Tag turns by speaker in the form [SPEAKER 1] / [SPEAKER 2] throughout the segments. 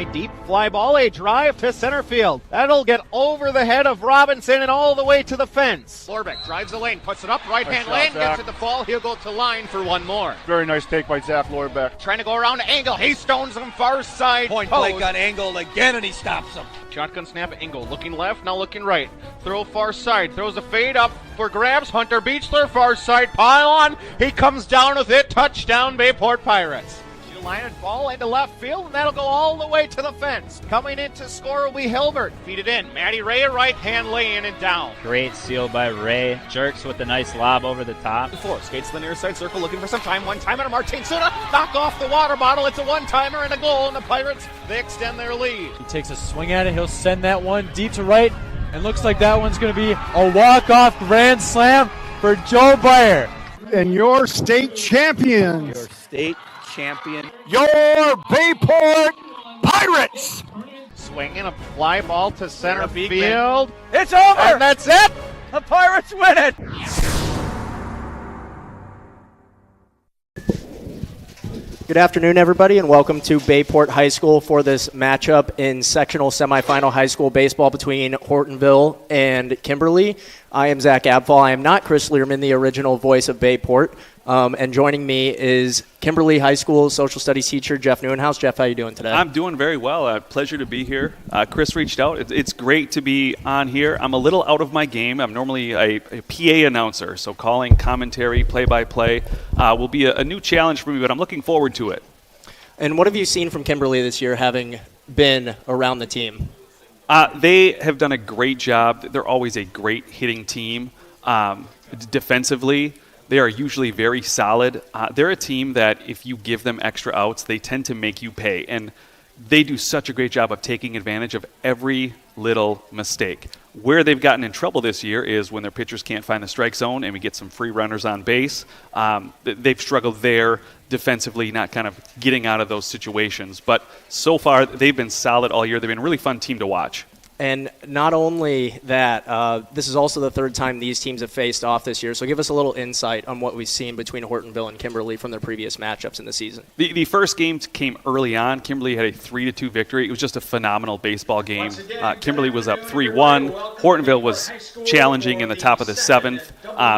[SPEAKER 1] a deep fly ball, a drive to center field. That'll get over the head of Robinson and all the way to the fence.
[SPEAKER 2] Lorbeck drives the lane, puts it up, right-hand lane, gets it to fall. He'll go to line for one more.
[SPEAKER 3] Very nice take by Zach Lorbeck.
[SPEAKER 2] Trying to go around to Engel. He stones him far side.
[SPEAKER 4] Point blank on Engel again, and he stops him.
[SPEAKER 2] Shotgun snap at Engel. Looking left, now looking right. Throw far side. Throws a fade up for grabs. Hunter Beechler, far side pile on. He comes down with it. Touchdown, Bayport Pirates. Line and ball into left field, and that'll go all the way to the fence. Coming in to score will be Hilbert. Feed it in. Matty Ray, a right-hand lane and down.
[SPEAKER 5] Great steal by Ray. Jerks with a nice lob over the top.
[SPEAKER 1] Four skates to the near side circle, looking for some time. One time, and a Martin Suna knock off the water bottle. It's a one-timer and a goal, and the Pirates, they extend their lead.
[SPEAKER 6] He takes a swing at it. He'll send that one deep to right, and looks like that one's going to be a walk-off grand slam for Joe Byer.
[SPEAKER 3] And your state champions.
[SPEAKER 4] Your state champion.
[SPEAKER 3] Your Bayport Pirates.
[SPEAKER 1] Swinging a fly ball to center field.
[SPEAKER 6] It's over!
[SPEAKER 1] And that's it!
[SPEAKER 6] The Pirates win it!
[SPEAKER 7] Good afternoon, everybody, and welcome to Bayport High School for this matchup in sectional semifinal high school baseball between Hortonville and Kimberly. I am Zach Abfall. I am not Chris Learman, the original voice of Bayport. And joining me is Kimberly High School social studies teacher Jeff Neuenhaus. Jeff, how are you doing today?
[SPEAKER 8] I'm doing very well. Pleasure to be here. Chris reached out. It's great to be on here. I'm a little out of my game. I'm normally a PA announcer, so calling commentary, play-by-play will be a new challenge for me, but I'm looking forward to it.
[SPEAKER 7] And what have you seen from Kimberly this year, having been around the team?
[SPEAKER 8] They have done a great job. They're always a great hitting team. Defensively, they are usually very solid. They're a team that if you give them extra outs, they tend to make you pay. And they do such a great job of taking advantage of every little mistake. Where they've gotten in trouble this year is when their pitchers can't find the strike zone and we get some free runners on base. They've struggled there defensively, not kind of getting out of those situations. But so far, they've been solid all year. They've been a really fun team to watch.
[SPEAKER 7] And not only that, this is also the third time these teams have faced off this year. So give us a little insight on what we've seen between Hortonville and Kimberly from their previous matchups in the season.
[SPEAKER 8] The first game came early on. Kimberly had a 3-2 victory. It was just a phenomenal baseball game. Kimberly was up 3-1. Hortonville was challenging in the top of the seventh.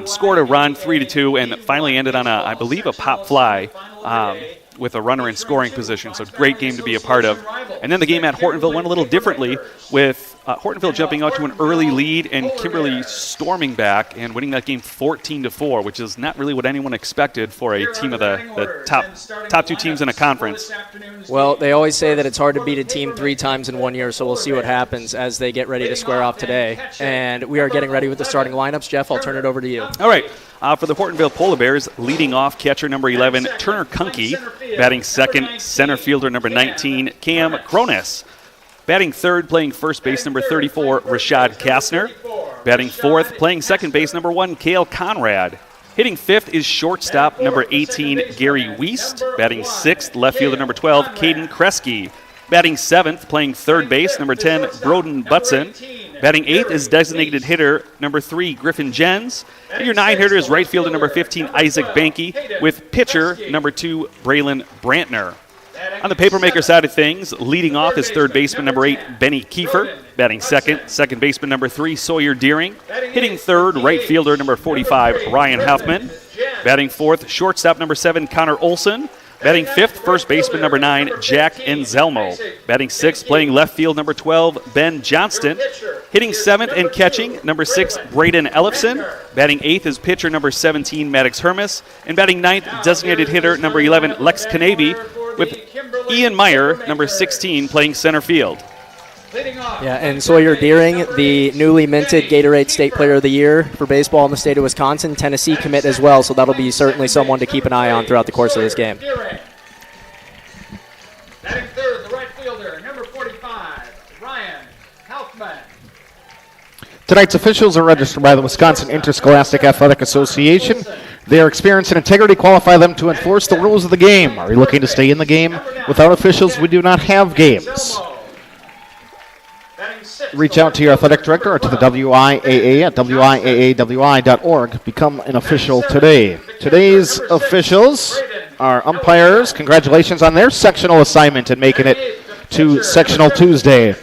[SPEAKER 8] Scored a run, 3-2, and finally ended on, I believe, a pop fly. With a runner in scoring position, so great game to be a part of. And then the game at Hortonville went a little differently, with Hortonville jumping out to an early lead and Kimberly storming back and winning that game 14-4, which is not really what anyone expected for a team of the top two teams in a conference.
[SPEAKER 7] Well, they always say that it's hard to beat a team 3 times in 1 year, so we'll see what happens as they get ready to square off today. And we are getting ready with the starting lineups. Jeff, I'll turn it over to you.
[SPEAKER 8] All right. For the Hortonville Polar Bears, leading off catcher number 11, Turner Kunke. Batting second, center fielder number 19, Cam Cronus. Batting third, playing first base number 34, Rashad Kastner. Batting fourth, playing second base number 1, Cale Conrad. Hitting fifth is shortstop number 18, Gary Wiest. Batting sixth, left fielder number 12, Caden Kresge. Batting seventh, playing third base, number 10, Broden Butson. Batting eighth is designated hitter number 3, Griffin Jens. And your 9 hitter is right fielder number 15, Isaac Banke, with pitcher number 2, Braylon Brantner. On the Papermaker side of things, leading off is third baseman number 8, Benny Kiefer. Batting second, second baseman number 3, Sawyer Deering. Hitting third, right fielder number 45, Ryan Huffman. Batting fourth, shortstop number 7, Connor Olson. Batting fifth, first baseman number 9, Jack Enzelmo. Batting sixth, playing left field number 12, Ben Johnston. Hitting seventh and catching, number 6, Braden Ellefson. Batting eighth is pitcher number 17, Maddox Hermes. And batting ninth, designated hitter number 11, Lex Kanabe, with Ian Meyer, number 16, playing center field.
[SPEAKER 7] Yeah, and Sawyer Deering, the newly minted Gatorade State Player of the Year for baseball in the state of Wisconsin, Tennessee commit as well, so that'll be certainly someone to keep an eye on throughout the course of this game.
[SPEAKER 2] Batting third, the right fielder, number 45, Ryan Halfman.
[SPEAKER 3] Tonight's officials are registered by the Wisconsin Interscholastic Athletic Association. Their experience and integrity qualify them to enforce the rules of the game. Are you looking to stay in the game? Without officials, we do not have games. Reach out to your athletic director or to the WIAA at wiaawi.org. Become an official today. Today's officials are umpires. Congratulations on their sectional assignment and making it to Sectional Tuesday.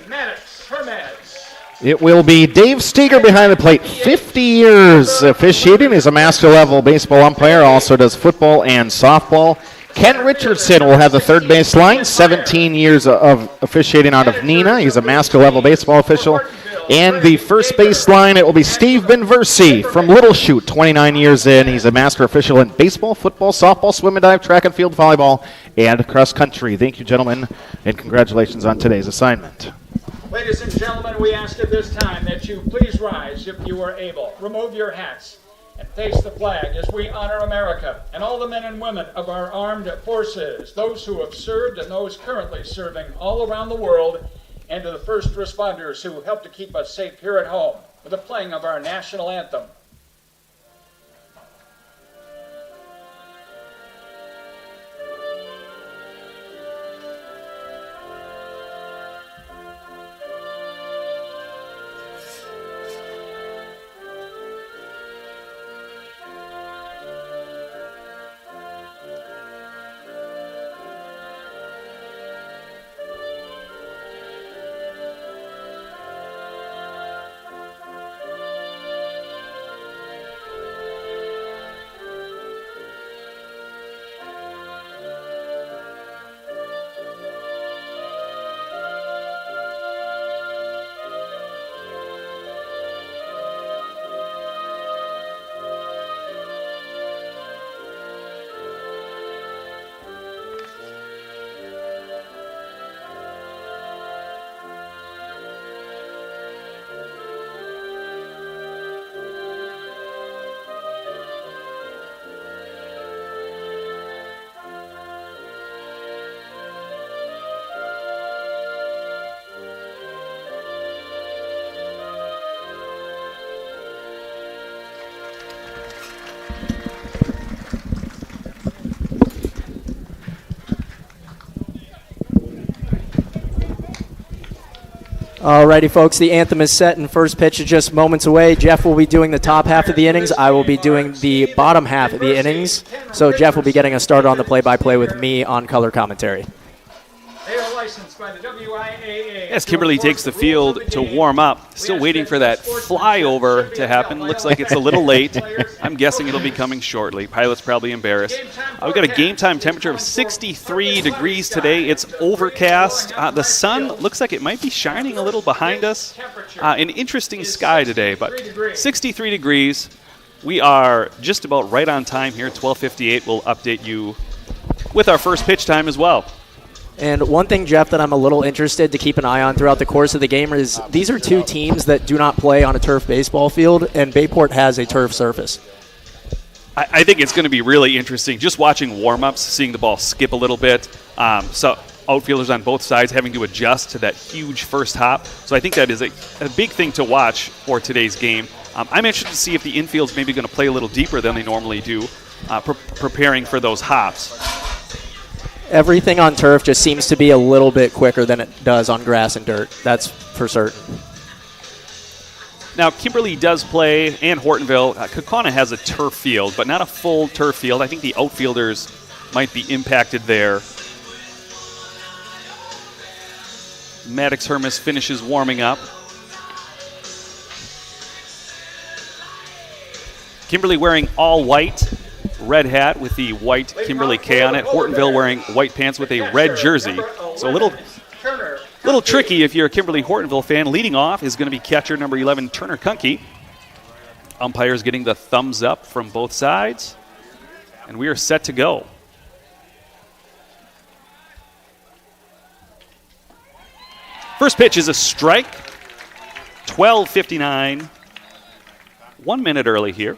[SPEAKER 3] It will be Dave Steger behind the plate. 50 years officiating. He's a master level baseball umpire, also does football and softball. Ken Richardson will have the third base line. 17 years of officiating out of Neenah. He's a master level baseball official. And the first base line, it will be Steve Benversi from Little Chute, 29 years in. He's a master official in baseball, football, softball, swim and dive, track and field, volleyball, and cross country. Thank you, gentlemen, and congratulations on today's assignment.
[SPEAKER 9] Ladies and gentlemen, we ask at this time that you please rise if you are able. Remove your hats and face the flag as we honor America and all the men and women of our armed forces, those who have served and those currently serving all around the world, and to the first responders who help to keep us safe here at home with the playing of our national anthem.
[SPEAKER 7] Alrighty, folks, the anthem is set and first pitch is just moments away. Jeff will be doing the top half of the innings. I will be doing the bottom half of the innings. So Jeff will be getting us started on the play-by-play with me on color commentary.
[SPEAKER 9] They are licensed by the WIAA.
[SPEAKER 8] As Kimberly takes the field to warm up, still waiting for that flyover to happen. Looks like it's a little late. I'm guessing it'll be coming shortly. Pilot's probably embarrassed. We've got a game time temperature of 63 degrees today. It's overcast. The sun looks like it might be shining a little behind us. An interesting sky today, but 63 degrees. We are just about right on time here. 12:58. We'll update you with our first pitch time as well.
[SPEAKER 7] And one thing, Jeff, that I'm a little interested to keep an eye on throughout the course of the game is these are two teams that do not play on a turf baseball field, and Bayport has a turf surface.
[SPEAKER 8] I think it's going to be really interesting just watching warm-ups, seeing the ball skip a little bit. So outfielders on both sides having to adjust to that huge first hop. So I think that is a big thing to watch for today's game. I'm interested to see if the infield's maybe going to play a little deeper than they normally do, preparing for those hops.
[SPEAKER 7] Everything on turf just seems to be a little bit quicker than it does on grass and dirt. That's for certain.
[SPEAKER 8] Now, Kimberly does play, and Hortonville. Kaukauna has a turf field, but not a full turf field. I think the outfielders might be impacted there. Maddox Hermes finishes warming up. Kimberly wearing all white. Red hat with the white Kimberly K on it. Hortonville wearing white pants with a red jersey. So a little tricky if you're a Kimberly Hortonville fan. Leading off is going to be catcher number 11, Turner Kunke. Umpires getting the thumbs up from both sides. And we are set to go. First pitch is a strike. 12:59. 1 minute early here.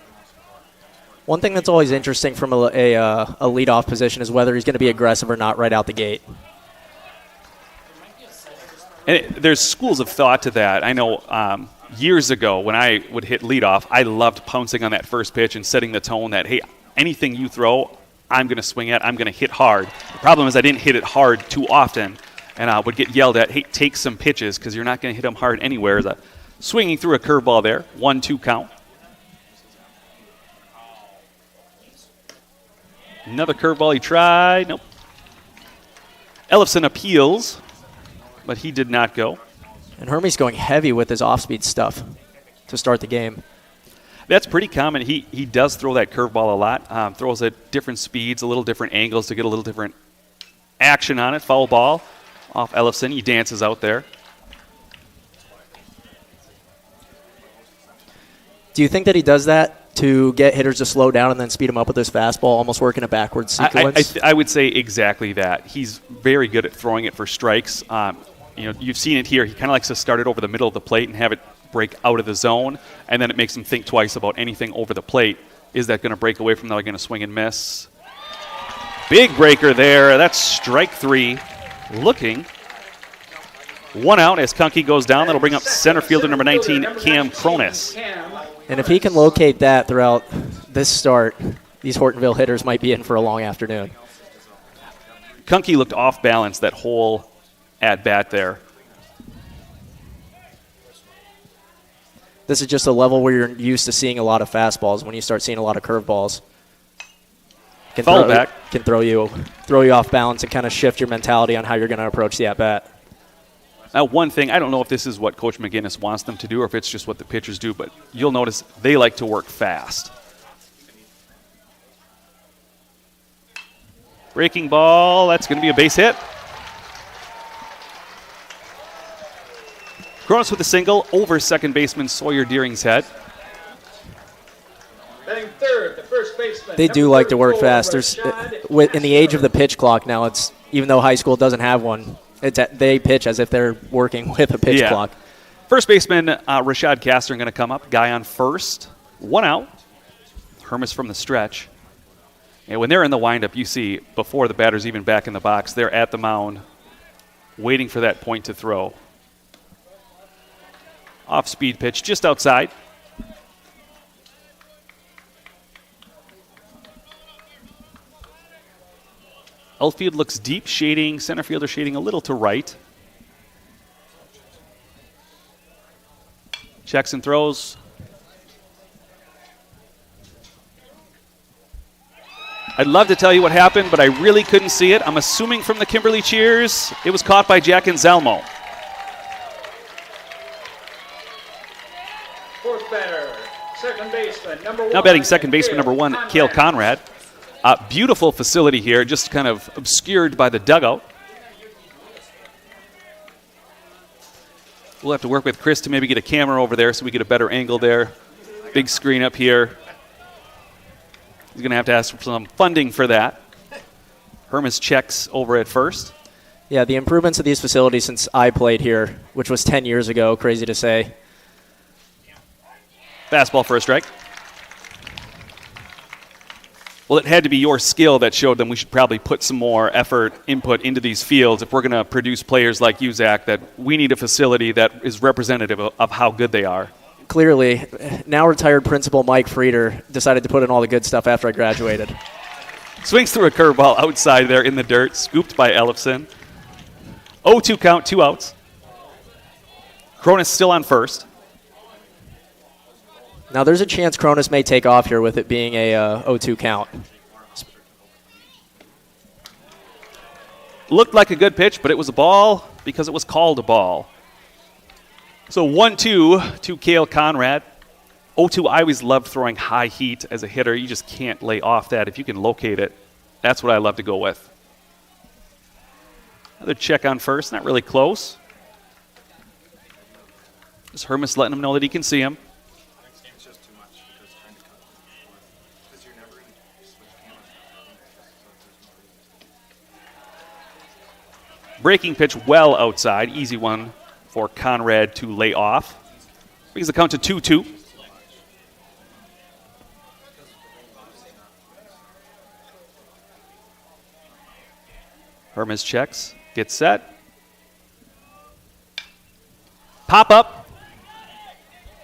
[SPEAKER 7] One thing that's always interesting from a leadoff position is whether he's going to be aggressive or not right out the gate.
[SPEAKER 8] And there's schools of thought to that. I know years ago when I would hit leadoff, I loved pouncing on that first pitch and setting the tone that, hey, anything you throw, I'm going to swing at, I'm going to hit hard. The problem is I didn't hit it hard too often, and I would get yelled at, hey, take some pitches because you're not going to hit them hard anywhere. Swinging through a curveball there, 1-2 count. Another curveball he tried. Nope. Ellefson appeals. but he did not go.
[SPEAKER 7] And Hermie's going heavy with his off-speed stuff to start the game.
[SPEAKER 8] That's pretty common. He does throw that curveball a lot. Throws at different speeds, a little different angles to get a little different action on it. Foul ball off Ellefson. He dances out there.
[SPEAKER 7] Do you think that he does that to get hitters to slow down and then speed him up with his fastball, almost working a backwards sequence?
[SPEAKER 8] I would say exactly that. He's very good at throwing it for strikes. You've seen it here. He kind of likes to start it over the middle of the plate and have it break out of the zone, and then it makes him think twice about anything over the plate. Is that going to break away from that? Are going to swing and miss? Big breaker there. That's strike 3. Looking. 1 out as Kunke goes down. That'll bring up center fielder number 19, Cam Cronus.
[SPEAKER 7] And if he can locate that throughout this start, these Hortonville hitters might be in for a long afternoon.
[SPEAKER 8] Kunke looked off balance that whole at bat there.
[SPEAKER 7] This is just a level where you're used to seeing a lot of fastballs. When you start seeing a lot of curveballs, can throw you off balance and kind of shift your mentality on how you're going to approach the at bat.
[SPEAKER 8] Now, one thing, I don't know if this is what Coach McGinnis wants them to do or if it's just what the pitchers do, but you'll notice they like to work fast. Breaking ball, that's going to be a base hit. Cronus with a single over second baseman Sawyer Deering's head.
[SPEAKER 9] Batting third, the first baseman.
[SPEAKER 7] They do like to work fast. There's, in the age of the pitch clock now, it's even though high school doesn't have one, they pitch as if they're working with a pitch clock.
[SPEAKER 8] First baseman Rashad Castor going to come up. Guy on first. 1 out. Hermes from the stretch. And when they're in the windup, you see before the batter's even back in the box, they're at the mound waiting for that point to throw. Off-speed pitch just outside. Outfield looks deep, shading. Center fielder shading a little to right. Checks and throws. I'd love to tell you what happened, but I really couldn't see it. I'm assuming from the Kimberly cheers, it was caught by Jack Anselmo.
[SPEAKER 9] Fourth batter, second baseman, number 1.
[SPEAKER 8] Now batting second baseman, number 1, Cale Conrad. Beautiful facility here, just kind of obscured by the dugout. We'll have to work with Chris to maybe get a camera over there so we get a better angle there. Big screen up here. He's going to have to ask for some funding for that. Hermes checks over at first.
[SPEAKER 7] Yeah, the improvements of these facilities since I played here, which was 10 years ago, crazy to say.
[SPEAKER 8] Fastball for a strike. Well, it had to be your skill that showed them we should probably put some more effort, input into these fields if we're going to produce players like you, Zach, that we need a facility that is representative of how good they are.
[SPEAKER 7] Clearly, now retired principal Mike Frieder decided to put in all the good stuff after I graduated.
[SPEAKER 8] Swings through a curveball outside there in the dirt, scooped by Ellefson. 0-2 count, 2 outs. Cronus still on first.
[SPEAKER 7] Now there's a chance Cronus may take off here with it being a 0-2 count.
[SPEAKER 8] Looked like a good pitch, but it was a ball because it was called a ball. So 1-2 to Cale Conrad. 0-2, I always loved throwing high heat as a hitter. You just can't lay off that. If you can locate it, that's what I love to go with. Another check on first, not really close. Just Hermes letting him know that he can see him. Breaking pitch well outside. Easy one for Conrad to lay off. Brings the count to 2-2. Hermes checks. Gets set. Pop up.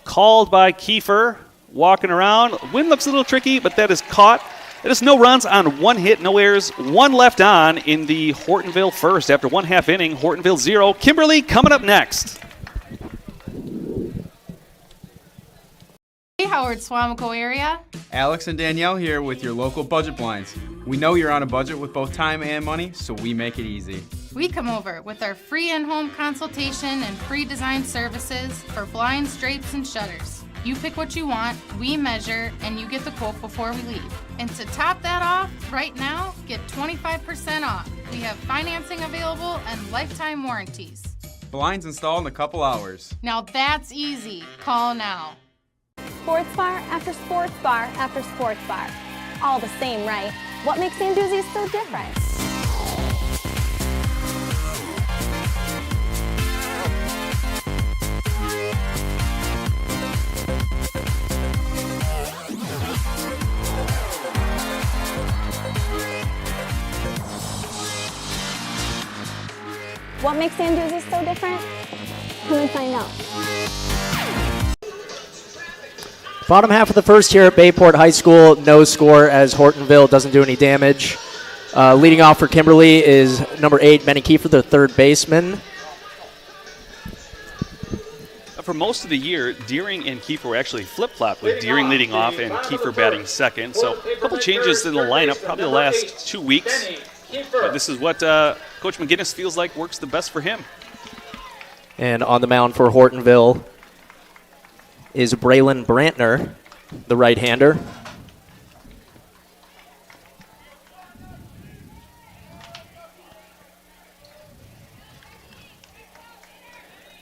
[SPEAKER 8] Called by Kiefer. Walking around. Wind looks a little tricky, but that is caught. It is no runs on 1 hit, no errors, 1 left on in the Hortonville first. After 1/2 inning, Hortonville 0. Kimberly coming up next.
[SPEAKER 10] Hey, Howard, Swamico area.
[SPEAKER 11] Alex and Danielle here with your local budget blinds. We know you're on a budget with both time and money, so we make it easy.
[SPEAKER 10] We come over with our free in-home consultation and free design services for blinds, drapes, and shutters. You pick what you want, we measure, and you get the quote before we leave. And to top that off, right now, get 25% off. We have financing available and lifetime warranties.
[SPEAKER 11] Blinds installed in a couple hours.
[SPEAKER 10] Now that's easy. Call now.
[SPEAKER 12] Sports bar after sports bar after sports bar. All the same, right? What makes Sanduzzi's so different? What makes Sanduzzi's so different? Come and find out.
[SPEAKER 7] Bottom half of the first here at Bayport High School, no score as Hortonville doesn't do any damage. Leading off for Kimberly is number 8, Benny Kiefer, the third baseman.
[SPEAKER 8] For most of the year, Deering and Kiefer were actually flip-flopped, with Deering leading off and Kiefer batting second. So a couple changes in the lineup, probably the last 2 weeks. But this is what Coach McGinnis feels like works the best for him.
[SPEAKER 7] And on the mound for Hortonville is Braylon Brantner, the right-hander.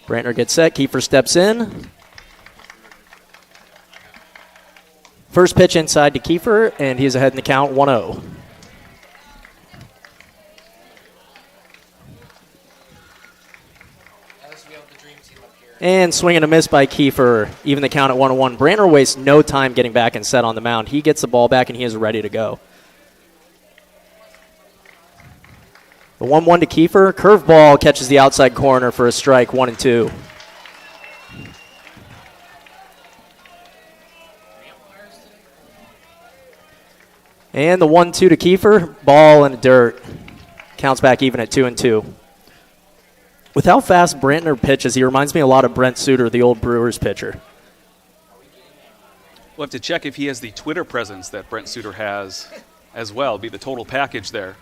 [SPEAKER 7] Brantner gets set, Kiefer steps in. First pitch inside to Kiefer, and he's ahead in the count, 1-0. And swing and a miss by Kiefer, even the count at 1-1. Brantner wastes no time getting back and set on the mound. He gets the ball back, and he is ready to go. The 1-1 to Kiefer. Curveball catches the outside corner for a strike, 1-2. And the 1-2 to Kiefer. Ball in the dirt. Counts back even at 2-2. With how fast Brantner pitches, he reminds me a lot of Brent Suter, the old Brewers pitcher.
[SPEAKER 8] We'll have to check if he has the Twitter presence that Brent Suter has as well. Be the total package there.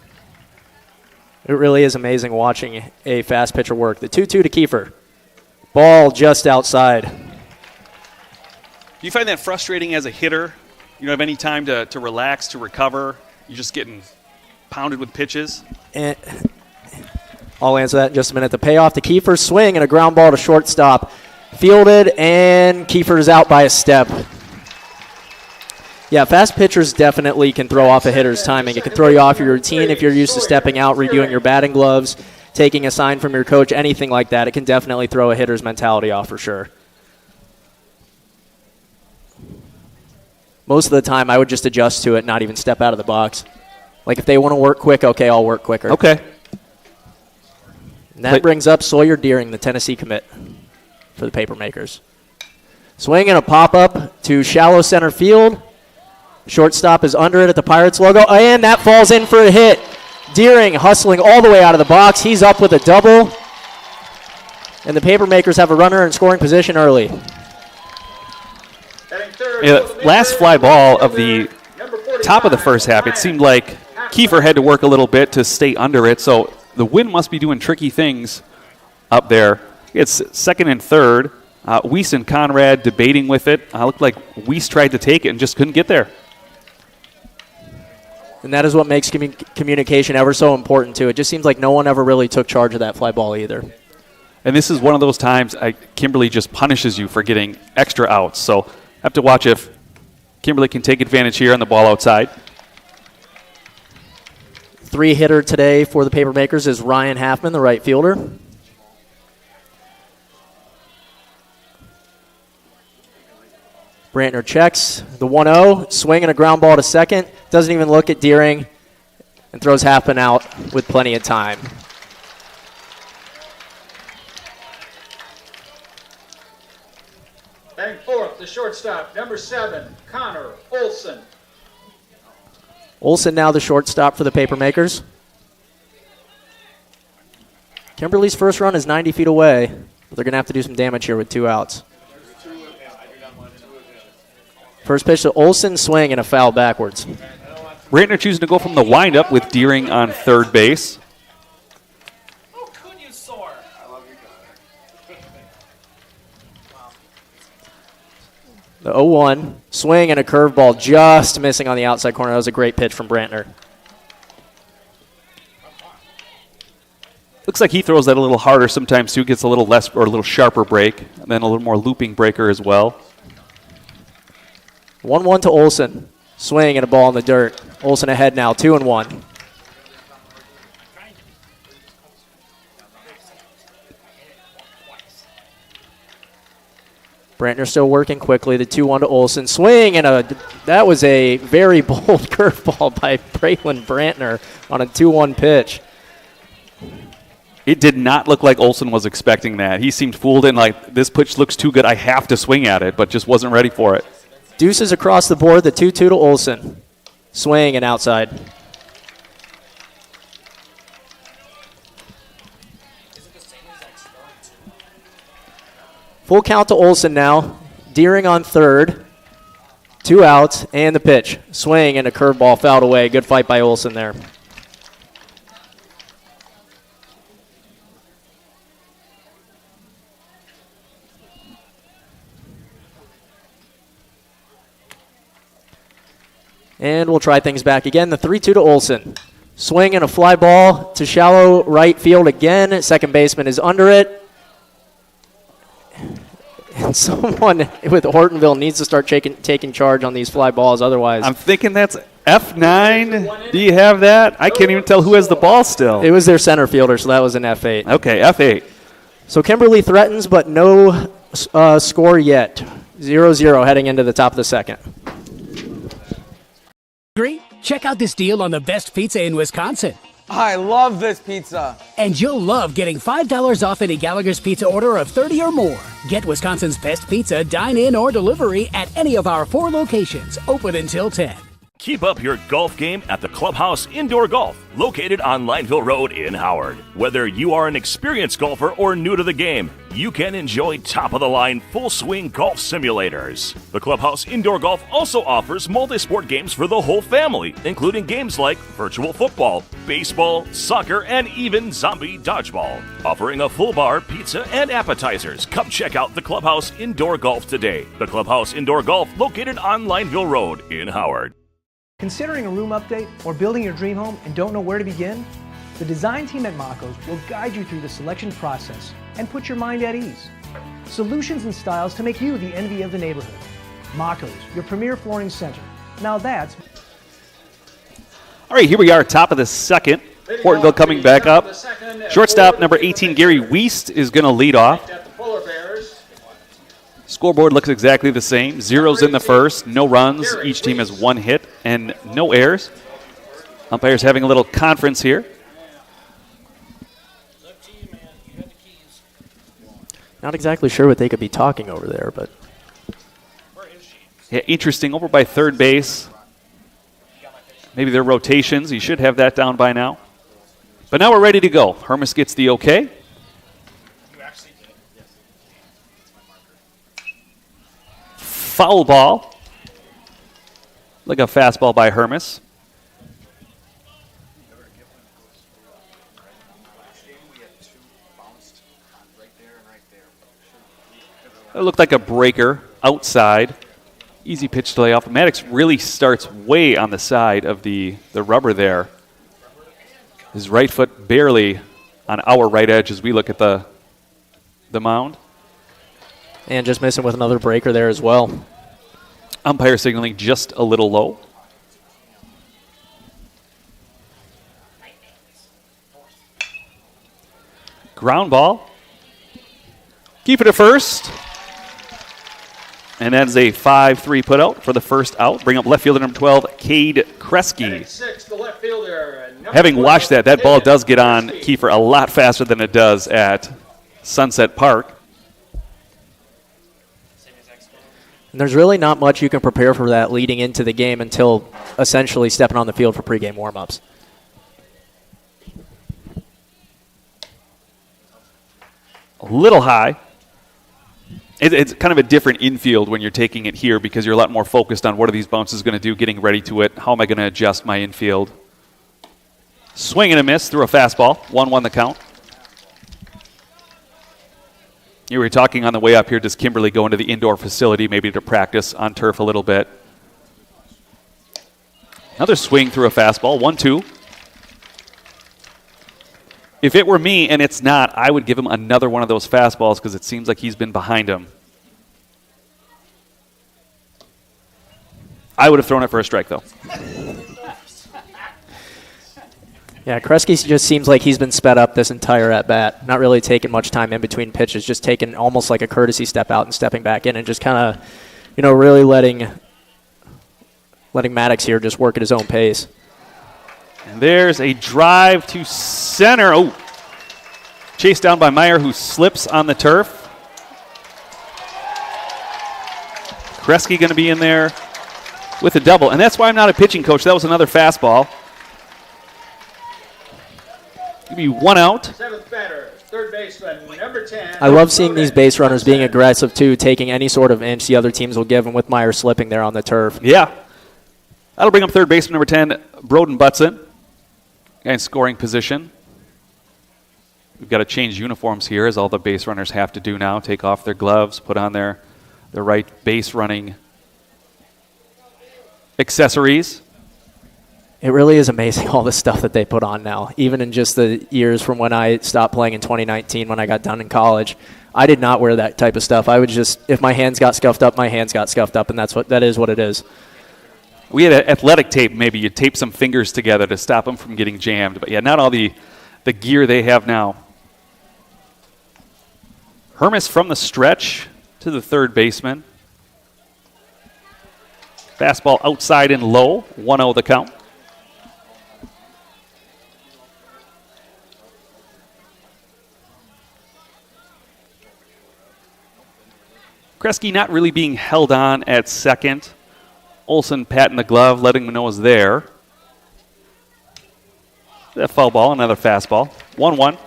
[SPEAKER 7] It really is amazing watching a fast pitcher work. The 2-2 to Kiefer. Ball just outside.
[SPEAKER 8] Do you find that frustrating as a hitter? You don't have any time to relax, to recover? You're just getting pounded with pitches?
[SPEAKER 7] And I'll answer that in just a minute. The payoff to Kiefer, swing and a ground ball to shortstop. Fielded, and Kiefer is out by a step. Yeah, fast pitchers definitely can throw off a hitter's timing. It can throw you off your routine if you're used to stepping out, redoing your batting gloves, taking a sign from your coach, anything like that. It can definitely throw a hitter's mentality off for sure. Most of the time, I would just adjust to it, not even step out of the box. Like if they want to work quick, okay, I'll work quicker.
[SPEAKER 8] Okay.
[SPEAKER 7] And that brings up Sawyer Deering, the Tennessee commit for the Papermakers. Swing and a pop-up to shallow center field. Shortstop is under it at the Pirates logo, and that falls in for a hit. Deering hustling all the way out of the box. He's up with a double. And the Papermakers have a runner in scoring position early.
[SPEAKER 8] Last fly ball of the top of the first half, it seemed like Kiefer had to work a little bit to stay under it, so the wind must be doing tricky things up there. It's second and third. Weiss and Conrad debating with it. Looked like Weiss tried to take it and just couldn't get there.
[SPEAKER 7] And that is what makes communication ever so important, too. It just seems like no one ever really took charge of that fly ball either.
[SPEAKER 8] And this is one of those times Kimberly just punishes you for getting extra outs. So have to watch if Kimberly can take advantage here on the ball outside.
[SPEAKER 7] 3-hitter today for the Papermakers is Ryan Halfman, the right fielder. Brantner checks the 1-0, swing and a ground ball to second. Doesn't even look at Deering and throws Halfman out with plenty of time.
[SPEAKER 9] Batting fourth, the shortstop, number 7, Connor Olson.
[SPEAKER 7] Olson now the shortstop for the Papermakers. Kimberly's first run is 90 feet away. They're going to have to do some damage here with 2 outs. First pitch to Olson, swing and a foul backwards.
[SPEAKER 8] Brantner choosing to go from the windup with Deering on third base.
[SPEAKER 7] The 0-1. Swing and a curveball just missing on the outside corner. That was a great pitch from Brantner.
[SPEAKER 8] Looks like he throws that a little harder sometimes too. Gets a little less or a little sharper break, and then a little more looping breaker as well.
[SPEAKER 7] 1-1 to Olson. Swing and a ball in the dirt. Olson ahead now, 2-1. Brantner still working quickly. The 2-1 to Olson. Swing and that was a very bold curveball by Braylon Brantner on a 2-1 pitch.
[SPEAKER 8] It did not look like Olson was expecting that. He seemed fooled in like, this pitch looks too good, I have to swing at it, but just wasn't ready for it.
[SPEAKER 7] Deuces across the board, the 2-2 to Olson. Swing and outside. Full count to Olson now. Deering on third. 2 outs and the pitch. Swing and a curveball fouled away. Good fight by Olson there. And we'll try things back again. The 3-2 to Olson. Swing and a fly ball to shallow right field again. Second baseman is under it. And someone with Hortonville needs to start taking charge on these fly balls. Otherwise,
[SPEAKER 8] I'm thinking that's F9. Do you have that? I can't even tell who has the ball still.
[SPEAKER 7] It was their center fielder, so that was an F8.
[SPEAKER 8] Okay, F8.
[SPEAKER 7] So Kimberly threatens, but no score yet. 0-0 heading into the top of the second.
[SPEAKER 13] Great. Check out this deal on the best pizza in Wisconsin.
[SPEAKER 14] I love this pizza.
[SPEAKER 13] And you'll love getting $5 off any Gallagher's Pizza order of 30 or more. Get Wisconsin's best pizza, dine-in or delivery at any of our 4 locations, open until 10.
[SPEAKER 15] Keep up your golf game at the Clubhouse Indoor Golf, located on Lineville Road in Howard. Whether you are an experienced golfer or new to the game, you can enjoy top-of-the-line full-swing golf simulators. The Clubhouse Indoor Golf also offers multi-sport games for the whole family, including games like virtual football, baseball, soccer, and even zombie dodgeball. Offering a full bar, pizza, and appetizers. Come check out the Clubhouse Indoor Golf today. The Clubhouse Indoor Golf, located on Lineville Road in Howard.
[SPEAKER 16] Considering a room update or building your dream home and don't know where to begin? The design team at Maco's will guide you through the selection process and put your mind at ease. Solutions and styles to make you the envy of the neighborhood. Maco's, your premier flooring center. Now that's...
[SPEAKER 8] All right, here we are, top of the second. Hortonville coming back up. Shortstop number 18, Gary Wiest, is going to lead off. Scoreboard looks exactly the same. 0s in the first, no runs. Each team has 1 hit and no errors. Umpires having a little conference here.
[SPEAKER 7] Not exactly sure what they could be talking over there, but...
[SPEAKER 8] Yeah, interesting. Over by third base. Maybe their rotations. You should have that down by now. But now we're ready to go. Hermes gets the okay. Foul ball. Like a fastball by Hermes. It looked like a breaker outside. Easy pitch to lay off. Maddox really starts way on the side of the rubber there. His right foot barely on our right edge as we look at the mound.
[SPEAKER 7] And just missing with another breaker there as well.
[SPEAKER 8] Umpire signaling just a little low. Ground ball. Keep it at first. And that is a 5-3 putout for the first out. Bring up left fielder number 12, Cade Kresge. Having watched that ball does get on Kiefer a lot faster than it does at Sunset Park.
[SPEAKER 7] And there's really not much you can prepare for that leading into the game until essentially stepping on the field for pregame warm-ups.
[SPEAKER 8] A little high. It's kind of a different infield when you're taking it here because you're a lot more focused on what are these bounces going to do, getting ready to it. How am I going to adjust my infield? Swing and a miss through a fastball. 1-1 the count. You were talking on the way up here, does Kimberly go into the indoor facility maybe to practice on turf a little bit? Another swing through a fastball, 1-2. If it were me and it's not, I would give him another one of those fastballs because it seems like he's been behind him. I would have thrown it for a strike, though.
[SPEAKER 7] Yeah, Kresge just seems like he's been sped up this entire at-bat, not really taking much time in between pitches, just taking almost like a courtesy step out and stepping back in and just kind of, really letting Maddox here just work at his own pace.
[SPEAKER 8] And there's a drive to center. Oh, chased down by Meyer, who slips on the turf. Kresge going to be in there with a double, and that's why I'm not a pitching coach. That was another fastball. Give me 1 out.
[SPEAKER 9] Seventh batter, third baseman, number 10.
[SPEAKER 7] I love seeing these base runners being aggressive, too, taking any sort of inch the other teams will give them with Meyer slipping there on the turf.
[SPEAKER 8] Yeah. That'll bring up third baseman number 10, Broden Butson. Guy in scoring position. We've got to change uniforms here, as all the base runners have to do now. Take off their gloves, put on their right base running accessories.
[SPEAKER 7] It really is amazing all the stuff that they put on now. Even in just the years from when I stopped playing in 2019 when I got done in college, I did not wear that type of stuff. I would just, if my hands got scuffed up, my hands got scuffed up, and that is what it is.
[SPEAKER 8] We had athletic tape, maybe. You'd tape some fingers together to stop them from getting jammed. But, yeah, not all the gear they have now. Hermes from the stretch to the third baseman. Fastball outside and low, 1-0 the count. Kresge not really being held on at second. Olsen patting the glove, letting him know it's there. That foul ball, another fastball. 1-1.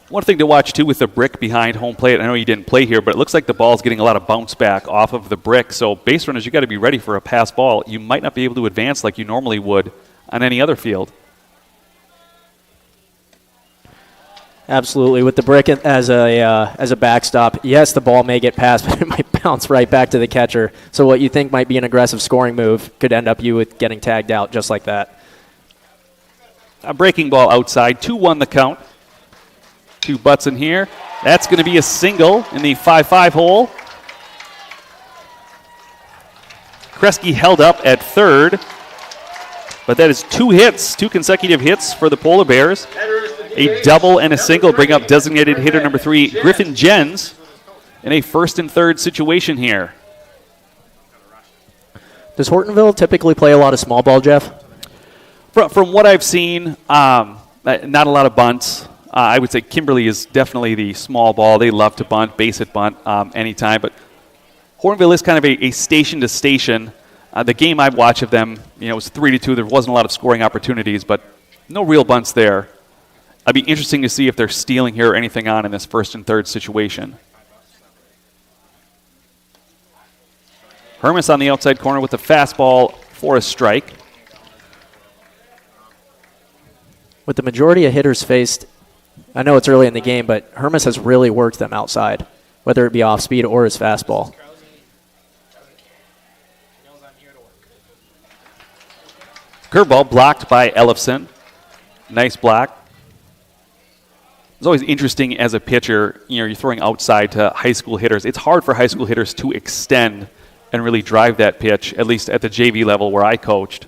[SPEAKER 8] One thing to watch, too, with the brick behind home plate, I know you didn't play here, but it looks like the ball's getting a lot of bounce back off of the brick. So base runners, you got to be ready for a pass ball. You might not be able to advance like you normally would on any other field.
[SPEAKER 7] Absolutely. With the brick as a backstop, yes, the ball may get past, but it might bounce right back to the catcher. So what you think might be an aggressive scoring move could end up you with getting tagged out just like that.
[SPEAKER 8] A breaking ball outside, 2-1 the count. 2 butts in here. That's going to be a single in the 5-5 hole. Kresge held up at third, but that is 2 hits, 2 consecutive hits for the Polar Bears. A double and a single bring up designated hitter number 3, Griffin Jens, in a first and third situation here.
[SPEAKER 7] Does Hortonville typically play a lot of small ball, Jeff?
[SPEAKER 8] From what I've seen, not a lot of bunts. I would say Kimberly is definitely the small ball. They love to bunt, base it bunt anytime. But Hortonville is kind of a station to station. The game I watched of them, it was 3-2. There wasn't a lot of scoring opportunities, but no real bunts there. It'd be interesting to see if they're stealing here or anything on in this first and third situation. Hermes on the outside corner with the fastball for a strike.
[SPEAKER 7] With the majority of hitters faced, I know it's early in the game, but Hermes has really worked them outside, whether it be off speed or his fastball.
[SPEAKER 8] Curveball blocked by Ellefson. Nice block. It's always interesting as a pitcher, you're throwing outside to high school hitters. It's hard for high school hitters to extend and really drive that pitch, at least at the JV level where I coached.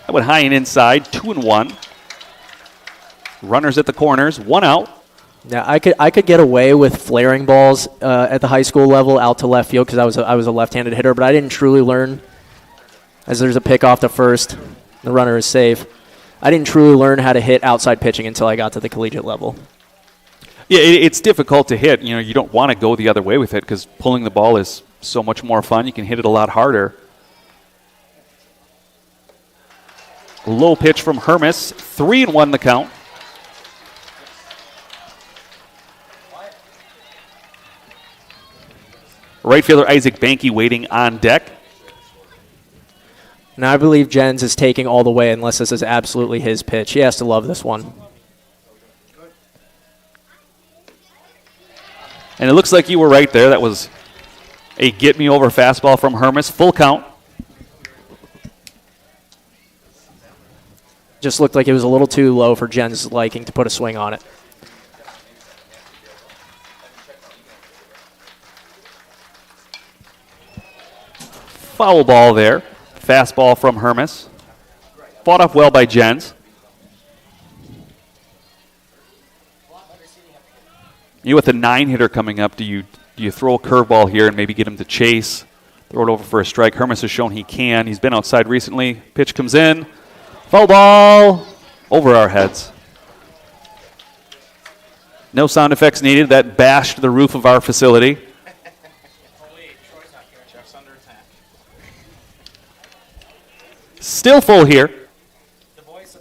[SPEAKER 8] That went high and inside, 2-1. Runners at the corners, 1 out.
[SPEAKER 7] Now I could get away with flaring balls at the high school level out to left field because I was a left-handed hitter, but I didn't truly learn, as there's a pick off to first. The runner is safe. I didn't truly learn how to hit outside pitching until I got to the collegiate level.
[SPEAKER 8] Yeah, it's difficult to hit. You don't want to go the other way with it because pulling the ball is so much more fun. You can hit it a lot harder. Low pitch from Hermes. 3-1 the count. Right fielder Isaac Banky waiting on deck.
[SPEAKER 7] And I believe Jens is taking all the way unless this is absolutely his pitch. He has to love this one.
[SPEAKER 8] And it looks like you were right there. That was a get-me-over fastball from Hermes. Full count.
[SPEAKER 7] Just looked like it was a little too low for Jens' liking to put a swing on it.
[SPEAKER 8] Foul ball there. Fastball from Hermes. Fought off well by Jens. You with a 9-hitter coming up, do you throw a curveball here and maybe get him to chase, throw it over for a strike? Hermes has shown he can. He's been outside recently. Pitch comes in. Foul ball over our heads. No sound effects needed. That bashed the roof of our facility. Still full here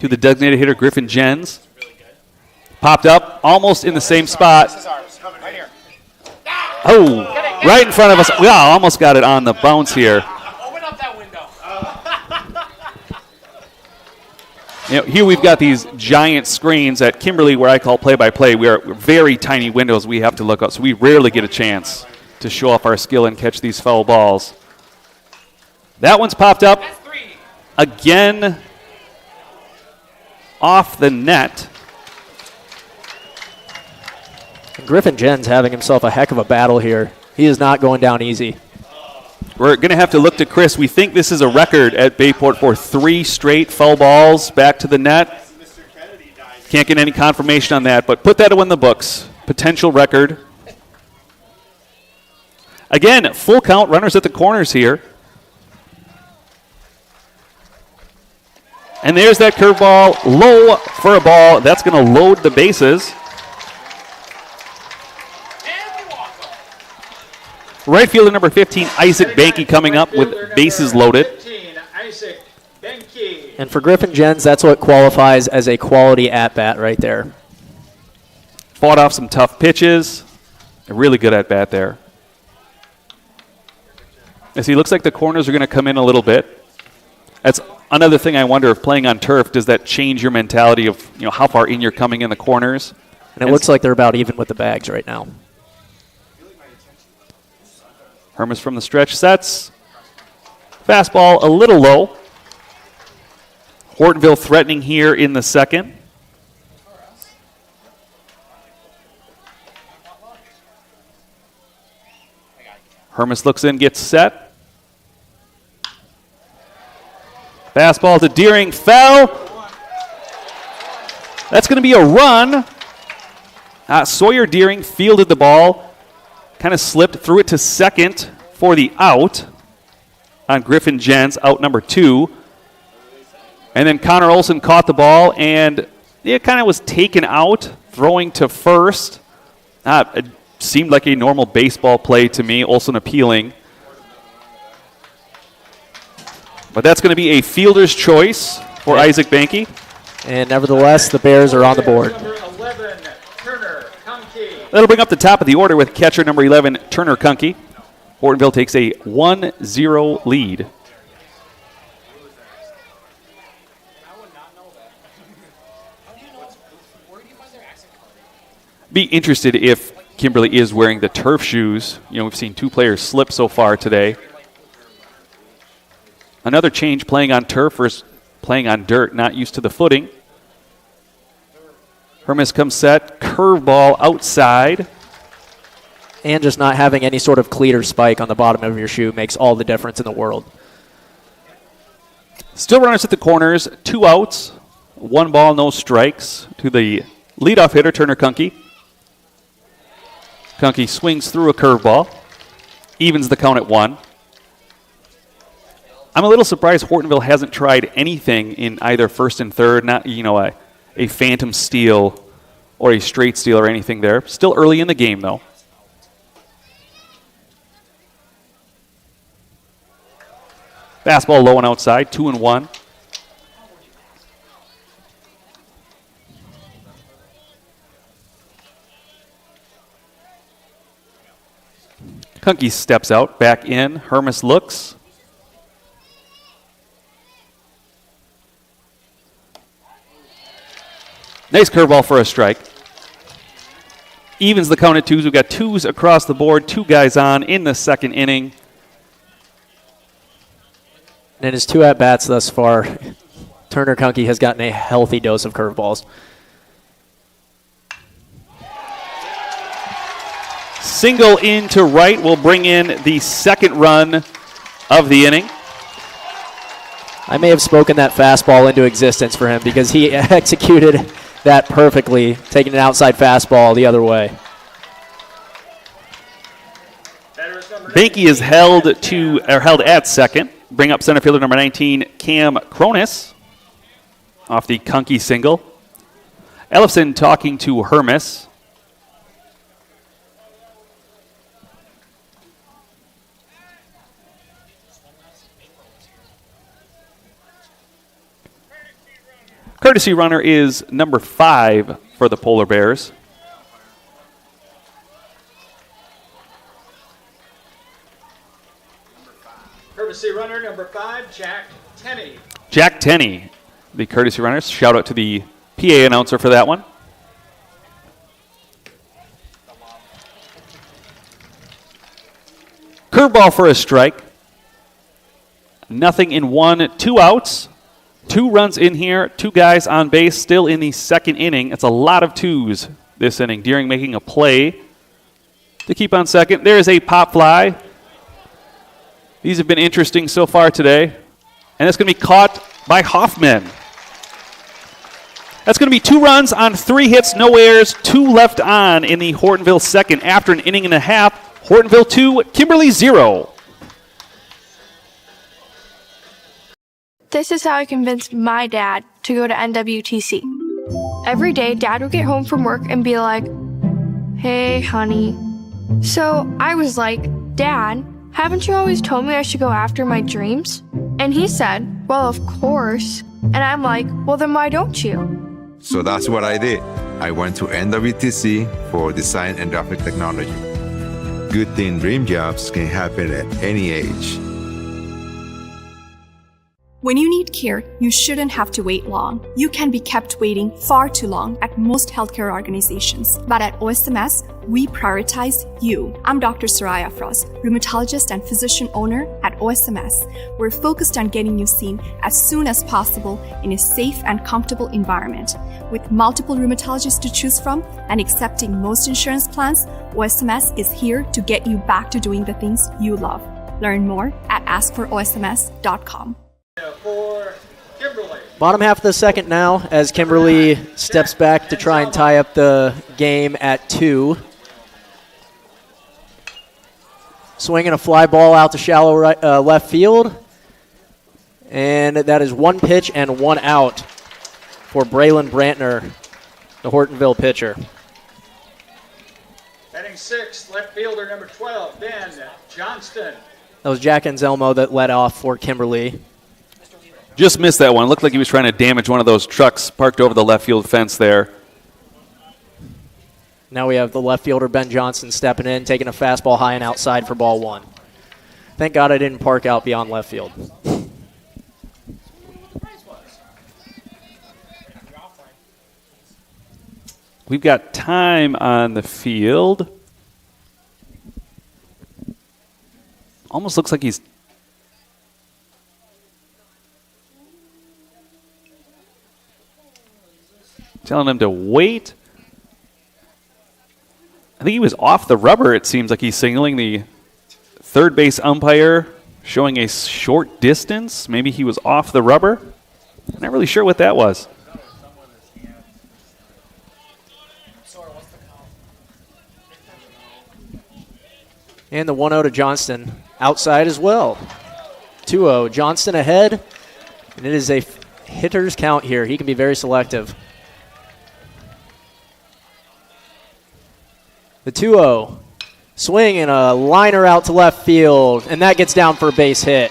[SPEAKER 8] to the designated hitter, Griffin Jens. Popped up almost in the same spot. Oh, right in front of us. Wow, almost got it on the bounce here.
[SPEAKER 1] Open up that window.
[SPEAKER 8] Here we've got these giant screens at Kimberly, where I call play-by-play. We are very tiny windows we have to look up, so we rarely get a chance to show off our skill and catch these foul balls. That one's popped up. Again, off the net.
[SPEAKER 7] Griffin Jens having himself a heck of a battle here. He is not going down easy.
[SPEAKER 8] We're going to have to look to Chris. We think this is a record at Bayport for 3 straight foul balls back to the net. Can't get any confirmation on that, but put that in the books. Potential record. Again, full count, runners at the corners here. And there's that curveball, low for a ball. That's going to load the bases. Right fielder number 15, Isaac Banky, coming up with bases loaded.
[SPEAKER 7] And for Griffin Jens, that's what qualifies as a quality at-bat right there.
[SPEAKER 8] Fought off some tough pitches. A really good at-bat there. As he looks like the corners are going to come in a little bit. That's another thing I wonder, if playing on turf, does that change your mentality of how far in you're coming in the corners?
[SPEAKER 7] And it looks like they're about even with the bags right now.
[SPEAKER 8] Hermes from the stretch sets. Fastball a little low. Hortonville threatening here in the second. Hermes looks in, gets set. Fastball to Deering, foul. That's going to be a run. Sawyer Deering fielded the ball, kind of slipped, threw it to second for the out on Griffin Jens, out number 2. And then Connor Olson caught the ball, and it kind of was taken out, throwing to first. It seemed like a normal baseball play to me, Olson appealing. But that's going to be a fielder's choice for Isaac Banky.
[SPEAKER 7] And nevertheless, the Bears are on the board.
[SPEAKER 8] That'll bring up the top of the order with catcher number 11, Turner Kunke. Hortonville takes a 1-0 lead. Be interested if Kimberly is wearing the turf shoes. We've seen 2 players slip so far today. Another change, playing on turf versus playing on dirt, not used to the footing. Hermes comes set, curveball outside.
[SPEAKER 7] And just not having any sort of cleat or spike on the bottom of your shoe makes all the difference in the world.
[SPEAKER 8] Still runners at the corners, 2 outs, 1 ball, no strikes to the leadoff hitter, Turner Kunke. Kunke swings through a curveball, evens the count at 1. I'm a little surprised Hortonville hasn't tried anything in either first and third, not a phantom steal or a straight steal or anything there. Still early in the game, though. Fastball low and outside, 2-1. Kunke steps out, back in. Hermes looks. Nice curveball for a strike. Evens the count at twos. We've got twos across the board, 2 guys on in the second inning.
[SPEAKER 7] And in his 2 at-bats thus far, Turner Kunke has gotten a healthy dose of curveballs.
[SPEAKER 8] Single into right will bring in the second run of the inning.
[SPEAKER 7] I may have spoken that fastball into existence for him because he executed that perfectly, taking an outside fastball the other way.
[SPEAKER 8] Banky is held at second. Bring up center fielder number 19, Cam Cronus, off the Kunke single. Ellefson talking to Hermes. Courtesy runner is number 5 for the Polar Bears.
[SPEAKER 9] Courtesy runner number 5, Jack Tenney.
[SPEAKER 8] Jack Tenney, the courtesy runner. Shout out to the PA announcer for that one. Curveball for a strike. Nothing in 1, 2 outs. 2 runs in here, 2 guys on base, still in the second inning. It's a lot of 2s this inning. Deering making a play to keep on second. There is a pop fly. These have been interesting so far today. And it's going to be caught by Hoffman. That's going to be 2 runs on 3 hits, no errors, 2 left on in the Hortonville second after an inning and a half. Hortonville 2, Kimberly 0.
[SPEAKER 17] This is how I convinced my dad to go to NWTC. Every day, Dad would get home from work and be like, "Hey, honey." So I was like, "Dad, haven't you always told me I should go after my dreams?" And he said, "Well, of course." And I'm like, "Well, then why don't you?"
[SPEAKER 18] So that's what I did. I went to NWTC for design and graphic technology. Good thing dream jobs can happen at any age.
[SPEAKER 19] When you need care, you shouldn't have to wait long. You can be kept waiting far too long at most healthcare organizations. But at OSMS, we prioritize you. I'm Dr. Soraya Frost, rheumatologist and physician owner at OSMS. We're focused on getting you seen as soon as possible in a safe and comfortable environment. With multiple rheumatologists to choose from and accepting most insurance plans, OSMS is here to get you back to doing the things you love. Learn more at askforosms.com.
[SPEAKER 9] For Kimberly.
[SPEAKER 7] Bottom half of the second now as Kimberly steps back to try and tie up the game at 2. Swinging a fly ball out to shallow right, left field. And that is 1 pitch and 1 out for Braylon Brantner, the Hortonville pitcher.
[SPEAKER 9] Batting 6th, left fielder number 12, Ben Johnston.
[SPEAKER 7] That was Jack Anselmo that led off for Kimberly.
[SPEAKER 8] Just missed that one. It looked like he was trying to damage one of those trucks parked over the left field fence there.
[SPEAKER 7] Now we have the left fielder, Ben Johnson, stepping in, taking a fastball high and outside for ball 1. Thank God I didn't park out beyond left field.
[SPEAKER 8] We've got time on the field. Almost looks like he's telling him to wait. I think he was off the rubber, it seems like he's signaling the third base umpire, showing a short distance. Maybe he was off the rubber. I'm not really sure what that was.
[SPEAKER 7] And the 1-0 to Johnston outside as well. 2-0. Johnston ahead, and it is a hitter's count here. He can be very selective. The 2-0. Swing and a liner out to left field, and that gets down for a base hit.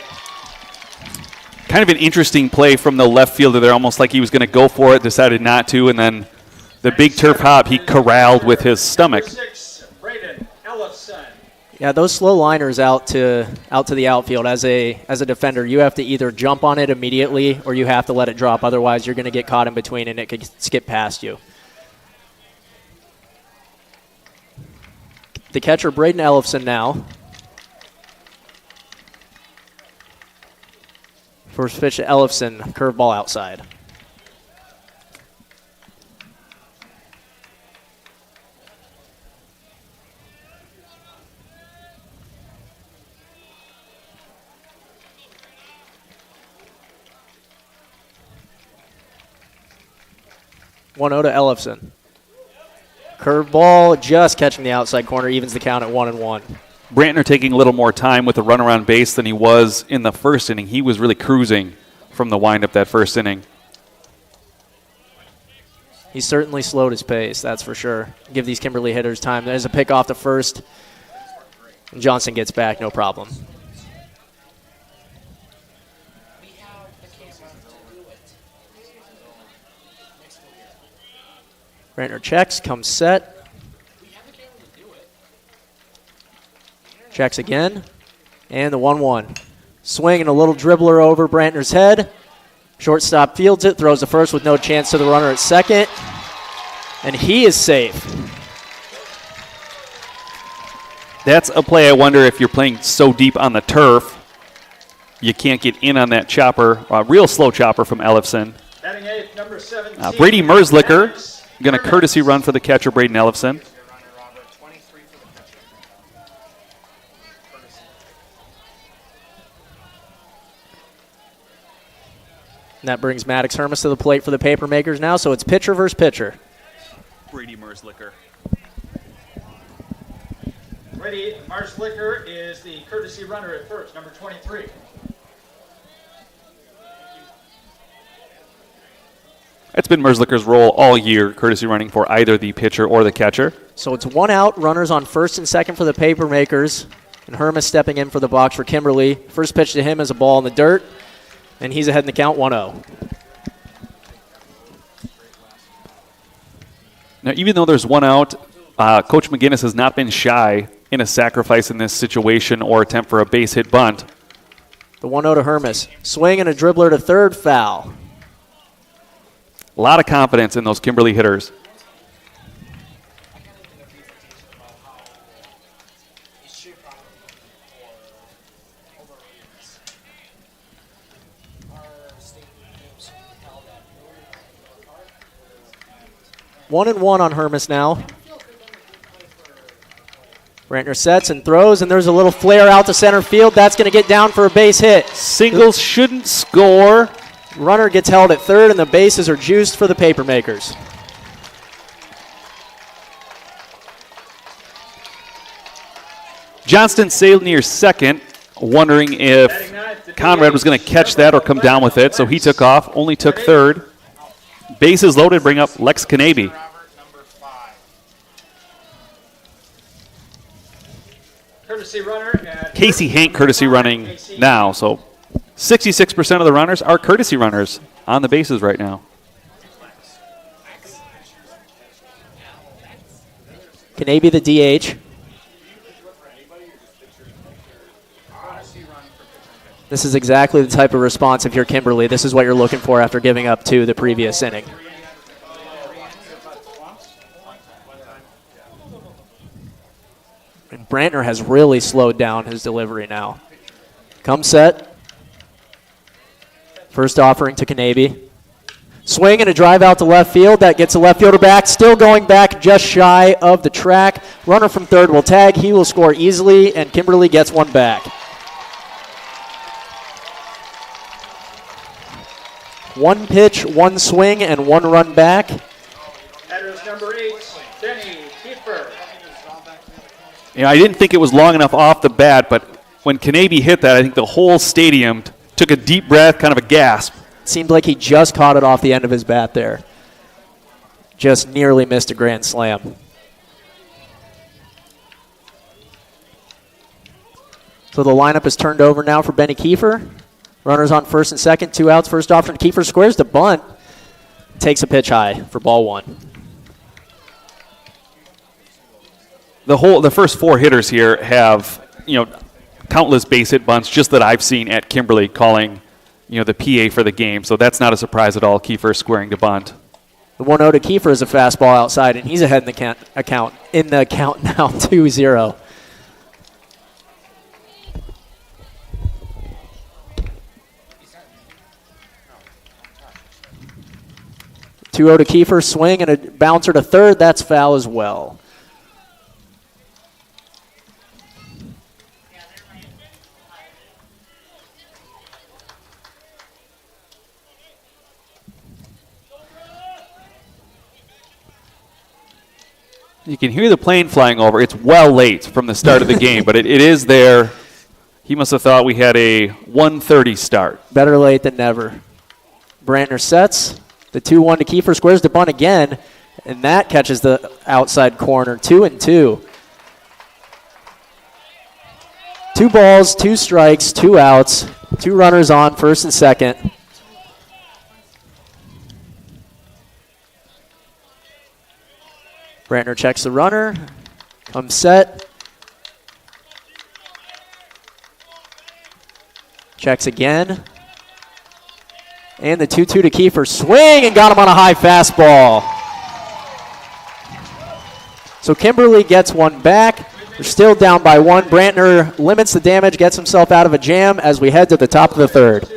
[SPEAKER 8] Kind of an interesting play from the left fielder there, almost like he was going to go for it, decided not to, and then the big turf hop he corralled with his stomach.
[SPEAKER 7] Yeah, those slow liners out to the outfield, as a defender, you have to either jump on it immediately or you have to let it drop. Otherwise, you're going to get caught in between and it could skip past you. The catcher, Braden Ellefson now. First pitch to Ellefson, curveball outside. One 0 to Ellefson. Curveball just catching the outside corner, evens the count at 1-1.
[SPEAKER 8] Brantner taking a little more time with the runner on base than he was in the first inning. He was really cruising from the windup that first inning.
[SPEAKER 7] He certainly slowed his pace, that's for sure. Give these Kimberly hitters time. There's a pick off the first. And Johnson gets back, no problem. Brantner checks, comes set. Checks again. And the 1-1. Swing and a little dribbler over Brantner's head. Shortstop fields it, throws the first with no chance to the runner at second. And he is safe.
[SPEAKER 8] That's a play I wonder if you're playing so deep on the turf, you can't get in on that chopper, real slow chopper from Ellefson.
[SPEAKER 9] Batting eighth, number 17.
[SPEAKER 8] Brady Merzlicker going to courtesy run for the catcher, Braden Ellefson.
[SPEAKER 7] And that brings Maddox Hermes to the plate for the Papermakers now, so it's pitcher versus pitcher.
[SPEAKER 8] Brady Merzlicker.
[SPEAKER 9] Brady Merzlicker is the courtesy runner at first, number 23.
[SPEAKER 8] That's been Merzlicker's role all year, courtesy running for either the pitcher or the catcher.
[SPEAKER 7] So it's 1 out, runners on first and second for the Papermakers, and Hermes stepping in for the box for Kimberly. First pitch to him is a ball in the dirt, and he's ahead in the count, 1-0.
[SPEAKER 8] Now, even though there's 1 out, Coach McGinnis has not been shy in a sacrifice in this situation or attempt for a base hit bunt.
[SPEAKER 7] The 1-0 to Hermes. Swing and a dribbler to third, foul.
[SPEAKER 8] A lot of confidence in those Kimberly hitters.
[SPEAKER 7] One and one on Hermes now. Brantner sets and throws, and there's a little flare out to center field. That's going to get down for a base hit.
[SPEAKER 8] Singles shouldn't score.
[SPEAKER 7] Runner gets held at third, and the bases are juiced for the Papermakers.
[SPEAKER 8] Johnston sailed near second, wondering if Conrad was going to catch that or come down with it, so he took off, only took third. Bases loaded, bring up Lex Kanabe.
[SPEAKER 9] Courtesy runner.
[SPEAKER 8] Casey Hank courtesy running now, so 66% of the runners are courtesy runners on the bases right now.
[SPEAKER 7] Kanabe the DH. This is exactly the type of response if you're Kimberly. This is what you're looking for after giving up two the previous inning. And Brantner has really slowed down his delivery now. Come set. First offering to Kanabe. Swing and a drive out to left field. That gets a left fielder back. Still going back just shy of the track. Runner from third will tag. He will score easily, and Kimberly gets one back. One pitch, one swing, and one run back.
[SPEAKER 9] Batters number 8, Benny Kiefer.
[SPEAKER 8] I didn't think it was long enough off the bat, but when Kanabe hit that, I think the whole stadium took a deep breath, kind of a gasp.
[SPEAKER 7] Seemed like he just caught it off the end of his bat there. Just nearly missed a grand slam. So the lineup is turned over now for Benny Kiefer. Runners on first and second, 2 outs. First offering, Kiefer squares the bunt. Takes a pitch high for ball one.
[SPEAKER 8] the first 4 hitters here have, countless base hit bunts just that I've seen at Kimberly calling, the PA for the game. So that's not a surprise at all. Kiefer squaring to bunt.
[SPEAKER 7] The 1-0 to Kiefer is a fastball outside, and he's ahead in the account now, 2-0. To Kiefer, swing and a bouncer to third. That's foul as well.
[SPEAKER 8] You can hear the plane flying over. It's well late from the start of the game, but it is there. He must have thought we had a 1:30 start.
[SPEAKER 7] Better late than never. Brantner sets. The 2-1 to Kiefer, squares to bunt again, and that catches the outside corner. 2-2. 2 balls, 2 strikes, 2 outs, 2 runners on, first and second. Brantner checks the runner, comes set. Checks again. And the 2-2 to Kiefer, swing and got him on a high fastball. So Kimberly gets one back. They're still down by 1. Brantner limits the damage, gets himself out of a jam as we head to the top of the third.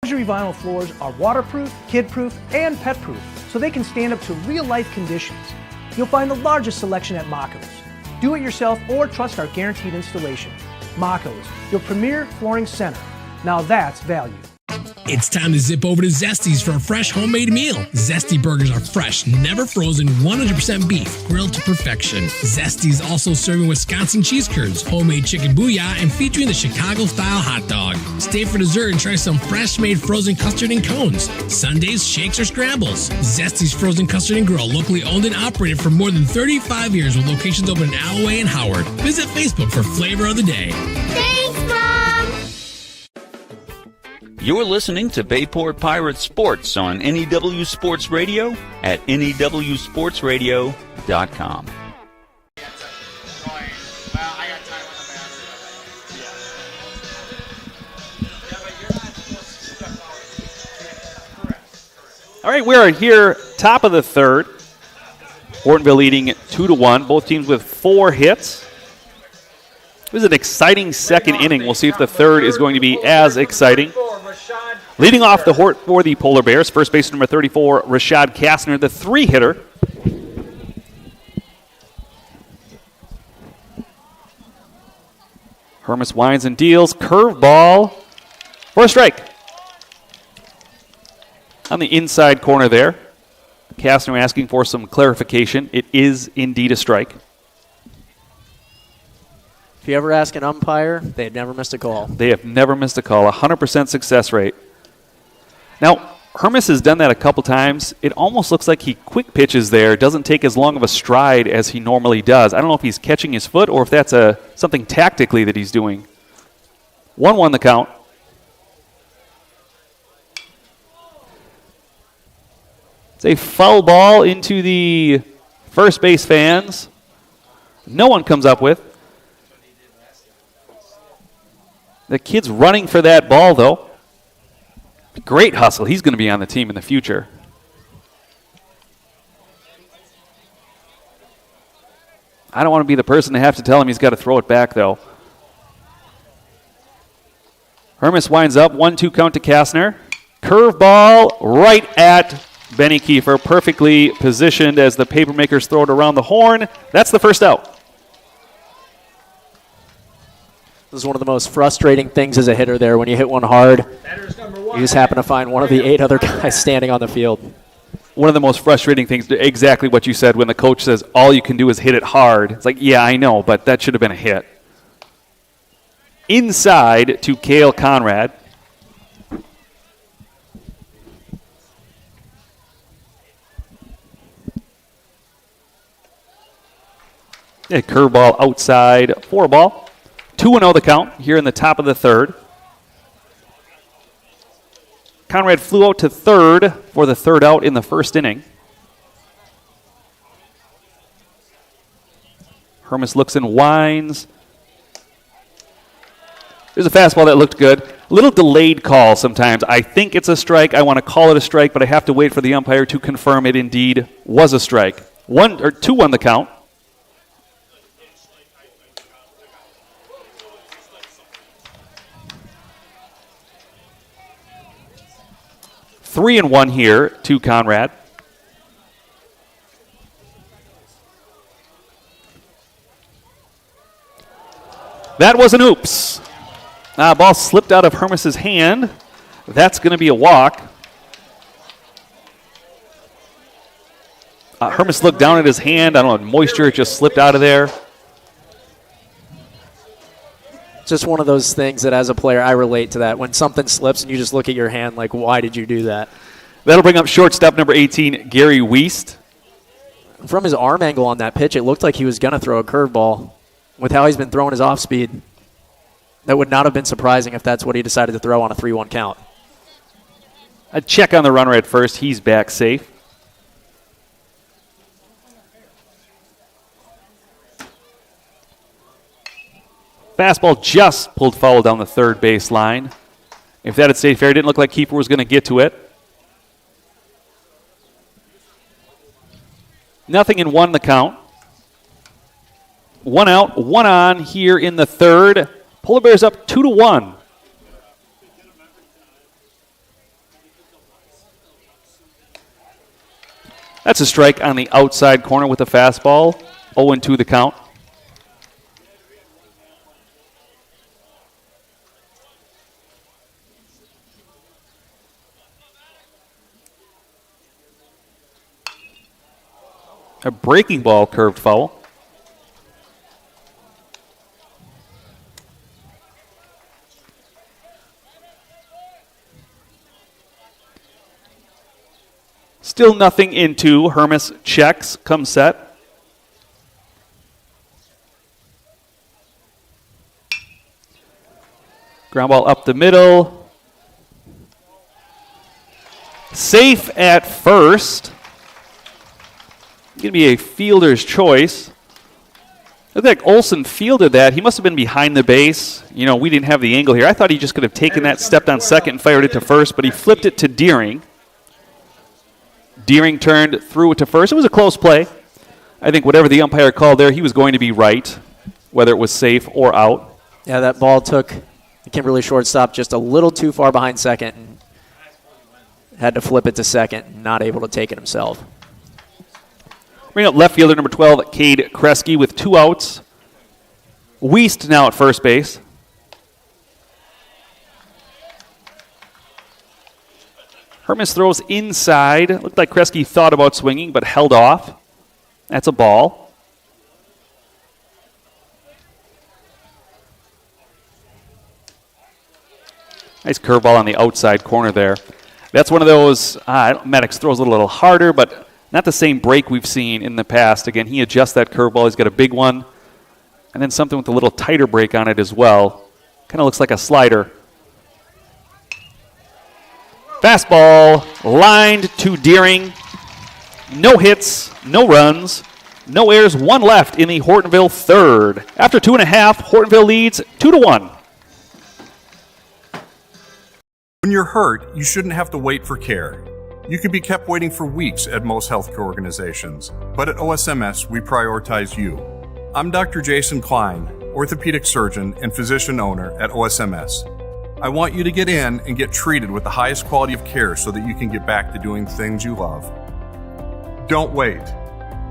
[SPEAKER 16] Luxury vinyl floors are waterproof, kid-proof, and pet-proof, so they can stand up to real-life conditions. You'll find the largest selection at Mako's. Do it yourself or trust our guaranteed installation. Mako's, your premier flooring center. Now that's value.
[SPEAKER 20] It's time to zip over to Zesty's for a fresh homemade meal. Zesty burgers are fresh, never frozen, 100% beef, grilled to perfection. Zesty's also serving Wisconsin cheese curds, homemade chicken booyah, and featuring the Chicago-style hot dog. Stay for dessert and try some fresh-made frozen custard and cones. Sundays, shakes, or scrambles. Zesty's Frozen Custard and Grill, locally owned and operated for more than 35 years with locations open in Alloway and Howard. Visit Facebook for Flavor of the Day.
[SPEAKER 21] Thanks, Mom! You're listening to Bayport Pirates Sports on NEW Sports Radio at newsportsradio.com.
[SPEAKER 8] All right, we are here, top of the third. Hortonville leading 2-1. Both teams with 4 hits. It was an exciting second inning. We'll see if the third is going to be as exciting. Leading off for the Polar Bears, first baseman number 34, Rashad Kastner, the 3-hitter. Hermes winds and deals. Curveball for a strike. On the inside corner there. Kastner asking for some clarification. It is indeed a strike.
[SPEAKER 7] If you ever ask an umpire, they've never missed a call.
[SPEAKER 8] They have never missed a call. 100% success rate. Now, Hermes has done that a couple times. It almost looks like he quick pitches there, doesn't take as long of a stride as he normally does. I don't know if he's catching his foot or if that's something tactically that he's doing. 1-1 the count. It's a foul ball into the first base fans. No one comes up with. The kid's running for that ball, though. Great hustle. He's going to be on the team in the future. I don't want to be the person to have to tell him he's got to throw it back, though. Hermes winds up. 1-2 count to Kastner. Curveball right at Benny Kiefer. Perfectly positioned as the Papermakers throw it around the horn. That's the first out.
[SPEAKER 7] This is one of the most frustrating things as a hitter there. When you hit one hard, you just happen to find one of the 8 other guys standing on the field.
[SPEAKER 8] One of the most frustrating things, exactly what you said, when the coach says all you can do is hit it hard. It's like, yeah, I know, but that should have been a hit. Inside to Cale Conrad. A curveball outside for a ball. 2-0 the count here in the top of the third. Conrad flew out to third for the third out in the first inning. Hermes looks and winds. There's a fastball that looked good. A little delayed call sometimes. I think it's a strike. I want to call it a strike, but I have to wait for the umpire to confirm it indeed was a strike. 2-1 the count. Three and 1 here to Conrad. That was an oops. Ball slipped out of Hermes' hand. That's going to be a walk. Hermes looked down at his hand. I don't know, moisture just slipped out of there.
[SPEAKER 7] Just one of those things that as a player I relate to that. When something slips and you just look at your hand like, why did you do that?
[SPEAKER 8] That'll bring up shortstop number 18, Gary Wiest.
[SPEAKER 7] From his arm angle on that pitch, it looked like he was going to throw a curveball. With how he's been throwing his off speed, that would not have been surprising if that's what he decided to throw on a 3-1 count.
[SPEAKER 8] A check on the runner at first. He's back safe. Fastball just pulled foul down the third base line. If that had stayed fair, it didn't look like keeper was going to get to it. 0-1 the count. 1 out, 1 on here in the third. Polar Bears up 2-1. That's a strike on the outside corner with the fastball. 0-2 the count. A breaking ball, curved foul. Still 0-2. Hermes checks, comes set. Ground ball up the middle. Safe at first. Going to be a fielder's choice. Looked like Olson fielded that. He must have been behind the base. You know, we didn't have the angle here. I thought he just could have taken that, stepped on second, and fired it to first, but he flipped it to Deering. Deering turned, threw it to first. It was a close play. I think whatever the umpire called there, he was going to be right, whether it was safe or out.
[SPEAKER 7] Yeah, that ball took the Kimberly shortstop just a little too far behind second and had to flip it to second, not able to take it himself.
[SPEAKER 8] Bring up left fielder number 12, Cade Kresge, with 2 outs. Wiest now at first base. Hermes throws inside. Looked like Kresge thought about swinging, but held off. That's a ball. Nice curveball on the outside corner there. That's one of those, Maddox throws a little harder, but not the same break we've seen in the past. Again, he adjusts that curveball. He's got a big one. And then something with a little tighter break on it as well. Kind of looks like a slider. Fastball lined to Deering. No hits, no runs, no errors, 1 left in the Hortonville third. After 2.5, Hortonville leads 2-1.
[SPEAKER 5] When you're hurt, you shouldn't have to wait for care. You can be kept waiting for weeks at most healthcare organizations, but at OSMS, we prioritize you. I'm Dr. Jason Klein, orthopedic surgeon and physician owner at OSMS. I want you to get in and get treated with the highest quality of care so that you can get back to doing things you love. Don't wait.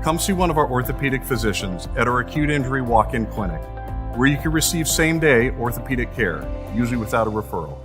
[SPEAKER 5] Come see one of our orthopedic physicians at our acute injury walk-in clinic, where you can receive same-day orthopedic care, usually without a referral.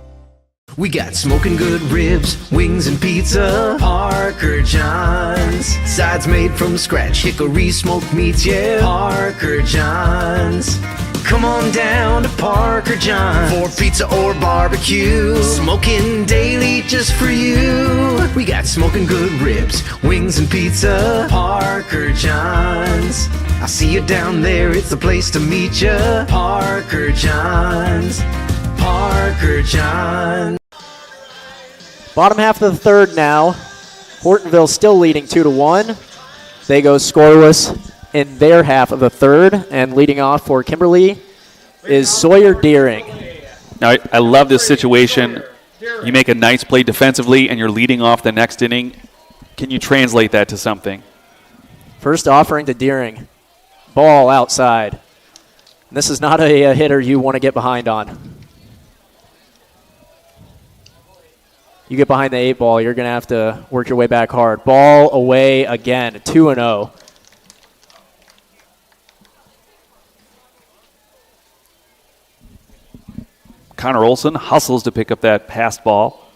[SPEAKER 22] We got smoking good ribs, wings, and pizza. Parker John's. Sides made from scratch, hickory smoked meats, yeah. Parker John's. Come on down to Parker John's for pizza or barbecue. Smoking daily just for you. We got smoking good ribs, wings, and pizza. Parker John's. I see you down there, it's the place to meet ya. Parker John's. Parker John's.
[SPEAKER 7] Bottom half of the third now. Hortonville still leading 2-1. They go scoreless in their half of the third. And leading off for Kimberly is Sawyer Deering.
[SPEAKER 8] Now, I love this situation. You make a nice play defensively, and you're leading off the next inning. Can you translate that to something?
[SPEAKER 7] First offering to Deering. Ball outside. This is not a hitter you want to get behind on. You get behind the 8 ball, you're going to have to work your way back hard. Ball away again, 2-0.
[SPEAKER 8] Connor Olson hustles to pick up that passed ball.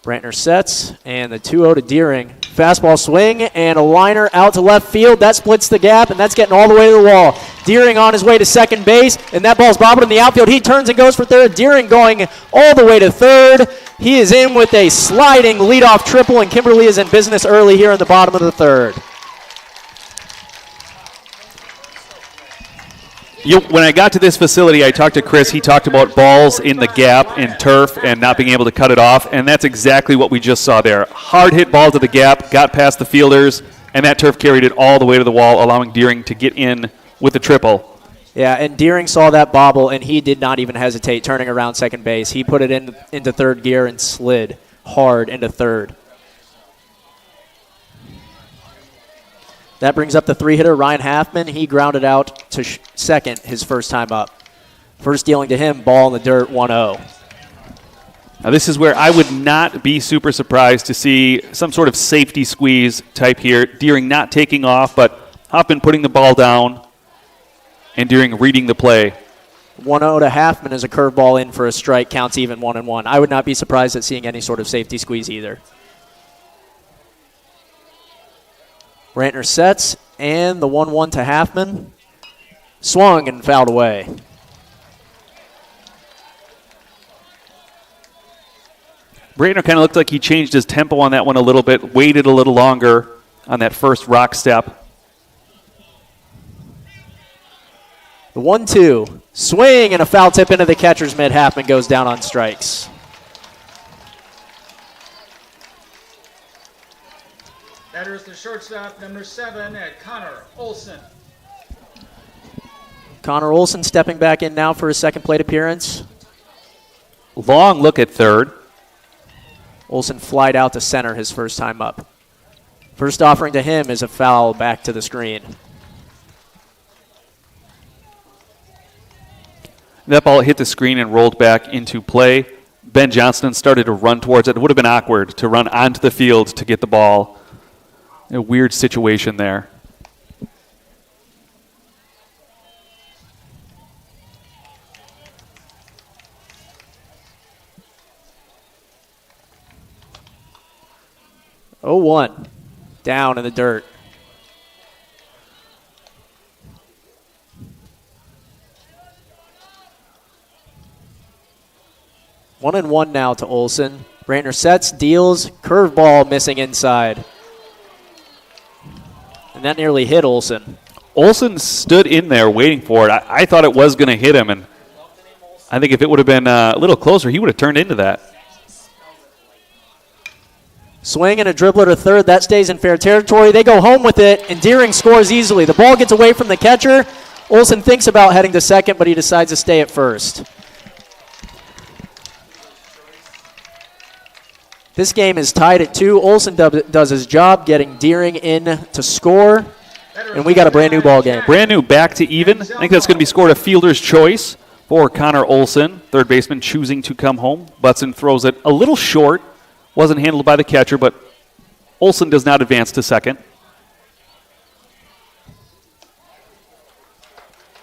[SPEAKER 7] Brantner sets, and the 2-0 to Deering. Fastball swing, and a liner out to left field. That splits the gap, and that's getting all the way to the wall. Deering on his way to second base, and that ball's bobbing in the outfield. He turns and goes for third. Deering going all the way to third. He is in with a sliding leadoff triple, and Kimberly is in business early here in the bottom of the third.
[SPEAKER 8] When I got to this facility, I talked to Chris. He talked about balls in the gap in turf and not being able to cut it off, and that's exactly what we just saw there. Hard hit ball to the gap, got past the fielders, and that turf carried it all the way to the wall, allowing Deering to get in with the triple.
[SPEAKER 7] Yeah, and Deering saw that bobble, and he did not even hesitate turning around second base. He put it into third gear and slid hard into third. That brings up the 3-hitter, Ryan Halfman. He grounded out to second his first time up. First dealing to him, ball in the dirt, 1-0.
[SPEAKER 8] Now this is where I would not be super surprised to see some sort of safety squeeze type here. Deering not taking off, but Hoffman putting the ball down and Deering reading the play.
[SPEAKER 7] 1-0 to Halfman as a curveball in for a strike, counts even 1-1. I would not be surprised at seeing any sort of safety squeeze either. Brantner sets, and the 1-1 to Halfman. Swung and fouled away.
[SPEAKER 8] Brantner kind of looked like he changed his tempo on that one a little bit, waited a little longer on that first rock step.
[SPEAKER 7] The 1-2. Swing and a foul tip into the catcher's mitt. Halfman goes down on strikes.
[SPEAKER 9] Batter is the shortstop, number 7, Connor Olson.
[SPEAKER 7] Connor Olson stepping back in now for his second plate appearance.
[SPEAKER 8] Long look at third.
[SPEAKER 7] Olson flied out to center his first time up. First offering to him is a foul back to the screen.
[SPEAKER 8] That ball hit the screen and rolled back into play. Ben Johnston started to run towards it. It would have been awkward to run onto the field to get the ball. A weird situation there.
[SPEAKER 7] Oh, 1 down in the dirt. One and one now to Olson. Brantner sets, deals, curveball missing inside. And that nearly hit Olson.
[SPEAKER 8] Olson stood in there waiting for it. I thought it was going to hit him, and I think if it would have been a little closer, he would have turned into that.
[SPEAKER 7] Swing and a dribbler to third. That stays in fair territory. They go home with it, and Deering scores easily. The ball gets away from the catcher. Olson thinks about heading to second, but he decides to stay at first. This game is tied at 2. Olson does his job getting Deering in to score, and we got a brand new ball game.
[SPEAKER 8] Brand new, back to even. I think that's going to be scored a fielder's choice for Connor Olson. Third baseman choosing to come home. Butson throws it a little short. Wasn't handled by the catcher, but Olson does not advance to second.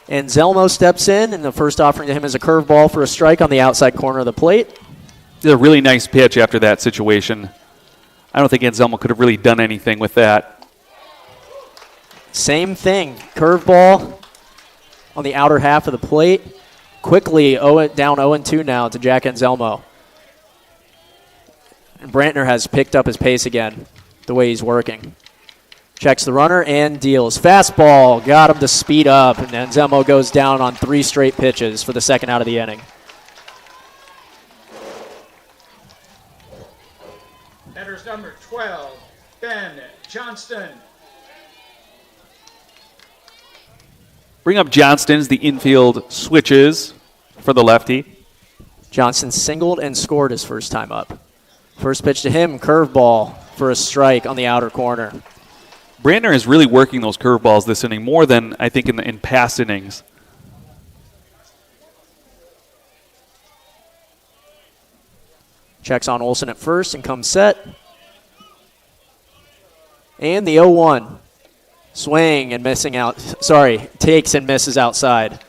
[SPEAKER 7] And Zelmo steps in, and the first offering to him is a curveball for a strike on the outside corner of the plate.
[SPEAKER 8] Did a really nice pitch after that situation. I don't think Anselmo could have really done anything with that.
[SPEAKER 7] Same thing. Curveball on the outer half of the plate. Quickly down 0-2 now to Jack Anselmo. And Brantner has picked up his pace again, the way he's working. Checks the runner and deals. Fastball got him to speed up, and Anselmo goes down on 3 straight pitches for the second out of the inning.
[SPEAKER 9] Batter's number 12, Ben Johnston.
[SPEAKER 8] Bring up Johnston's the infield switches for the lefty.
[SPEAKER 7] Johnston singled and scored his first time up. First pitch to him, curveball for a strike on the outer corner.
[SPEAKER 8] Brandner is really working those curveballs this inning more than I think in past innings.
[SPEAKER 7] Checks on Olson at first and comes set. And the 0-1. Swing and missing out. Sorry, takes and misses outside.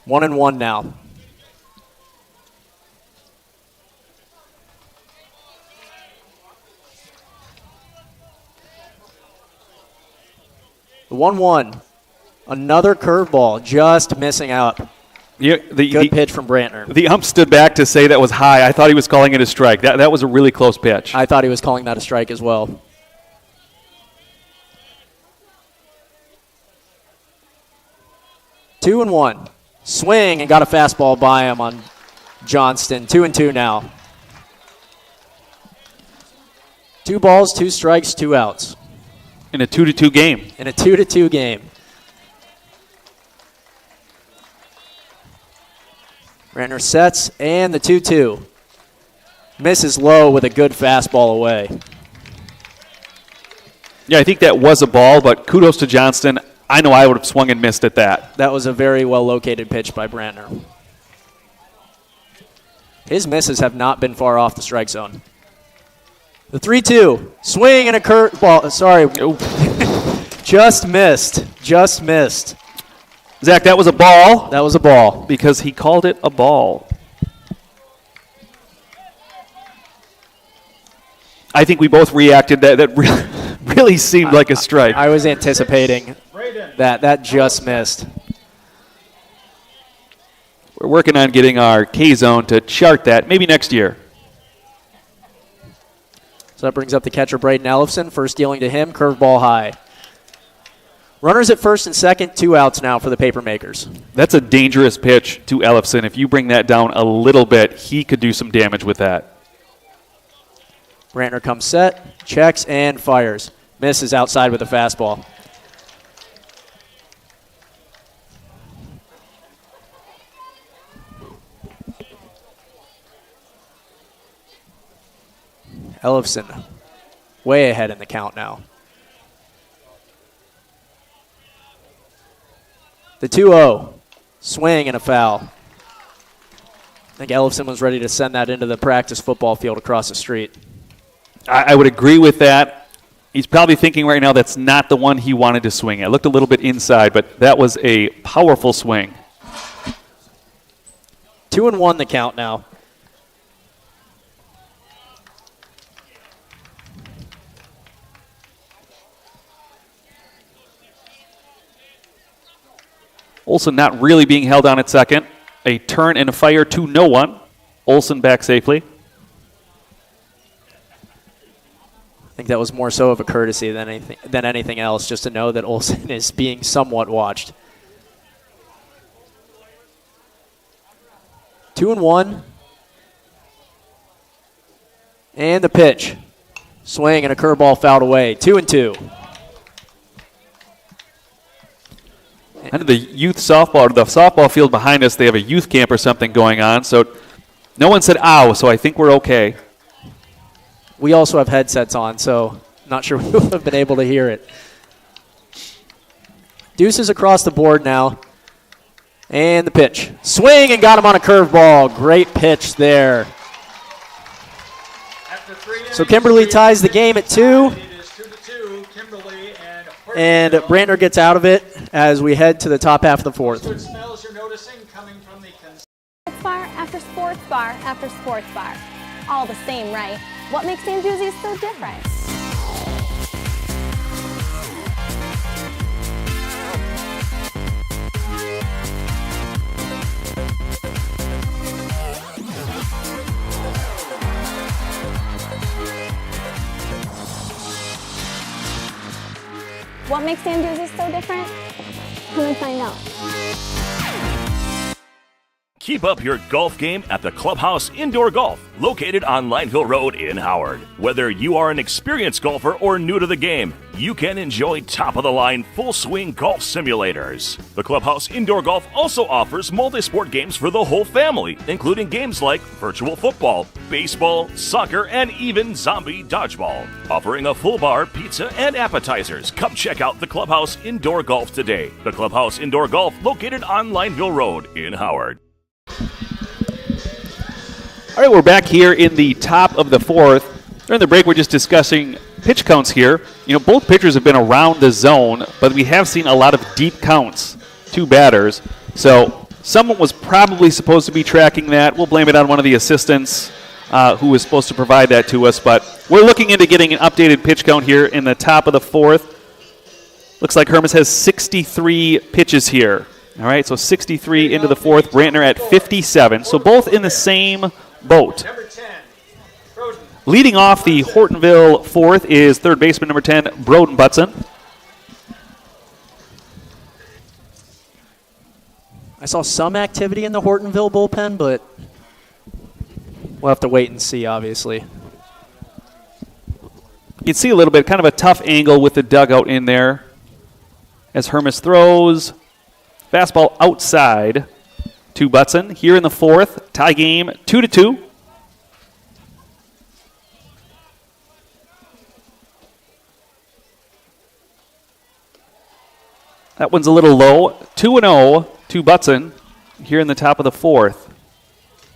[SPEAKER 7] 1-1 now. The 1-1. Another curveball, just missing out.
[SPEAKER 8] Yeah,
[SPEAKER 7] Good pitch from Brantner.
[SPEAKER 8] The ump stood back to say that was high. I thought he was calling it a strike. That was a really close pitch.
[SPEAKER 7] I thought he was calling that a strike as well. 2-1. Swing and got a fastball by him on Johnston. 2-2 now. 2 balls, 2 strikes, 2 outs.
[SPEAKER 8] In a 2-2 game.
[SPEAKER 7] In a 2-2 game. Brantner sets and the 2-2. Misses low with a good fastball away.
[SPEAKER 8] Yeah, I think that was a ball, but kudos to Johnston. I know I would have swung and missed at that.
[SPEAKER 7] That was a very well-located pitch by Brantner. His misses have not been far off the strike zone. The 3-2. Swing and a curveball. Sorry. Just missed. Just missed.
[SPEAKER 8] Zach, that was a ball.
[SPEAKER 7] That was a ball.
[SPEAKER 8] Because he called it a ball. I think we both reacted. That really seemed like a strike.
[SPEAKER 7] I was anticipating that. That just missed.
[SPEAKER 8] We're working on getting our K-zone to chart that, maybe next year.
[SPEAKER 7] So that brings up the catcher, Braden Ellefson. First dealing to him, curveball high. Runners at first and second, 2 outs now for the Papermakers.
[SPEAKER 8] That's a dangerous pitch to Ellefson. If you bring that down a little bit, he could do some damage with that.
[SPEAKER 7] Brantner comes set, checks, and fires. Misses outside with a fastball. Ellefson way ahead in the count now. The 2-0. Swing and a foul. I think Ellefson was ready to send that into the practice football field across the street.
[SPEAKER 8] I would agree with that. He's probably thinking right now that's not the one he wanted to swing at. Looked a little bit inside, but that was a powerful swing.
[SPEAKER 7] 2-1 the count now.
[SPEAKER 8] Olson not really being held on at second. A turn and a fire to no one. Olson back safely.
[SPEAKER 7] I think that was more so of a courtesy than anything else, just to know that Olson is being somewhat watched. 2-1. And the pitch. Swing and a curveball fouled away. 2-2.
[SPEAKER 8] And the youth softball, the softball field behind us, they have a youth camp or something going on. So no one said ow, so I think we're okay.
[SPEAKER 7] We also have headsets on, so not sure we would have been able to hear it. Deuces across the board now. And the pitch. Swing and got him on a curveball. Great pitch there. So Kimberly ties the game at 2. And Brantner gets out of it as we head to the top half of the 4th.
[SPEAKER 12] Sports bar after sports bar after sports bar. All the same, right? What makes St. Doozy's so different? What makes St. Doozy's so different? Come and find out.
[SPEAKER 15] Keep up your golf game at the Clubhouse Indoor Golf, located on Lineville Road in Howard. Whether you are an experienced golfer or new to the game, you can enjoy top-of-the-line full-swing golf simulators. The Clubhouse Indoor Golf also offers multi-sport games for the whole family, including games like virtual football, baseball, soccer, and even zombie dodgeball. Offering a full bar, pizza, and appetizers. Come check out the Clubhouse Indoor Golf today. The Clubhouse Indoor Golf, located on Lineville Road in Howard.
[SPEAKER 4] All right, we're back here in the top of the fourth. During the break, we're just discussing pitch counts here. You know, both pitchers have been around the zone, but we have seen a lot of deep counts to batters. So someone was probably supposed to be tracking that. We'll blame it on one of the assistants who was supposed to provide that to us. But we're looking into getting an updated pitch count here in the top of the fourth. Looks like Hermes has 63 pitches here. All right, so 63 into the fourth. Brantner at 57. So both in the same boat. Leading off the Hortonville fourth is third baseman number 10, Broden Butson.
[SPEAKER 7] I saw some activity in the Hortonville bullpen, but we'll have to wait and see, obviously.
[SPEAKER 4] You can see a little bit, kind of a tough angle with the dugout in there as Hermes throws. Fastball outside to Butson. Here in the fourth, tie game 2-2. That one's a little low. 2-0 to Butson here in the top of the fourth.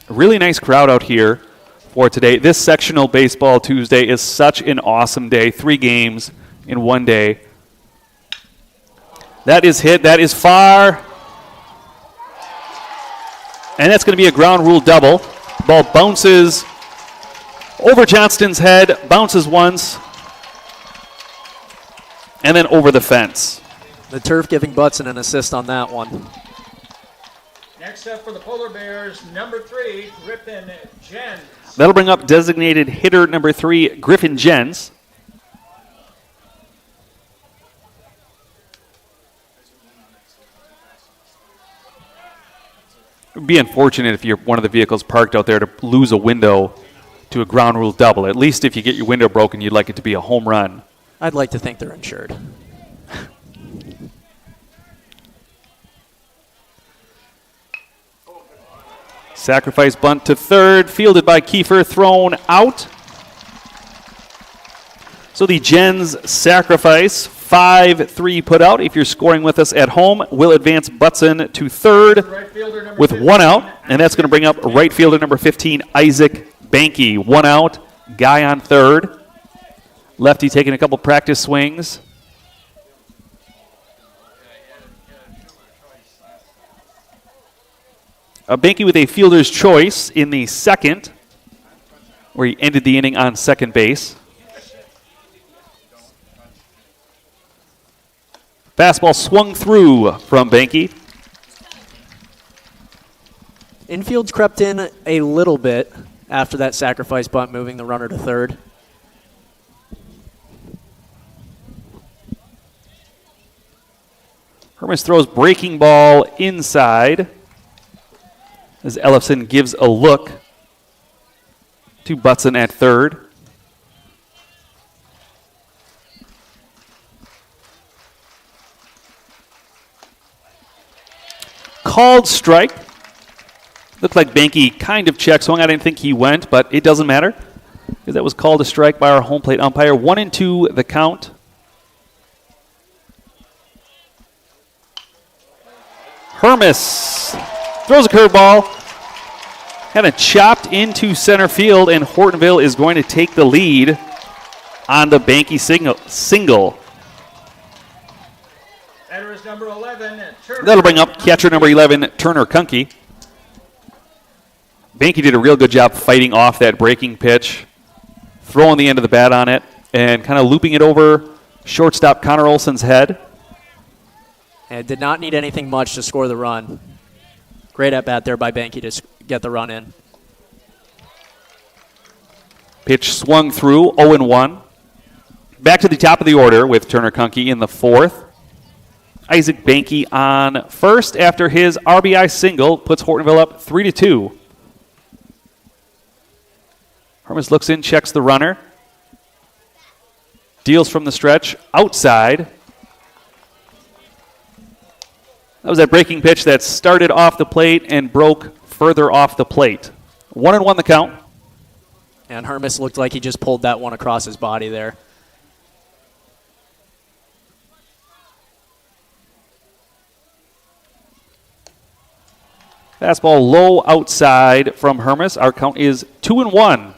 [SPEAKER 4] A really nice crowd out here for today. This sectional baseball Tuesday is such an awesome day. 3 games in one day. That is hit. That is far. And that's going to be a ground rule double. Ball bounces over Johnston's head, bounces once, and then over the fence.
[SPEAKER 7] The turf giving Butson an assist on that one.
[SPEAKER 9] Next up for the Polar Bears, number 3, Griffin Jens.
[SPEAKER 4] That'll bring up designated hitter number 3, Griffin Jens. It would be unfortunate if you're one of the vehicles parked out there to lose a window to a ground rule double. At least if you get your window broken, you'd like it to be a home run.
[SPEAKER 7] I'd like to think they're insured.
[SPEAKER 4] Sacrifice bunt to third, fielded by Kiefer, thrown out. So the Jens sacrifice, 5-3 put out. If you're scoring with us at home, we'll advance Butson to third with 1 out. And that's going to bring up right fielder number 15, Isaac Banky. 1 out, Guy on third. Lefty taking a couple practice swings. Banky with a fielder's choice in the second, where he ended the inning on second base. Fastball swung through from Banky.
[SPEAKER 7] Infield's crept in a little bit after that sacrifice bunt, moving the runner to third.
[SPEAKER 4] Hermes throws breaking ball inside as Ellefson gives a look to Butson at third. Called strike. Looked like Banky kind of check swung. I didn't think he went, but it doesn't matter because that was called a strike by our home plate umpire. 1-2 the count. Hermes throws a curveball. Kind of chopped into center field, and Hortonville is going to take the lead on the Banky single.
[SPEAKER 9] Batter is number 11.
[SPEAKER 4] That'll bring up catcher number 11, Turner Kunke. Banky did a real good job fighting off that breaking pitch, throwing the end of the bat on it, and kind of looping it over shortstop Connor Olson's head.
[SPEAKER 7] And did not need anything much to score the run. Great at bat there by Banky to get the run in.
[SPEAKER 4] Pitch swung through, 0-1. Back to the top of the order with Turner Kunke in the fourth. Isaac Banky on first after his RBI single puts Hortonville up 3-2. Hermes looks in, checks the runner. Deals from the stretch outside. That was that breaking pitch that started off the plate and broke further off the plate. 1-1 the count.
[SPEAKER 7] And Hermes looked like he just pulled that one across his body there.
[SPEAKER 4] Fastball low outside from Hermes. Our count is 2-1.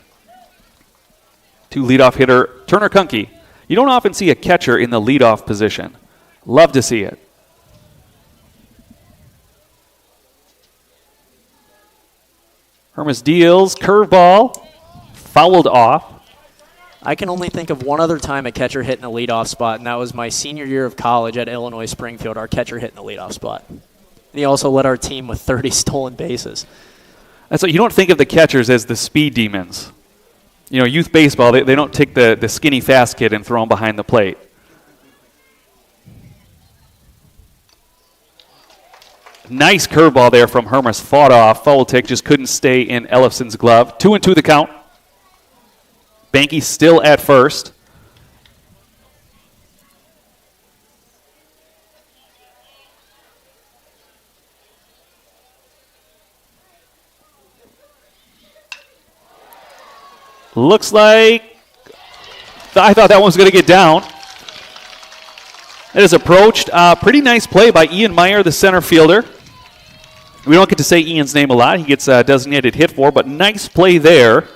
[SPEAKER 4] To leadoff hitter Turner Kunke. You don't often see a catcher in the leadoff position. Love to see it. Hermes deals, curveball, fouled off.
[SPEAKER 7] I can only think of one other time a catcher hit in a leadoff spot, and that was my senior year of college at Illinois Springfield. Our catcher hit in the leadoff spot. And he also led our team with 30 stolen bases.
[SPEAKER 4] That's what, you don't think of the catchers as the speed demons. You know, youth baseball, they don't take the skinny fast kid and throw him behind the plate. Nice curveball there from Hermes. Fought off. Foul tick just couldn't stay in Ellefson's glove. 2-2 the count. Banky still at first. Looks like I thought that one was going to get down. It is approached. Pretty nice play by Ian Meyer, the center fielder. We don't get to say Ian's name a lot. He gets designated hit for, but nice play there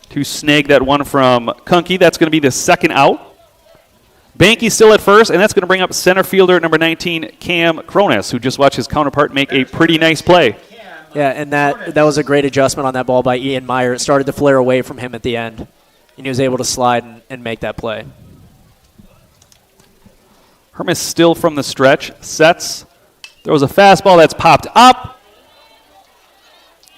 [SPEAKER 4] to snag that one from Kunke. That's going to be the second out. Banky still at first, and that's going to bring up center fielder number 19, Cam Cronus, who just watched his counterpart make a pretty nice play.
[SPEAKER 7] Yeah, and that was a great adjustment on that ball by Ian Meyer. It started to flare away from him at the end, and he was able to slide and make that play.
[SPEAKER 4] Hermes still from the stretch, sets, throws a fastball that's popped up.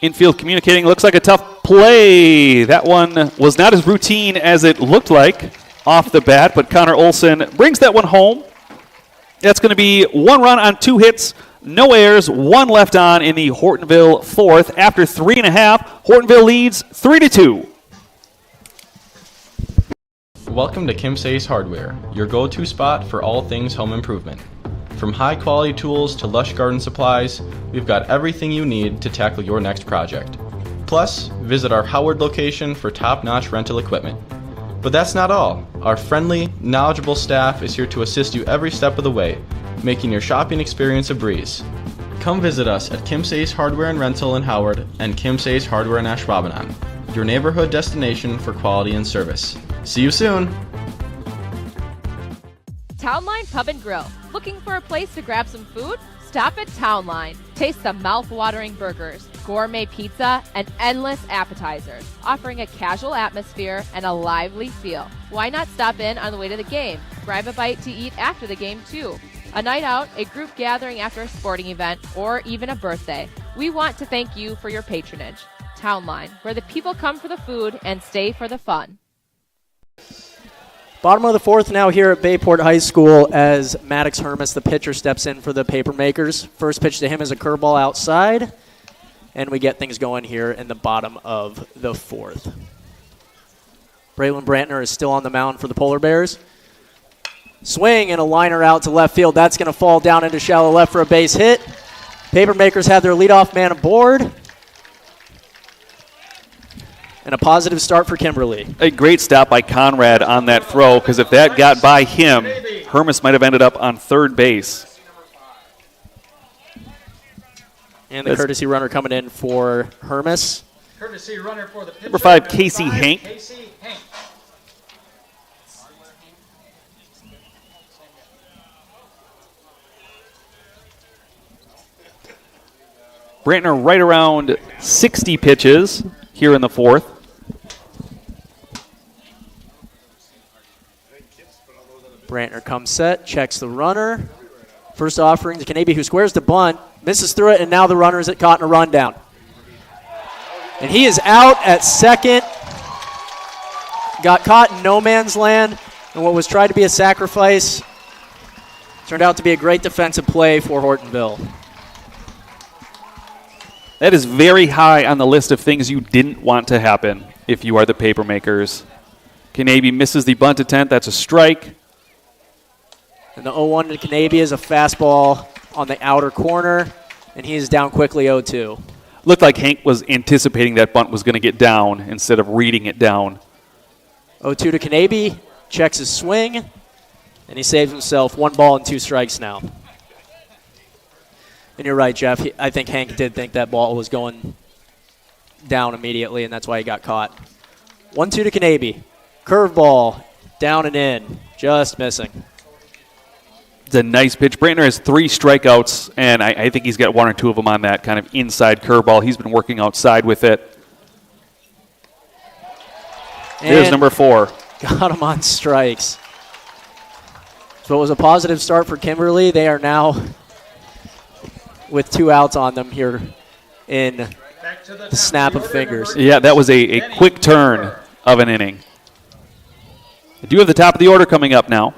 [SPEAKER 4] Infield communicating, looks like a tough play. That one was not as routine as it looked like off the bat, but Connor Olson brings that one home. That's going to be 1 run on 2 hits, no errors, 1 left on in the Hortonville fourth. After 3.5, Hortonville leads 3-2.
[SPEAKER 2] Welcome to Kim Say's Hardware, your go-to spot for all things home improvement. From high-quality tools to lush garden supplies, we've got everything you need to tackle your next project. Plus, visit our Howard location for top-notch rental equipment. But that's not all. Our friendly, knowledgeable staff is here to assist you every step of the way, making your shopping experience a breeze. Come visit us at Kim Say's Hardware and Rental in Howard and Kim Say's Hardware in Ashwaubenon, your neighborhood destination for quality and service. See you soon!
[SPEAKER 6] Townline Pub and Grill. Looking for a place to grab some food? Stop at Townline. Taste the mouth-watering burgers, gourmet pizza, and endless appetizers, offering a casual atmosphere and a lively feel. Why not stop in on the way to the game? Grab a bite to eat after the game, too. A night out, a group gathering after a sporting event, or even a birthday. We want to thank you for your patronage. Townline, where the people come for the food and stay for the fun.
[SPEAKER 7] Bottom of the fourth now here at Bayport High School as Maddox Hermes, the pitcher, steps in for the Papermakers. First pitch to him is a curveball outside, and we get things going here in the bottom of the fourth. Braylon Brantner is still on the mound for the Polar Bears. Swing and a liner out to left field. That's going to fall down into shallow left for a base hit. Papermakers have their leadoff man aboard. And a positive start for Kimberly.
[SPEAKER 4] A great stop by Conrad on that throw, because if that got by him, Hermes might have ended up on third base.
[SPEAKER 7] And the courtesy runner coming in for Hermes.
[SPEAKER 9] Courtesy runner for the pitcher,
[SPEAKER 4] Number 5, Casey Hank. Brantner right around 60 pitches here in the fourth.
[SPEAKER 7] Brantner comes set, checks the runner. First offering to Kanabe, who squares the bunt, misses through it, and now the runner is caught in a rundown. And he is out at second. Got caught in no man's land, and what was tried to be a sacrifice Turned out to be a great defensive play for Hortonville.
[SPEAKER 4] That is very high on the list of things you didn't want to happen if you are the Papermakers. Kanabe misses the bunt attempt. That's a strike.
[SPEAKER 7] And the 0-1 to Kanabe is a fastball on the outer corner, and he is down quickly 0-2.
[SPEAKER 4] Looked like Hank was anticipating that bunt was going to get down instead of reading it down.
[SPEAKER 7] 0-2 to Kanabe, checks his swing, and he saves himself 1 ball and 2 strikes now. And you're right, Jeff. I think Hank did think that ball was going down immediately, and that's why he got caught. 1-2 to Kanabe. Curveball, down and in, just missing.
[SPEAKER 4] It's a nice pitch. Brantner has 3 strikeouts, and I think he's got 1 or 2 of them on that kind of inside curveball. He's been working outside with it. There's number 4.
[SPEAKER 7] Got him on strikes. So it was a positive start for Kimberly. They are now with 2 outs on them here in the snap of fingers.
[SPEAKER 4] Yeah, that was a quick turn of an inning. I do have the top of the order coming up now.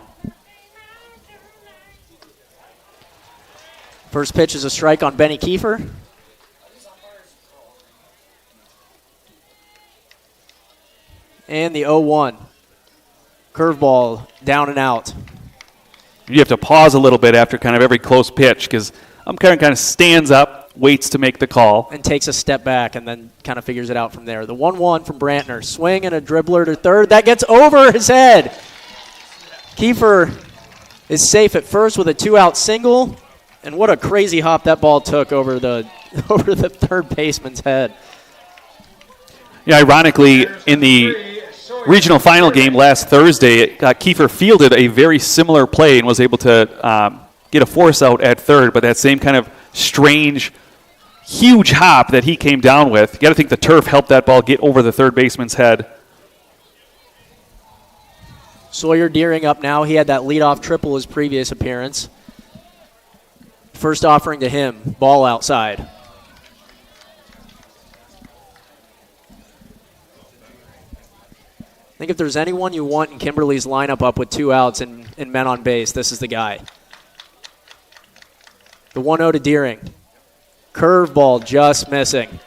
[SPEAKER 7] First pitch is a strike on Benny Kiefer. And the 0-1. Curveball down and out.
[SPEAKER 4] You have to pause a little bit after kind of every close pitch because Umpire kind of stands up, waits to make the call.
[SPEAKER 7] And takes a step back and then kind of figures it out from there. The 1-1 from Brantner. Swing and a dribbler to third. That gets over his head. Kiefer is safe at first with a 2-out single. And what a crazy hop that ball took over the third baseman's head.
[SPEAKER 4] Yeah, ironically, in the regional final game last Thursday, Kiefer fielded a very similar play and was able to get a force out at third, but that same kind of strange, huge hop that he came down with. You got to think the turf helped that ball get over the third baseman's head.
[SPEAKER 7] Sawyer Deering up now. He had that leadoff triple his previous appearance. First offering to him, ball outside. I think if there's anyone you want in Kimberly's lineup up with 2 outs and men on base, this is the guy. The 1-0 to Deering. Curveball just missing.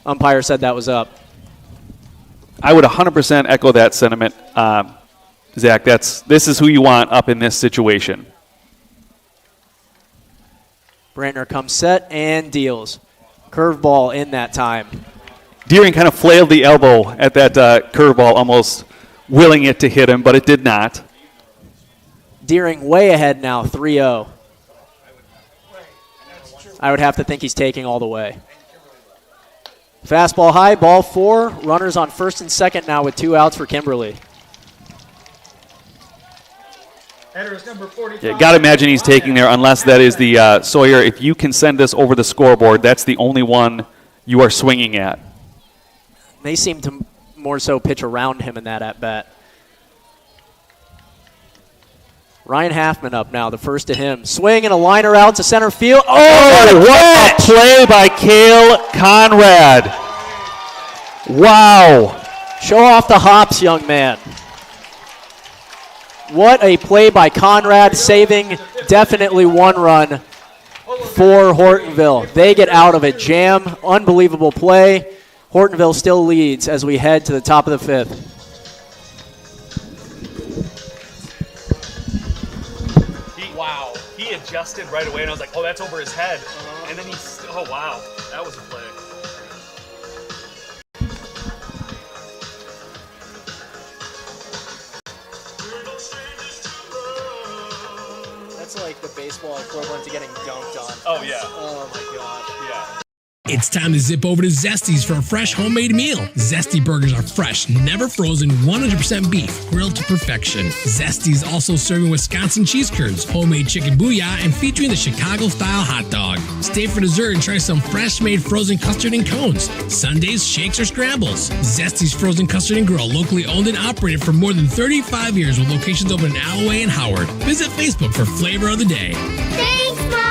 [SPEAKER 7] Umpire said that was up.
[SPEAKER 4] I would 100% echo that sentiment, Zach. This is who you want up in this situation.
[SPEAKER 7] Brantner comes set and deals. Curveball in that time.
[SPEAKER 4] Deering kind of flailed the elbow at that curveball, almost willing it to hit him, but it did not.
[SPEAKER 7] Deering way ahead now, 3-0. I would have to think he's taking all the way. Fastball high, ball 4. Runners on first and second now with 2 outs for Kimberly.
[SPEAKER 4] Yeah, got to imagine he's taking there, unless that is the Sawyer. If you can send this over the scoreboard, that's the only one you are swinging at.
[SPEAKER 7] They seem to more so pitch around him in that at-bat. Ryan Halfman up now, the first to him. Swing and a liner out to center field.
[SPEAKER 4] Oh, what a play by Cale Conrad. Wow.
[SPEAKER 7] Show off the hops, young man. What a play by Conrad, saving definitely 1 run for Hortonville. They get out of a jam. Unbelievable play. Hortonville still leads as we head to the top of the 5th.
[SPEAKER 8] Wow. He adjusted right away, and I was like, oh, that's over his head. And then oh, wow. That was a play.
[SPEAKER 7] That's like the baseball equivalent to getting dunked on.
[SPEAKER 8] Oh, yeah.
[SPEAKER 7] Oh, my God.
[SPEAKER 8] Yeah.
[SPEAKER 20] It's time to zip over to Zesty's for a fresh homemade meal. Zesty burgers are fresh, never frozen, 100% beef, grilled to perfection. Zesty's also serving Wisconsin cheese curds, homemade chicken booyah, and featuring the Chicago-style hot dog. Stay for dessert and try some fresh-made frozen custard and cones. Sundays, shakes, or scrambles. Zesty's Frozen Custard and Grill, locally owned and operated for more than 35 years with locations open in Alloway and Howard. Visit Facebook for flavor of the day.
[SPEAKER 12] Thanks, Mom!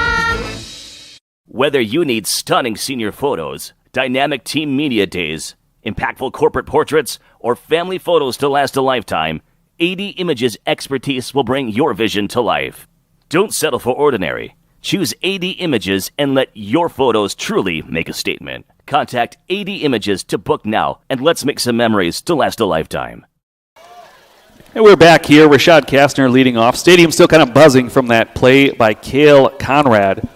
[SPEAKER 15] Whether you need stunning senior photos, dynamic team media days, impactful corporate portraits, or family photos to last a lifetime, AD Images expertise will bring your vision to life. Don't settle for ordinary. Choose AD Images and let your photos truly make a statement. Contact AD Images to book now, and let's make some memories to last a lifetime.
[SPEAKER 4] And we're back here. Rashad Kastner leading off. Stadium still kind of buzzing from that play by Cale Conrad.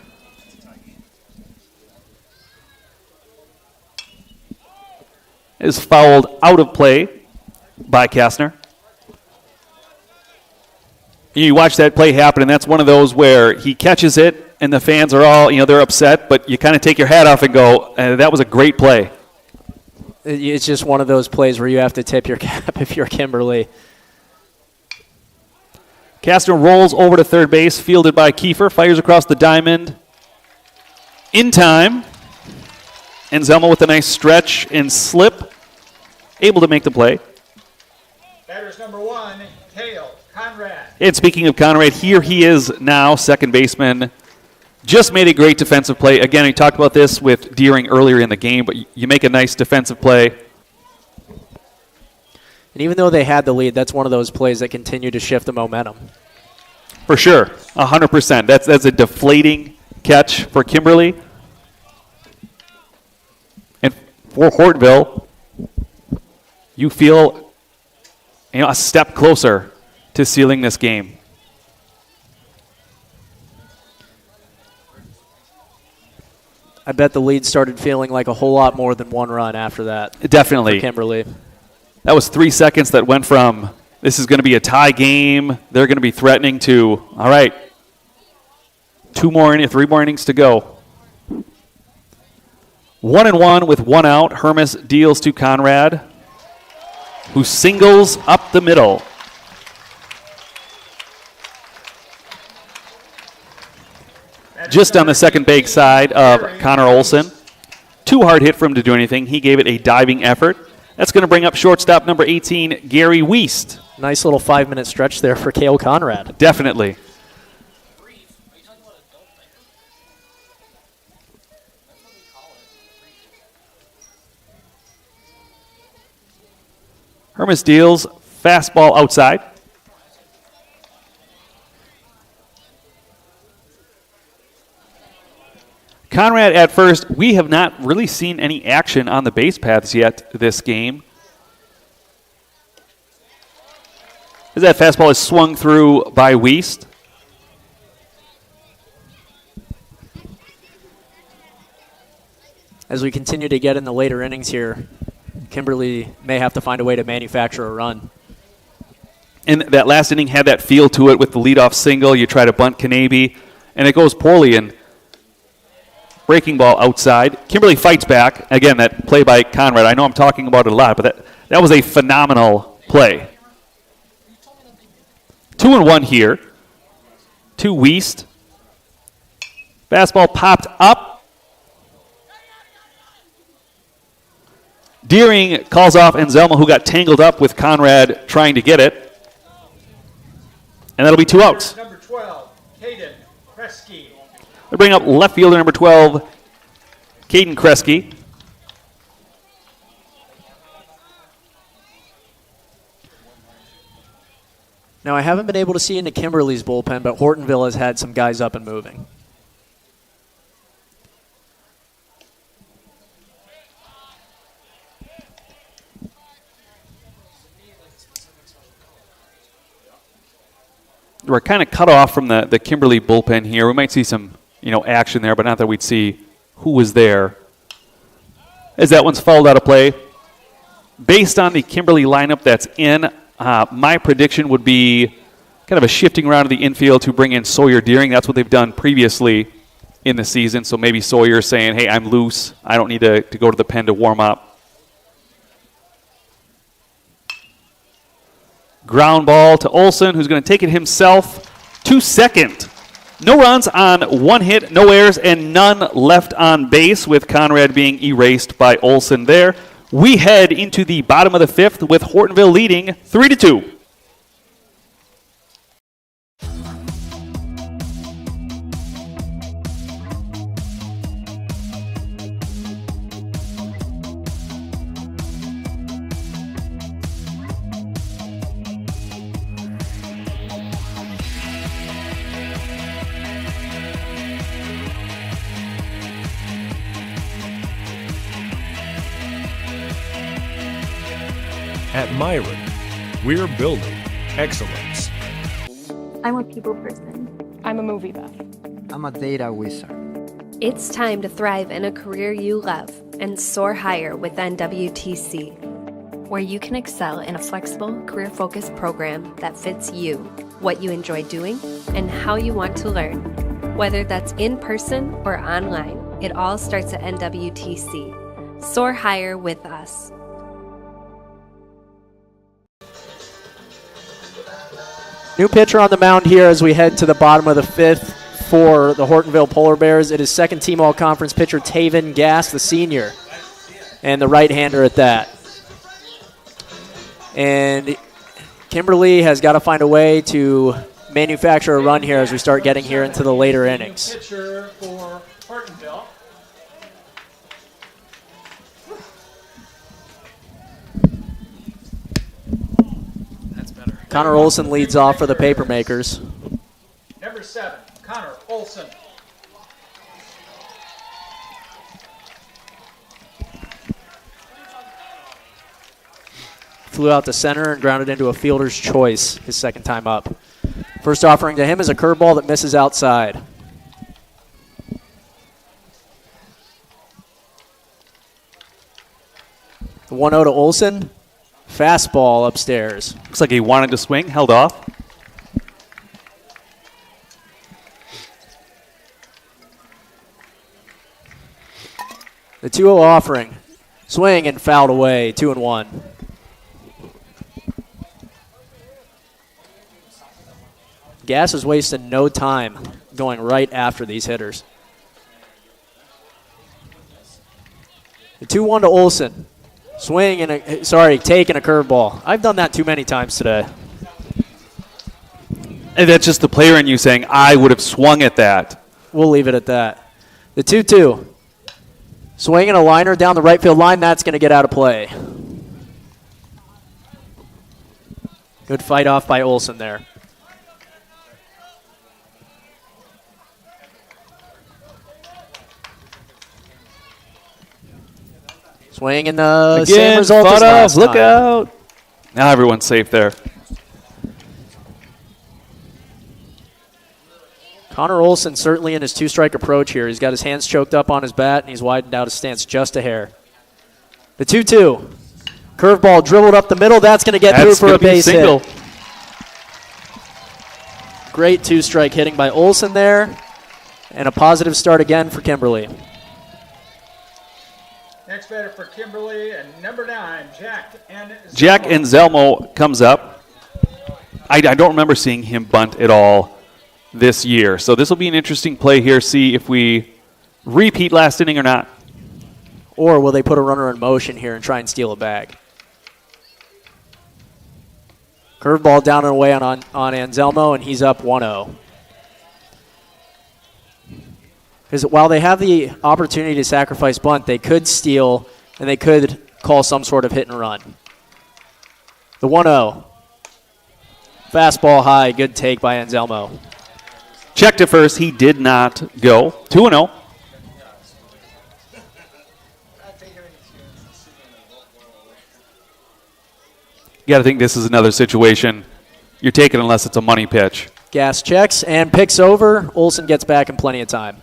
[SPEAKER 4] Is fouled out of play by Kastner. You watch that play happen, and that's one of those where he catches it, and the fans are all, they're upset, but you kind of take your hat off and go, that was a great play.
[SPEAKER 7] It's just one of those plays where you have to tip your cap if you're Kimberly.
[SPEAKER 4] Kastner rolls over to third base, fielded by Kiefer, fires across the diamond. In time. And Zelma with a nice stretch and slip, able to make the play.
[SPEAKER 9] Batters number 1, Cale Conrad.
[SPEAKER 4] And speaking of Conrad, here he is now, second baseman. Just made a great defensive play. Again, we talked about this with Deering earlier in the game, but you make a nice defensive play.
[SPEAKER 7] And even though they had the lead, that's one of those plays that continue to shift the momentum.
[SPEAKER 4] For sure, 100%. That's a deflating catch for Kimberly. And for Hortonville, you feel a step closer to sealing this game.
[SPEAKER 7] I bet the lead started feeling like a whole lot more than one run after that.
[SPEAKER 4] Definitely.
[SPEAKER 7] For Kimberly.
[SPEAKER 4] That was 3 seconds that went from, this is going to be a tie game, they're going to be threatening, to, all right, 3 more innings to go. 1-1 with 1 out. Hermes deals to Conrad, who singles up the middle. Just on the second base side of Connor Olson. Too hard hit for him to do anything. He gave it a diving effort. That's going to bring up shortstop number 18, Gary Wiest.
[SPEAKER 7] Nice little 5-minute stretch there for Cale Conrad.
[SPEAKER 4] Definitely. Hermes deals, fastball outside. Conrad at first. We have not really seen any action on the base paths yet this game. As that fastball is swung through by Wiest.
[SPEAKER 7] As we continue to get in the later innings here, Kimberly may have to find a way to manufacture a run.
[SPEAKER 4] And that last inning had that feel to it with the leadoff single. You try to bunt Kanabe, and it goes poorly, and breaking ball outside. Kimberly fights back. Again, that play by Conrad. I know I'm talking about it a lot, but that was a phenomenal play. 2-1 here to Wiest. Fastball popped up. Deering calls off Anselmo, who got tangled up with Conrad trying to get it. And that'll be 2 outs.
[SPEAKER 9] Number 12, Caden Kresge.
[SPEAKER 4] They bring up left fielder number 12, Caden Kresge.
[SPEAKER 7] Now, I haven't been able to see into Kimberly's bullpen, but Hortonville has had some guys up and moving.
[SPEAKER 4] We're kind of cut off from the Kimberly bullpen here. We might see some, action there, but not that we'd see who was there. As that one's fouled out of play. Based on the Kimberly lineup that's in, my prediction would be kind of a shifting around of the infield to bring in Sawyer Deering. That's what they've done previously in the season. So maybe Sawyer saying, hey, I'm loose. I don't need to go to the pen to warm up. Ground ball to Olson, who's going to take it himself to second. No runs on 1 hit, no errors, and none left on base, with Conrad being erased by Olson there. We head into the bottom of the 5th with Hortonville leading 3-2.
[SPEAKER 3] At Myron, we're building excellence.
[SPEAKER 11] I'm a people person. I'm a movie buff.
[SPEAKER 23] I'm a data wizard.
[SPEAKER 24] It's time to thrive in a career you love and soar higher with NWTC, where you can excel in a flexible, career-focused program that fits you, what you enjoy doing, and how you want to learn. Whether that's in person or online, it all starts at NWTC. Soar higher with us.
[SPEAKER 7] New pitcher on the mound here as we head to the bottom of the fifth for the Hortonville Polar Bears. It is second team all-conference pitcher Taven Gass, the senior, and the right-hander at that. And Kimberly has got to find a way to manufacture a run here as we start getting here into the later innings.
[SPEAKER 9] Pitcher for Hortonville.
[SPEAKER 7] Connor Olson leads off for the Papermakers.
[SPEAKER 9] Number 7, Connor Olson.
[SPEAKER 7] Flew out to center and grounded into a fielder's choice his second time up. First offering to him is a curveball that misses outside. The 1-0 to Olson. Fastball upstairs.
[SPEAKER 4] Looks like he wanted to swing, held off.
[SPEAKER 7] The 2-0 offering. Swing and fouled away, 2-1. Gass is wasting no time going right after these hitters. The 2-1 to Olson. Swing and taking a curveball. I've done that too many times today.
[SPEAKER 4] And that's just the player in you saying, I would have swung at that.
[SPEAKER 7] We'll leave it at that. The 2-2. Swinging a liner down the right field line. That's going to get out of play. Good fight off by Olson there. Swing and the same result as last
[SPEAKER 4] Look
[SPEAKER 7] time.
[SPEAKER 4] out. Now everyone's safe there.
[SPEAKER 7] Connor Olson certainly in his two-strike approach here. He's got his hands choked up on his bat, and he's widened out his stance just a hair. The 2-2. Curveball dribbled up the middle. That's going to get through for a base hit. Great two-strike hitting by Olson there, and a positive start again for Kimberly.
[SPEAKER 9] Next batter for Kimberly and number 9, Jack Anzelmo.
[SPEAKER 4] Jack Anzelmo comes up. I don't remember seeing him bunt at all this year. So this will be an interesting play here. See if we repeat last inning or not.
[SPEAKER 7] Or will they put a runner in motion here and try and steal a bag? Curveball down and away on Anzelmo, and he's up 1-0. Because while they have the opportunity to sacrifice bunt, they could steal and they could call some sort of hit and run. The 1-0. Fastball high, good take by Anzelmo.
[SPEAKER 4] Check to first, he did not go. 2-0. You got to think this is another situation you're taking unless it's a money pitch.
[SPEAKER 7] Gass checks and picks over. Olson gets back in plenty of time.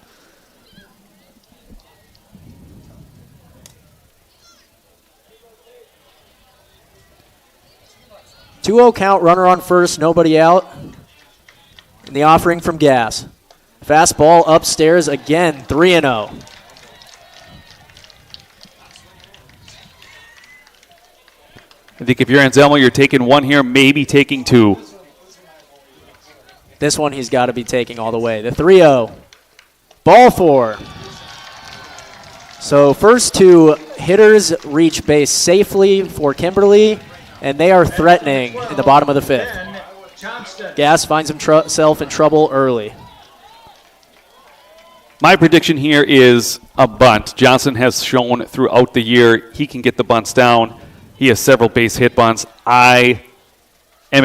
[SPEAKER 7] Two-0 count, runner on first, nobody out. And the offering from Gass. Fastball upstairs again, 3-0.
[SPEAKER 4] I think if you're Anzelmo, you're taking one here, maybe taking two.
[SPEAKER 7] This one he's got to be taking all the way. The 3-0. Ball 4. So first two hitters reach base safely for Kimberly, and they are threatening in the bottom of the fifth. Gass finds himself in trouble early.
[SPEAKER 4] My prediction here is a bunt. Johnson has shown throughout the year he can get the bunts down. He has several base hit bunts. I am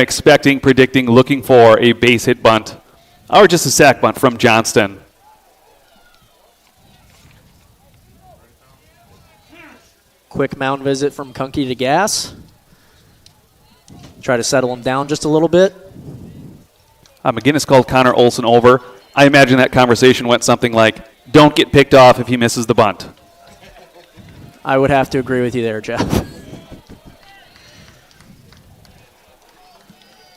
[SPEAKER 4] predicting, looking for a base hit bunt or just a sack bunt from Johnston.
[SPEAKER 7] Quick mound visit from Kunke to Gass. Try to settle him down just a little bit.
[SPEAKER 4] McGinnis called Connor Olson over. I imagine that conversation went something like, don't get picked off if he misses the bunt.
[SPEAKER 7] I would have to agree with you there, Jeff.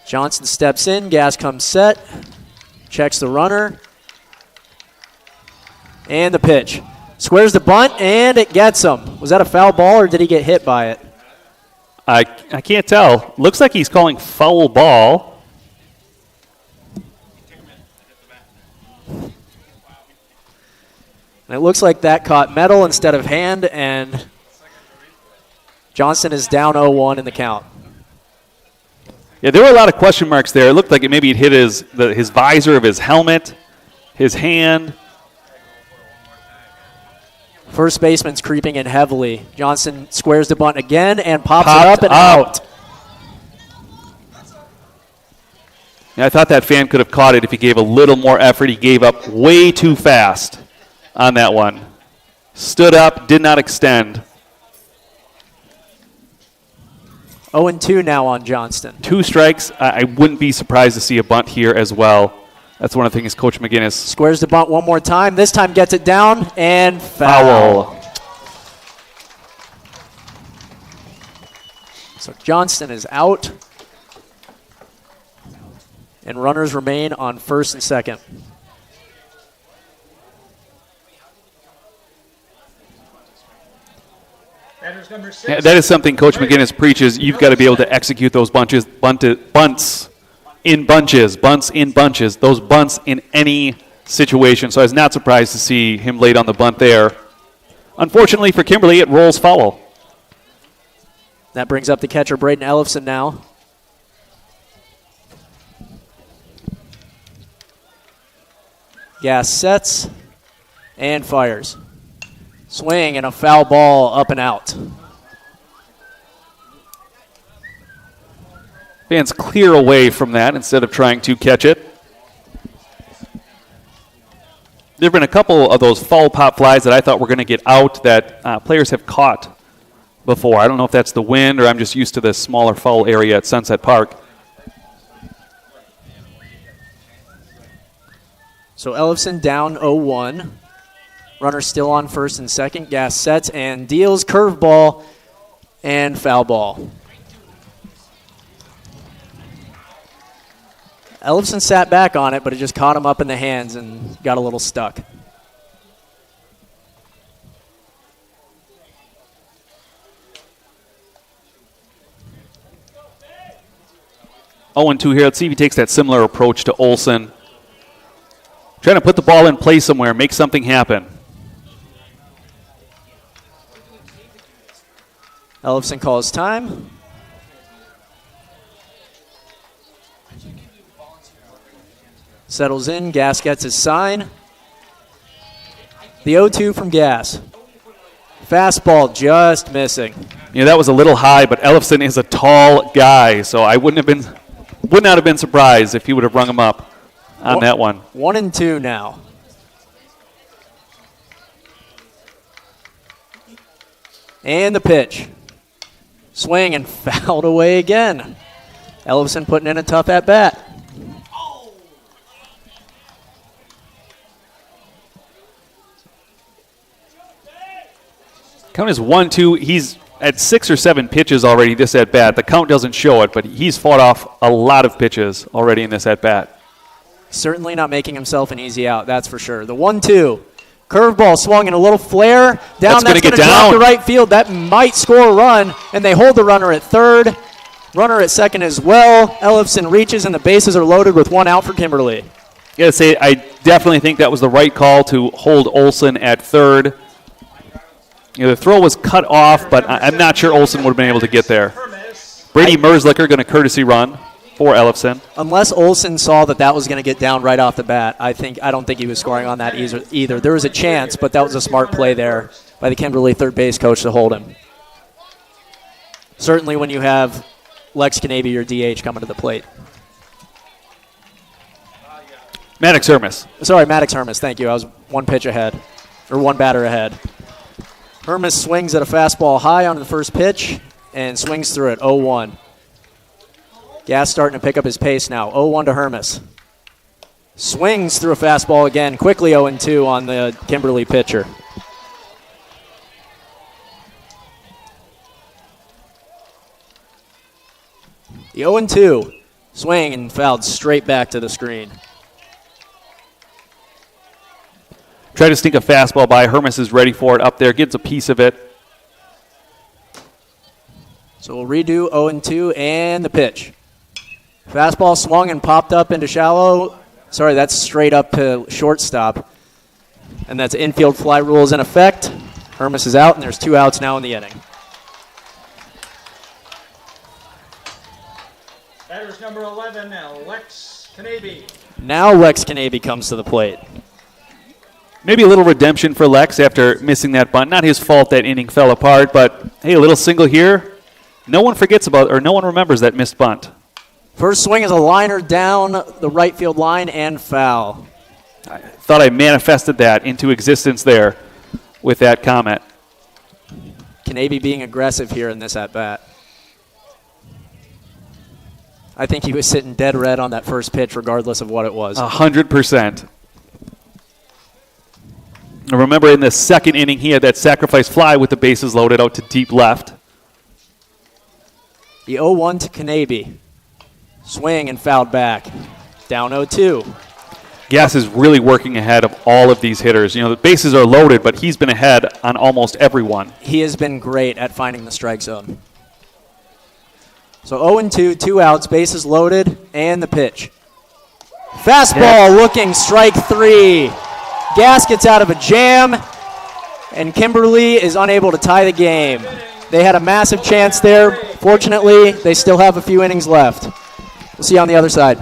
[SPEAKER 7] Johnson steps in, Gass comes set, checks the runner, and the pitch. Squares the bunt, and it gets him. Was that a foul ball, or did he get hit by it?
[SPEAKER 4] I can't tell. Looks like he's calling foul ball.
[SPEAKER 7] And it looks like that caught metal instead of hand, and Johnson is down 0-1 in the count.
[SPEAKER 4] Yeah, there were a lot of question marks there. It looked like maybe it hit his visor of his helmet, his hand.
[SPEAKER 7] First baseman's creeping in heavily. Johnson squares the bunt again and pops it up and out.
[SPEAKER 4] Yeah, I thought that fan could have caught it if he gave a little more effort. He gave up way too fast on that one. Stood up, did not extend.
[SPEAKER 7] 0-2 now on Johnston.
[SPEAKER 4] 2 strikes. I wouldn't be surprised to see a bunt here as well. That's one of the things Coach McGinnis.
[SPEAKER 7] Squares the bunt one more time. This time gets it down and foul. So Johnston is out. And runners remain on first and second.
[SPEAKER 4] Yeah, that is something Coach McGinnis preaches. You've got to be able to execute those bunts in bunches, those bunts in any situation. So I was not surprised to see him laid on the bunt there. Unfortunately for Kimberly, it rolls foul.
[SPEAKER 7] That brings up the catcher, Braden Ellefson now. Gass sets and fires. Swing and a foul ball up and out.
[SPEAKER 4] Fans clear away from that instead of trying to catch it. There have been a couple of those foul pop flies that I thought were going to get out that players have caught before. I don't know if that's the wind or I'm just used to the smaller foul area at Sunset Park.
[SPEAKER 7] So Ellefson down 0-1. Runner still on first and second. Gass sets and deals curveball and foul ball. Ellefson sat back on it, but it just caught him up in the hands and got a little stuck.
[SPEAKER 4] Oh, 2 here. Let's see if he takes that similar approach to Olson. Trying to put the ball in play somewhere, make something happen.
[SPEAKER 7] Ellefson calls time. Settles in. Gass gets his sign. The 0-2 from Gass. Fastball just missing.
[SPEAKER 4] Yeah, that was a little high, but Ellefson is a tall guy, so I would not have been surprised if he would have rung him up on that one.
[SPEAKER 7] 1-2 now. And the pitch. Swing and fouled away again. Ellefson putting in a tough at-bat.
[SPEAKER 4] Count is 1-2. He's at 6 or 7 pitches already this at-bat. The count doesn't show it, but he's fought off a lot of pitches already in this at-bat.
[SPEAKER 7] Certainly not making himself an easy out, that's for sure. The 1-2. Curveball swung in a little flare. Down, that's going to drop to right field. That might score a run, and they hold the runner at third. Runner at second as well. Ellefson reaches, and the bases are loaded with 1 out for Kimberly.
[SPEAKER 4] Yeah, I definitely think that was the right call to hold Olson at third. You know, the throw was cut off, but I'm not sure Olson would have been able to get there. Brady Merzlicher going to courtesy run for Ellefson.
[SPEAKER 7] Unless Olson saw that was going to get down right off the bat, I don't think he was scoring on that either. There was a chance, but that was a smart play there by the Kimberly third base coach to hold him. Certainly when you have Lex Canavy, your DH, coming to the plate.
[SPEAKER 4] Maddox Hermes.
[SPEAKER 7] Sorry, Maddox Hermes. Thank you. I was 1 pitch ahead, or 1 batter ahead. Hermes swings at a fastball high on the first pitch and swings through it, 0-1. Gas starting to pick up his pace now. 0-1 to Hermes. Swings through a fastball again. Quickly 0-2 on the Kimberly pitcher. The 0-2. Swing and fouled straight back to the screen.
[SPEAKER 4] Try to sneak a fastball by. Hermes is ready for it up there. Gets a piece of it.
[SPEAKER 7] So we'll redo 0-2 and the pitch. Fastball swung and popped up into shallow. Sorry, that's straight up to shortstop. And that's infield fly rules in effect. Hermes is out, and there's 2 outs now in the inning.
[SPEAKER 9] Batter's number 11 now, Lex Knabe.
[SPEAKER 7] Now Lex Knabe comes to the plate.
[SPEAKER 4] Maybe a little redemption for Lex after missing that bunt. Not his fault that inning fell apart, but hey, a little single here. No one forgets about, or no one remembers that missed bunt.
[SPEAKER 7] First swing is a liner down the right field line and foul.
[SPEAKER 4] I thought I manifested that into existence there with that comment.
[SPEAKER 7] Knabe being aggressive here in this at-bat. I think he was sitting dead red on that first pitch regardless of what it was.
[SPEAKER 4] 100%. Remember in the second inning, he had that sacrifice fly with the bases loaded out to deep left.
[SPEAKER 7] The 0-1 to Knabe. Swing and fouled back. Down 0-2.
[SPEAKER 4] Gas is really working ahead of all of these hitters. You know, the bases are loaded, but he's been ahead on almost everyone.
[SPEAKER 7] He has been great at finding the strike zone. So 0-2, 2 outs, bases loaded, and the pitch. Fastball looking, strike 3. Gas gets out of a jam, and Kimberly is unable to tie the game. They had a massive chance there. Fortunately, they still have a few innings left. We'll see you on the other side.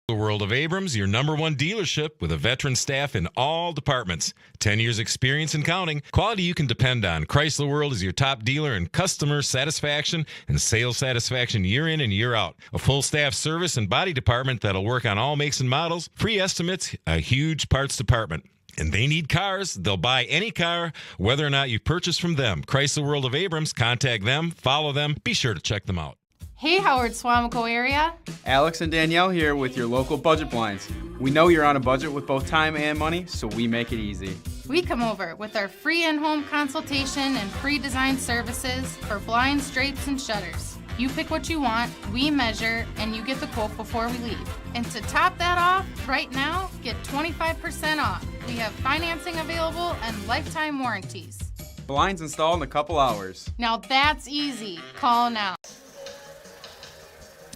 [SPEAKER 1] The World of Abrams, your #1 dealership with a veteran staff in all departments. 10 years experience and counting. Quality you can depend on. Chrysler World is your top dealer in customer satisfaction and sales satisfaction year in and year out. A full staff service and body department that'll work on all makes and models. Free estimates, a huge parts department. And they need cars. They'll buy any car, whether or not you purchase from them. Chrysler World of Abrams. Contact them. Follow them. Be sure to check them out.
[SPEAKER 10] Hey, Howard, Swamico area.
[SPEAKER 13] Alex and Danielle here with your local budget blinds. We know you're on a budget with both time and money, so we make it easy.
[SPEAKER 10] We come over with our free in-home consultation and free design services for blinds, drapes, and shutters. You pick what you want, we measure, and you get the quote before we leave. And to top that off, right now, get 25% off. We have financing available and lifetime warranties.
[SPEAKER 13] Blinds installed in a couple hours.
[SPEAKER 10] Now that's easy. Call now.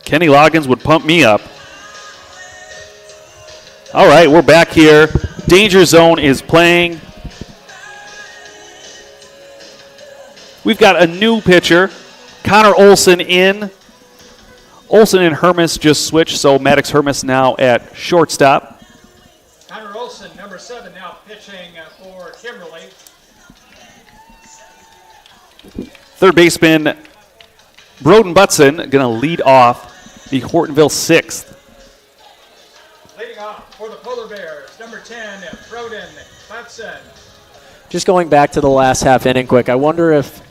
[SPEAKER 4] Kenny Loggins would pump me up. All right, we're back here. Danger Zone is playing. We've got a new pitcher, Connor Olson in. Olson and Hermes just switched, so Maddox Hermes now at shortstop.
[SPEAKER 9] Connor Olson, number 7, now pitching for Kimberly.
[SPEAKER 4] Third baseman Broden Butson going to lead off the Hortonville 6th.
[SPEAKER 9] Leading off for the Polar Bears, number 10, Broden Butson.
[SPEAKER 7] Just going back to the last half inning quick, I wonder if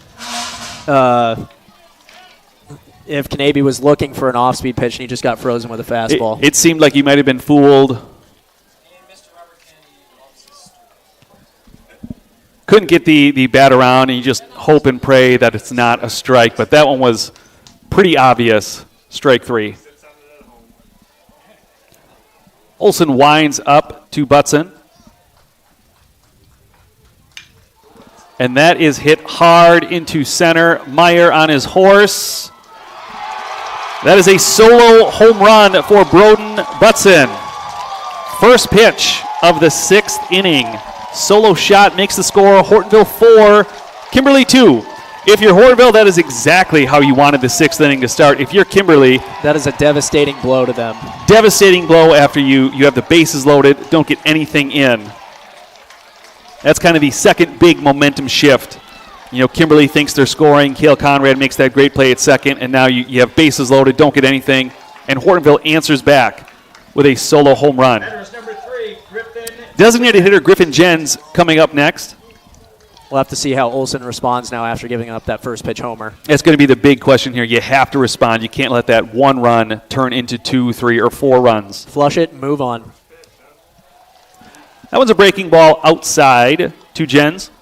[SPEAKER 7] Knabe was looking for an off-speed pitch and he just got frozen with a fastball.
[SPEAKER 4] It seemed like he might have been fooled. Couldn't get the bat around, and you just hope and pray that it's not a strike, but that one was pretty obvious. Strike 3. Olson winds up to Butson. And that is hit hard into center. Meyer on his horse. That is a solo home run for Broden Butson. First pitch of the 6th inning. Solo shot makes the score Hortonville 4, Kimberly 2. If you're Hortonville, that is exactly how you wanted the 6th inning to start. If you're Kimberly,
[SPEAKER 7] that is a devastating blow to them.
[SPEAKER 4] Devastating blow after you have the bases loaded, don't get anything in. That's kind of the second big momentum shift. You know, Kimberly thinks they're scoring. Cale Conrad makes that great play at second, and now you have bases loaded, don't get anything. And Hortonville answers back with a solo home run.
[SPEAKER 9] Number 3, Griffin.
[SPEAKER 4] Designated hitter Griffin Jens coming up next.
[SPEAKER 7] We'll have to see how Olsen responds now after giving up that first pitch homer.
[SPEAKER 4] It's going to be the big question here. You have to respond. You can't let that one run turn into 2, 3, or 4 runs.
[SPEAKER 7] Flush it and move on.
[SPEAKER 4] That one's a breaking ball outside to Jens.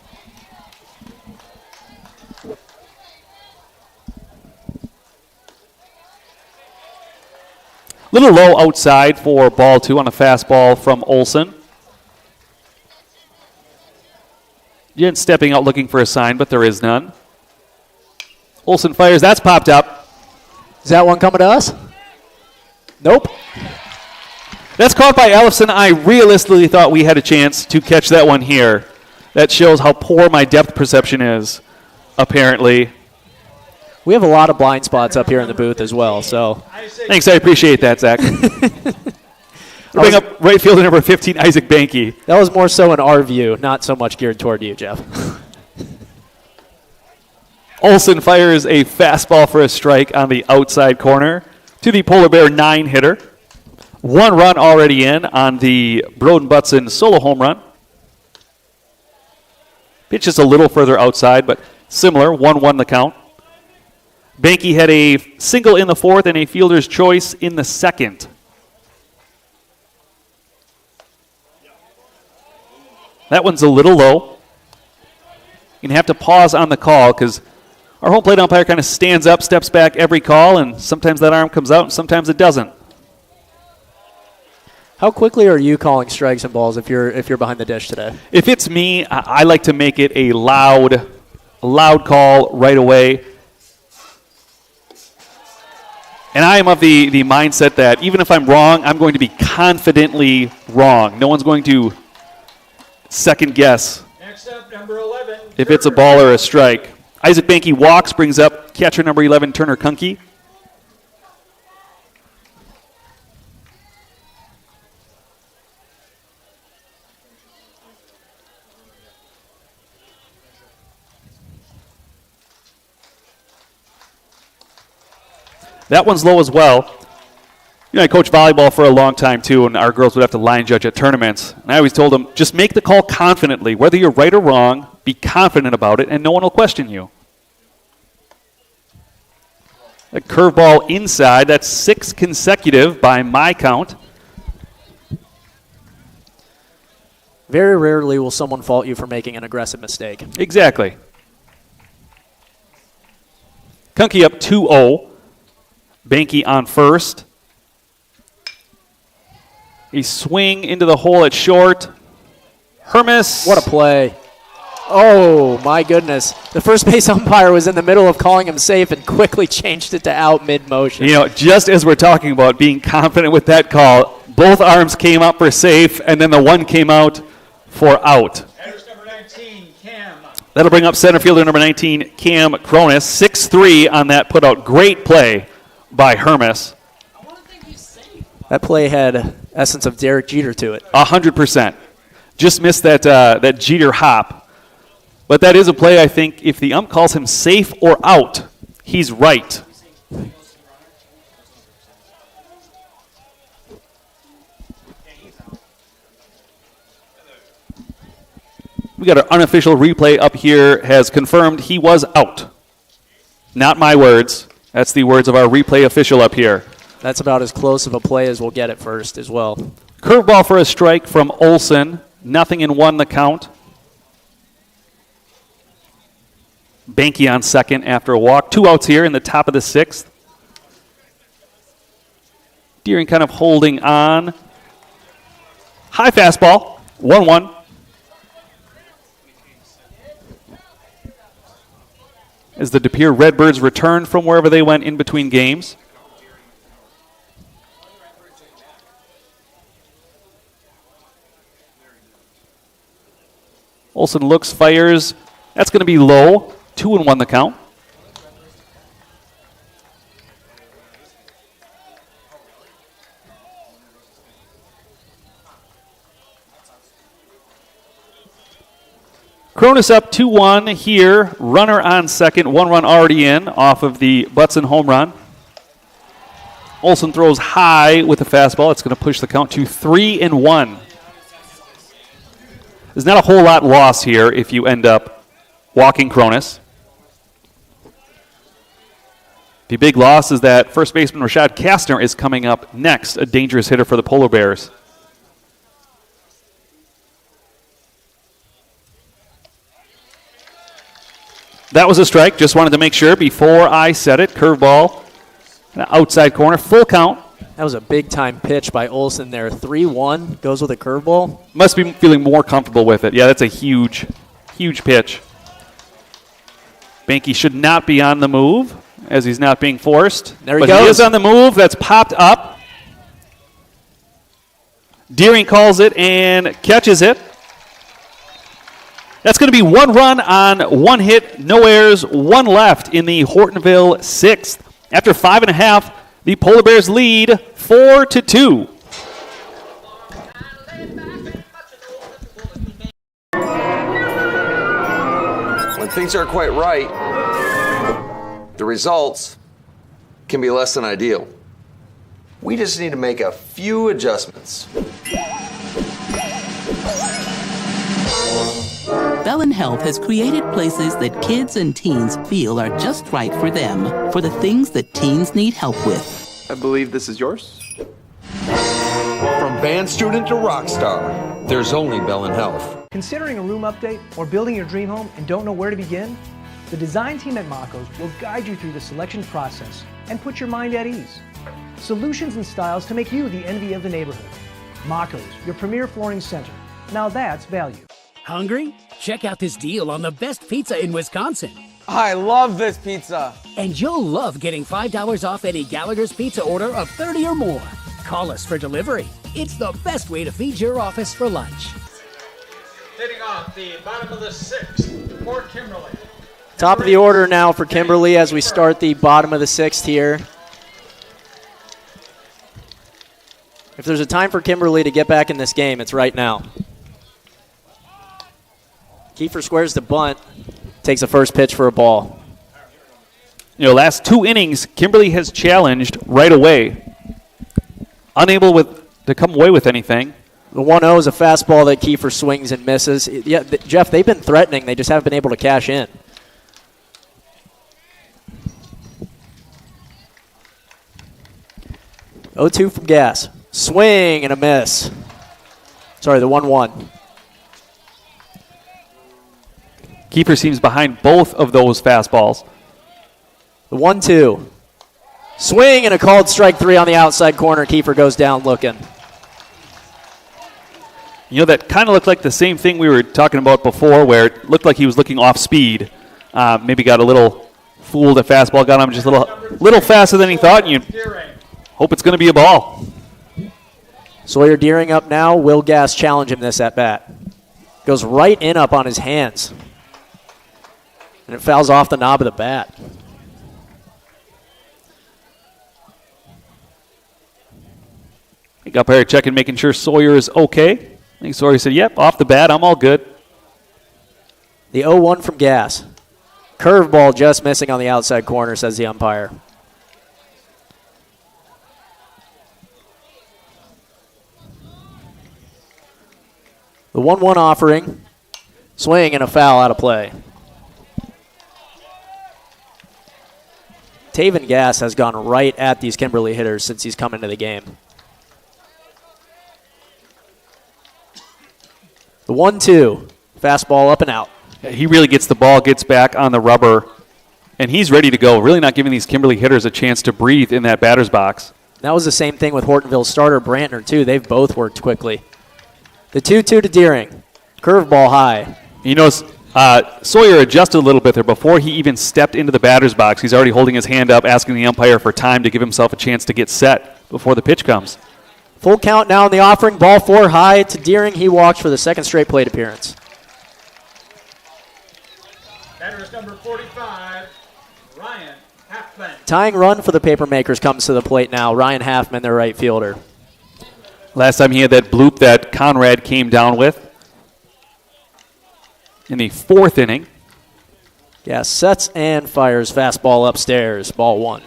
[SPEAKER 4] Little low outside for ball 2 on a fastball from Olsen. Jens stepping out looking for a sign, but there is none. Olsen fires. That's popped up.
[SPEAKER 7] Is that one coming to us? Nope.
[SPEAKER 4] That's caught by Ellefson. I realistically thought we had a chance to catch that one here. That shows how poor my depth perception is, apparently.
[SPEAKER 7] We have a lot of blind spots up here in the booth as well, so.
[SPEAKER 4] Thanks, I appreciate that, Zach. Bring up right fielder number 15, Isaac Banky.
[SPEAKER 7] That was more so in our view, not so much geared toward you, Jeff.
[SPEAKER 4] Olsen fires a fastball for a strike on the outside corner to the Polar Bear 9 hitter. 1 run already in on the Broden Butson solo home run. Pitch just a little further outside, but similar, 1-1 the count. Banky had a single in the 4th and a fielder's choice in the 2nd. That one's a little low. You're going to have to pause on the call because our home plate umpire kind of stands up, steps back every call, and sometimes that arm comes out and sometimes it doesn't.
[SPEAKER 7] How quickly are you calling strikes and balls if you're behind the dish today?
[SPEAKER 4] If it's me, I like to make it a loud call right away. And I am of the mindset that even if I'm wrong, I'm going to be confidently wrong. No one's going to second guess
[SPEAKER 9] Next up, number 11.
[SPEAKER 4] if it's a ball or a strike. Isaac Banky walks, brings up catcher number 11, Turner Kunke. That one's low as well. You know, I coached volleyball for a long time, too, and our girls would have to line judge at tournaments. And I always told them, just make the call confidently. Whether you're right or wrong, be confident about it, and no one will question you. A curveball inside. That's 6 consecutive by my count.
[SPEAKER 7] Very rarely will someone fault you for making an aggressive mistake.
[SPEAKER 4] Exactly. Kunke up 2-0. Banky on first. A swing into the hole at short. Hermes.
[SPEAKER 7] What a play. Oh, my goodness. The first base umpire was in the middle of calling him safe and quickly changed it to out mid-motion.
[SPEAKER 4] You know, just as we're talking about being confident with that call, both arms came up for safe, and then the one came out for out.
[SPEAKER 9] Number 19, Cam.
[SPEAKER 4] That'll bring up center fielder number 19, Cam Cronus. 6-3 on that put-out. Great play by Hermes.
[SPEAKER 7] That play had essence of Derek Jeter to it.
[SPEAKER 4] 100%. Just missed that Jeter hop. But that is a play, I think, if the ump calls him safe or out, he's right. We got an unofficial replay up here, has confirmed he was out. Not my words. That's the words of our replay official up here.
[SPEAKER 7] That's about as close of a play as we'll get at first as well.
[SPEAKER 4] Curveball for a strike from Olsen. 0-1 the count. Banky on second after a walk. 2 outs here in the top of the 6th. Deering kind of holding on. High fastball. 1-1. As the De Pere Redbirds return from wherever they went in between games. Olsen looks, fires. That's going to be low. 2-1 the count. Cronus up 2-1 here. Runner on second. 1 run already in off of the Butson home run. Olsen throws high with the fastball. It's going to push the count to 3-1. There's not a whole lot lost here if you end up walking Cronus. The big loss is that first baseman Rashad Kastner is coming up next, a dangerous hitter for the Polar Bears. That was a strike. Just wanted to make sure before I said it. Curveball, outside corner, full count.
[SPEAKER 7] That was a big-time pitch by Olsen there. 3-1, goes with a curveball.
[SPEAKER 4] Must be feeling more comfortable with it. Yeah, that's a huge, huge pitch. Banky should not be on the move, as he's not being forced.
[SPEAKER 7] There he
[SPEAKER 4] but
[SPEAKER 7] goes.
[SPEAKER 4] He is on the move. That's popped up. Deering calls it and catches it. That's going to be 1 run on 1 hit, no errors, 1 left in the Hortonville 6th. After 5.5, the Polar Bears lead 4-2.
[SPEAKER 14] When things aren't quite right, the results can be less than ideal. We just need to make a few adjustments.
[SPEAKER 17] Bellin Health has created places that kids and teens feel are just right for them, for the things that teens need help with.
[SPEAKER 13] I believe this is yours.
[SPEAKER 14] From band student to rock star, there's only Bellin Health.
[SPEAKER 16] Considering a room update or building your dream home and don't know where to begin? The design team at Maco's will guide you through the selection process and put your mind at ease. Solutions and styles to make you the envy of the neighborhood. Maco's, your premier flooring center. Now that's value.
[SPEAKER 18] Hungry? Check out this deal on the best pizza in Wisconsin.
[SPEAKER 13] I love this pizza.
[SPEAKER 18] And you'll love getting $5 off any Gallagher's Pizza order of 30 or more. Call us for delivery. It's the best way to feed your office for lunch.
[SPEAKER 9] Hitting off the bottom of the 6th, Port Kimberly.
[SPEAKER 7] Top of the order now for Kimberly as we start the bottom of the 6th here. If there's a time for Kimberly to get back in this game, it's right now. Kiefer squares the bunt, takes the first pitch for a ball.
[SPEAKER 4] You know, last 2 innings, Kimberly has challenged right away. Unable to come away with anything.
[SPEAKER 7] The 1-0 is a fastball that Kiefer swings and misses. Yeah, Jeff, they've been threatening. They just haven't been able to cash in. (0-2) from Gas. Swing and a miss. Sorry, the 1-1.
[SPEAKER 4] Kiefer seems behind both of those fastballs.
[SPEAKER 7] The 1-2. Swing and a called strike 3 on the outside corner. Kiefer goes down looking.
[SPEAKER 4] You know, that kind of looked like the same thing we were talking about before, where it looked like he was looking off speed. Maybe got a little fooled. A fastball got him just a little faster than he thought, and you hope it's going to be a ball.
[SPEAKER 7] Sawyer Deering up now. Will Gas challenge him this at bat. Goes right in up on his hands. And it fouls off the knob of the bat.
[SPEAKER 4] The umpire checking, making sure Sawyer is okay. I think Sawyer said, yep, off the bat, I'm all good.
[SPEAKER 7] The 0-1 from Gas. Curveball just missing on the outside corner, says the umpire. The 1-1 offering. Swing and a foul out of play. Taven Gas has gone right at these Kimberly hitters since he's come into the game. The 1-2. Fastball up and out.
[SPEAKER 4] Yeah, he really gets the ball, gets back on the rubber, and he's ready to go. Really not giving these Kimberly hitters a chance to breathe in that batter's box.
[SPEAKER 7] That was the same thing with Hortonville starter Brantner, too. They've both worked quickly. The 2-2 to Deering. Curveball high.
[SPEAKER 4] You know, Sawyer adjusted a little bit there. Before he even stepped into the batter's box, he's already holding his hand up, asking the umpire for time to give himself a chance to get set before the pitch comes.
[SPEAKER 7] Full count now in the offering. Ball 4 high to Deering. He walks for the second straight plate appearance.
[SPEAKER 9] Batter is number 45, Ryan Halfman.
[SPEAKER 7] Tying run for the Papermakers comes to the plate now. Ryan Halfman, their right fielder.
[SPEAKER 4] Last time he had that bloop that Conrad came down with in the 4th inning.
[SPEAKER 7] Yeah, sets and fires fastball upstairs. Ball 1.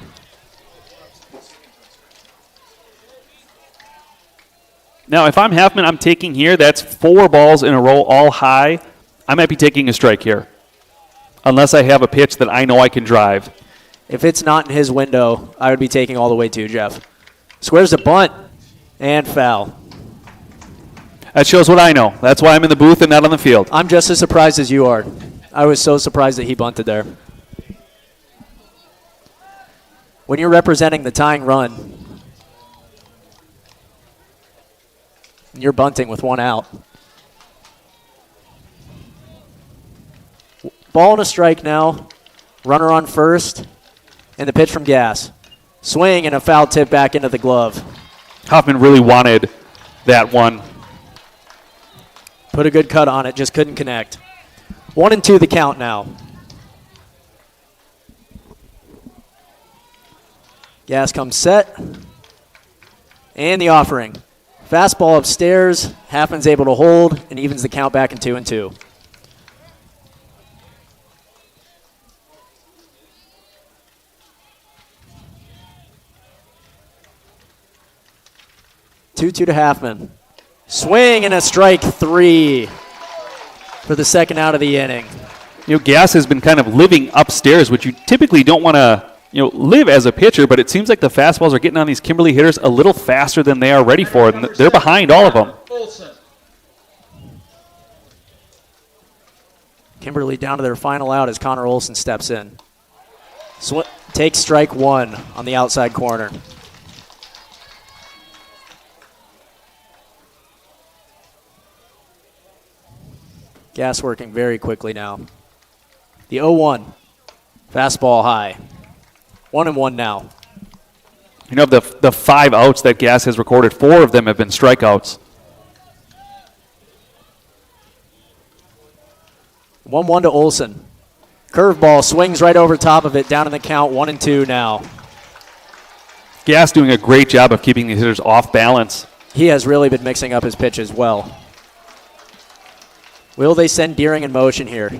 [SPEAKER 4] Now, if I'm Halfman, I'm taking here. That's 4 balls in a row, all high. I might be taking a strike here. unless I have a pitch that I know I can drive.
[SPEAKER 7] If it's not in his window, I would be taking all the way too, Jeff. Squares a bunt and foul.
[SPEAKER 4] That shows what I know. That's why I'm in the booth and not on the field.
[SPEAKER 7] I'm just as surprised as you are. I was so surprised that he bunted there. When you're representing the tying run, you're bunting with one out. Ball and a strike now. Runner on first. And the pitch from Gass. Swing and a foul tip back into the glove.
[SPEAKER 4] Hoffman really wanted that one.
[SPEAKER 7] Put a good cut on it, just couldn't connect. 1-2 the count now. Gass comes set. And the offering. Fastball upstairs. Hoffman's able to hold and evens the count back in 2-2. Two to Hoffman. Swing and a strike 3 for the second out of the inning.
[SPEAKER 4] You know, Gass has been kind of living upstairs, which you typically don't want to, live as a pitcher, but it seems like the fastballs are getting on these Kimberly hitters a little faster than they are ready for it, and they're behind all of them.
[SPEAKER 7] Kimberly down to their final out as Connor Olson steps in. Takes strike 1 on the outside corner. Gass working very quickly now. The 0-1. Fastball high. 1-1 now.
[SPEAKER 4] You know, of the 5 outs that Gass has recorded, 4 of them have been strikeouts.
[SPEAKER 7] 1-1 to Olson. Curveball swings right over top of it, down in the count, 1-2 now.
[SPEAKER 4] Gass doing a great job of keeping the hitters off balance.
[SPEAKER 7] He has really been mixing up his pitch as well. Will they send Deering in motion here?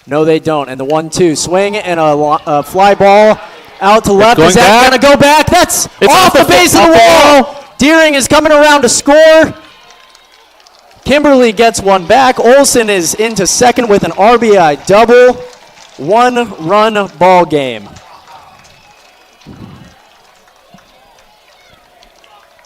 [SPEAKER 7] No, they don't. And the 1-2 swing and a fly ball out to left. Is that going to go back? That's off the base of the wall. Deering is coming around to score. Kimberly gets one back. Olson is into second with an RBI double. 1-run ball game.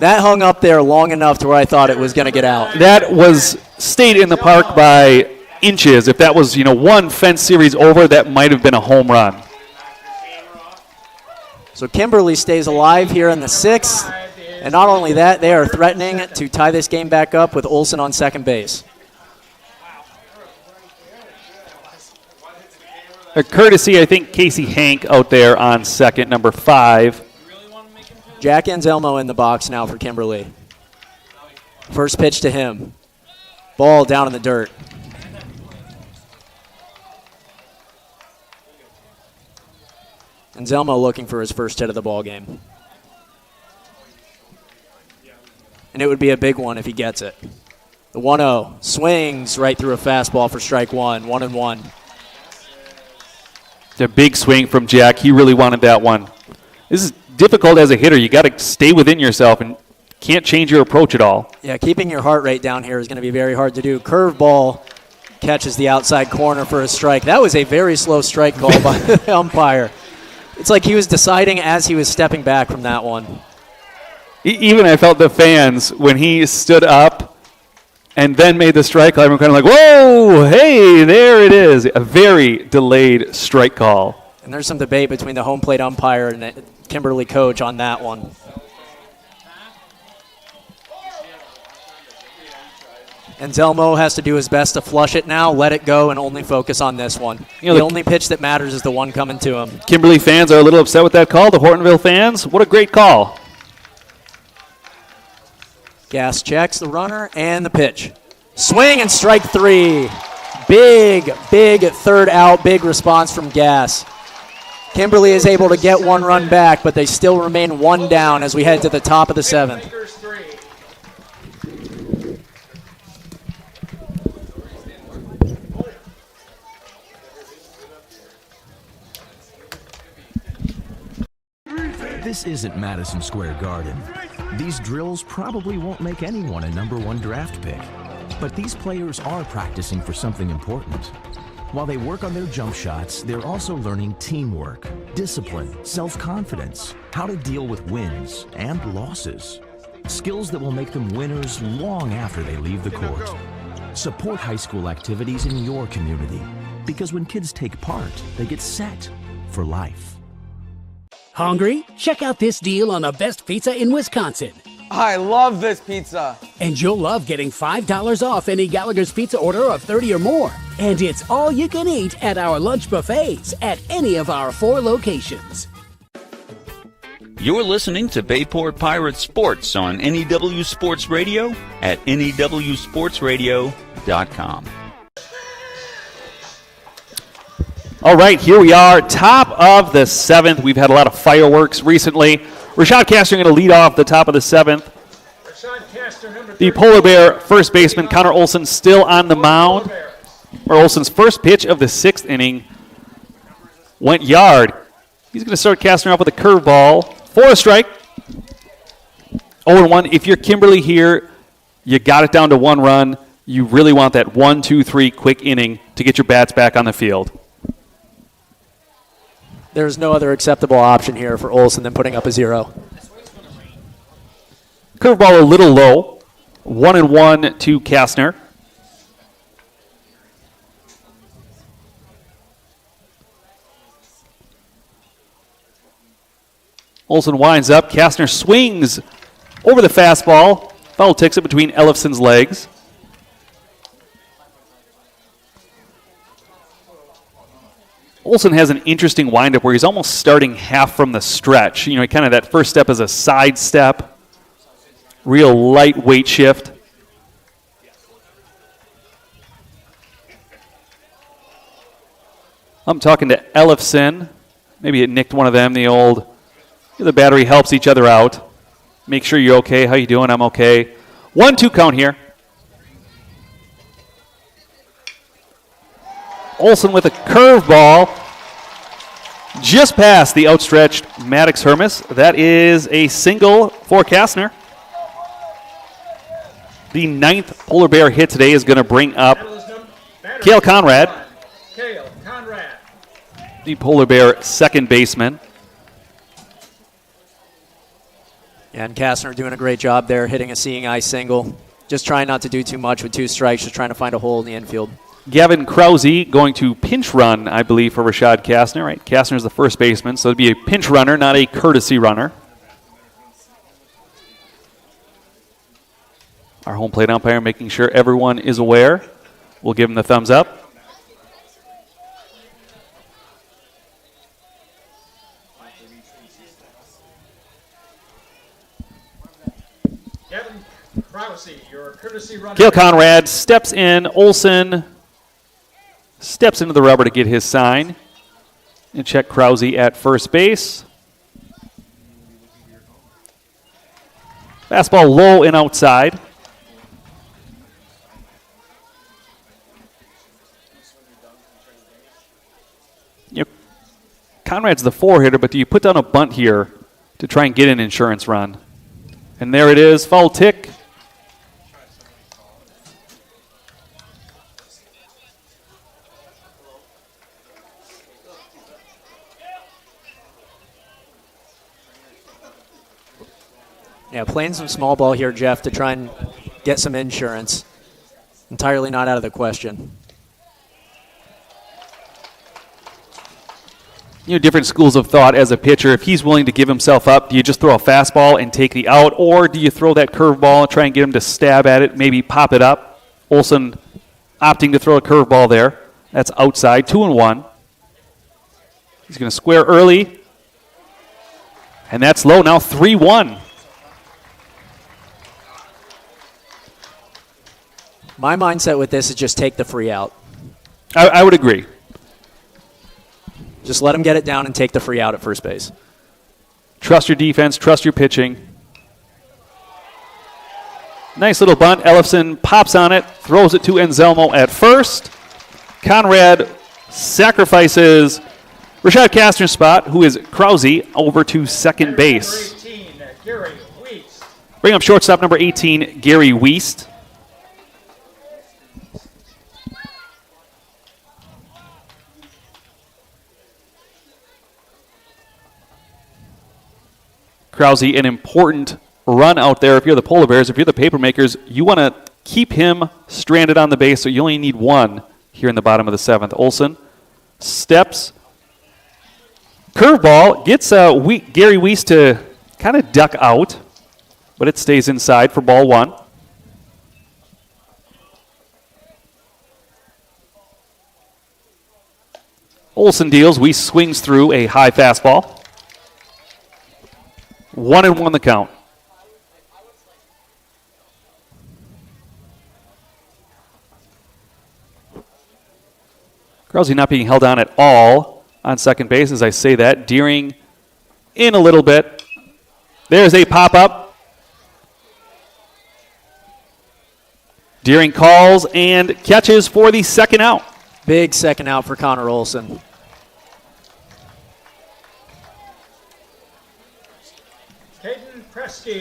[SPEAKER 7] That hung up there long enough to where I thought it was going to get out.
[SPEAKER 4] That was stayed in the park by inches. If that was, one fence series over, that might have been a home run.
[SPEAKER 7] So Kimberly stays alive here in the 6th. And not only that, they are threatening to tie this game back up with Olson on second base.
[SPEAKER 4] A courtesy, I think, Casey Hank out there on second, number 5.
[SPEAKER 7] Jack Anselmo in the box now for Kimberly. First pitch to him. Ball down in the dirt. Anselmo looking for his first hit of the ball game. And it would be a big one if he gets it. The 1-0 swings right through a fastball for strike 1, 1-1.
[SPEAKER 4] The big swing from Jack. He really wanted that one. This is difficult as a hitter. You got to stay within yourself and can't change your approach at all.
[SPEAKER 7] Yeah, keeping your heart rate down here is going to be very hard to do. Curveball catches the outside corner for a strike. That was a very slow strike call by the umpire. It's like he was deciding as he was stepping back from that one.
[SPEAKER 4] Even I felt the fans, when he stood up and then made the strike call, everyone kind of like, whoa, hey, there it is. A very delayed strike call.
[SPEAKER 7] And there's some debate between the home plate umpire and the Kimberly coach on that one. Anselmo has to do his best to flush it now, let it go, and only focus on this one. The only pitch that matters is the one coming to him.
[SPEAKER 4] Kimberly fans are a little upset with that call. The Hortonville fans, what a great call.
[SPEAKER 7] Gass checks the runner and the pitch. Swing and strike 3. Big third out, big response from Gass. Kimberly is able to get one run back, but they still remain one down as we head to the top of the 7th.
[SPEAKER 5] This isn't Madison Square Garden. These drills probably won't make anyone a #1 draft pick. But these players are practicing for something important. While they work on their jump shots, they're also learning teamwork, discipline, self-confidence, how to deal with wins and losses. Skills that will make them winners long after they leave the court. Support high school activities in your community, because when kids take part, they get set for life.
[SPEAKER 18] Hungry? Check out this deal on the best pizza in Wisconsin.
[SPEAKER 2] I love this pizza.
[SPEAKER 18] And you'll love getting $5 off any Gallagher's Pizza order of 30 or more. And it's all you can eat at our lunch buffets at any of our 4 locations.
[SPEAKER 19] You're listening to Bayport Pirates Sports on NEW Sports Radio at newsportsradio.com.
[SPEAKER 4] All right, here we are, top of the 7th. We've had a lot of fireworks recently. Rashad Castner going to lead off the top of the 7th. The Polar Bear first baseman, Connor Olson, still on the mound. Or Olson's first pitch of the 6th inning went yard. He's going to start Castner off with a curveball for a strike. 0-1. If you're Kimberly here, you got it down to 1 run. You really want that 1, 2, 3 quick inning to get your bats back on the field.
[SPEAKER 7] There's no other acceptable option here for Olson than putting up a 0.
[SPEAKER 4] Curveball a little low. 1-1 to Castner. Olson winds up. Castner swings over the fastball. Foul takes it between Ellefson's legs. Olson has an interesting windup where he's almost starting half from the stretch. You know, kind of that first step is a side step. Real light weight shift. I'm talking to Ellefson. Maybe it nicked one of them, the battery helps each other out. Make sure you're okay. How you doing? I'm okay. 1-2 count here. Olson with a curveball just past the outstretched Maddox Hermes. That is a single for Castner. The 9th Polar Bear hit today is going to bring up Cale Conrad, the Polar Bear second baseman.
[SPEAKER 7] And Castner doing a great job there, hitting a seeing eye single. Just trying not to do too much with 2 strikes, just trying to find a hole in the infield.
[SPEAKER 4] Gavin Krause going to pinch run, I believe, for Rashad Castner. Right, Castner's the first baseman, so it'd be a pinch runner, not a courtesy runner. Our home plate umpire making sure everyone is aware. We'll give him the thumbs up.
[SPEAKER 9] Gavin Krause, your courtesy runner.
[SPEAKER 4] Cale Conrad steps in. Olson steps into the rubber to get his sign. And check Krause at first base. Fastball low and outside. Conrad's the 4-hitter, but do you put down a bunt here to try and get an insurance run? And there it is, foul tick.
[SPEAKER 7] Yeah, playing some small ball here, Jeff, to try and get some insurance. Entirely not out of the question.
[SPEAKER 4] You know, different schools of thought as a pitcher. If he's willing to give himself up, do you just throw a fastball and take the out, or do you throw that curveball and try and get him to stab at it, maybe pop it up? Olson opting to throw a curveball there. That's outside, 2-1. He's going to square early, and that's low, now 3-1.
[SPEAKER 7] My mindset with this is just take the free out.
[SPEAKER 4] I would agree.
[SPEAKER 7] Just let him get it down and take the free out at first base.
[SPEAKER 4] Trust your defense. Trust your pitching. Nice little bunt. Ellefson pops on it, throws it to Anselmo at first. Conrad sacrifices Rashad Castner's spot, who is Krause, over to second base. Bring up shortstop number 18, Gary Wiest. Krause, an important run out there. If you're the Polar Bears, if you're the Papermakers, you want to keep him stranded on the base, so you only need one here in the bottom of the 7th. Olsen steps. Curveball gets Gary Weiss to kind of duck out, but it stays inside for ball 1. Olsen deals. Weiss swings through a high fastball. 1-1 the count. Krause not being held on at all on second base as I say that. Deering in a little bit. There's a pop-up. Deering calls and catches for the second out.
[SPEAKER 7] Big second out for Connor Olsen.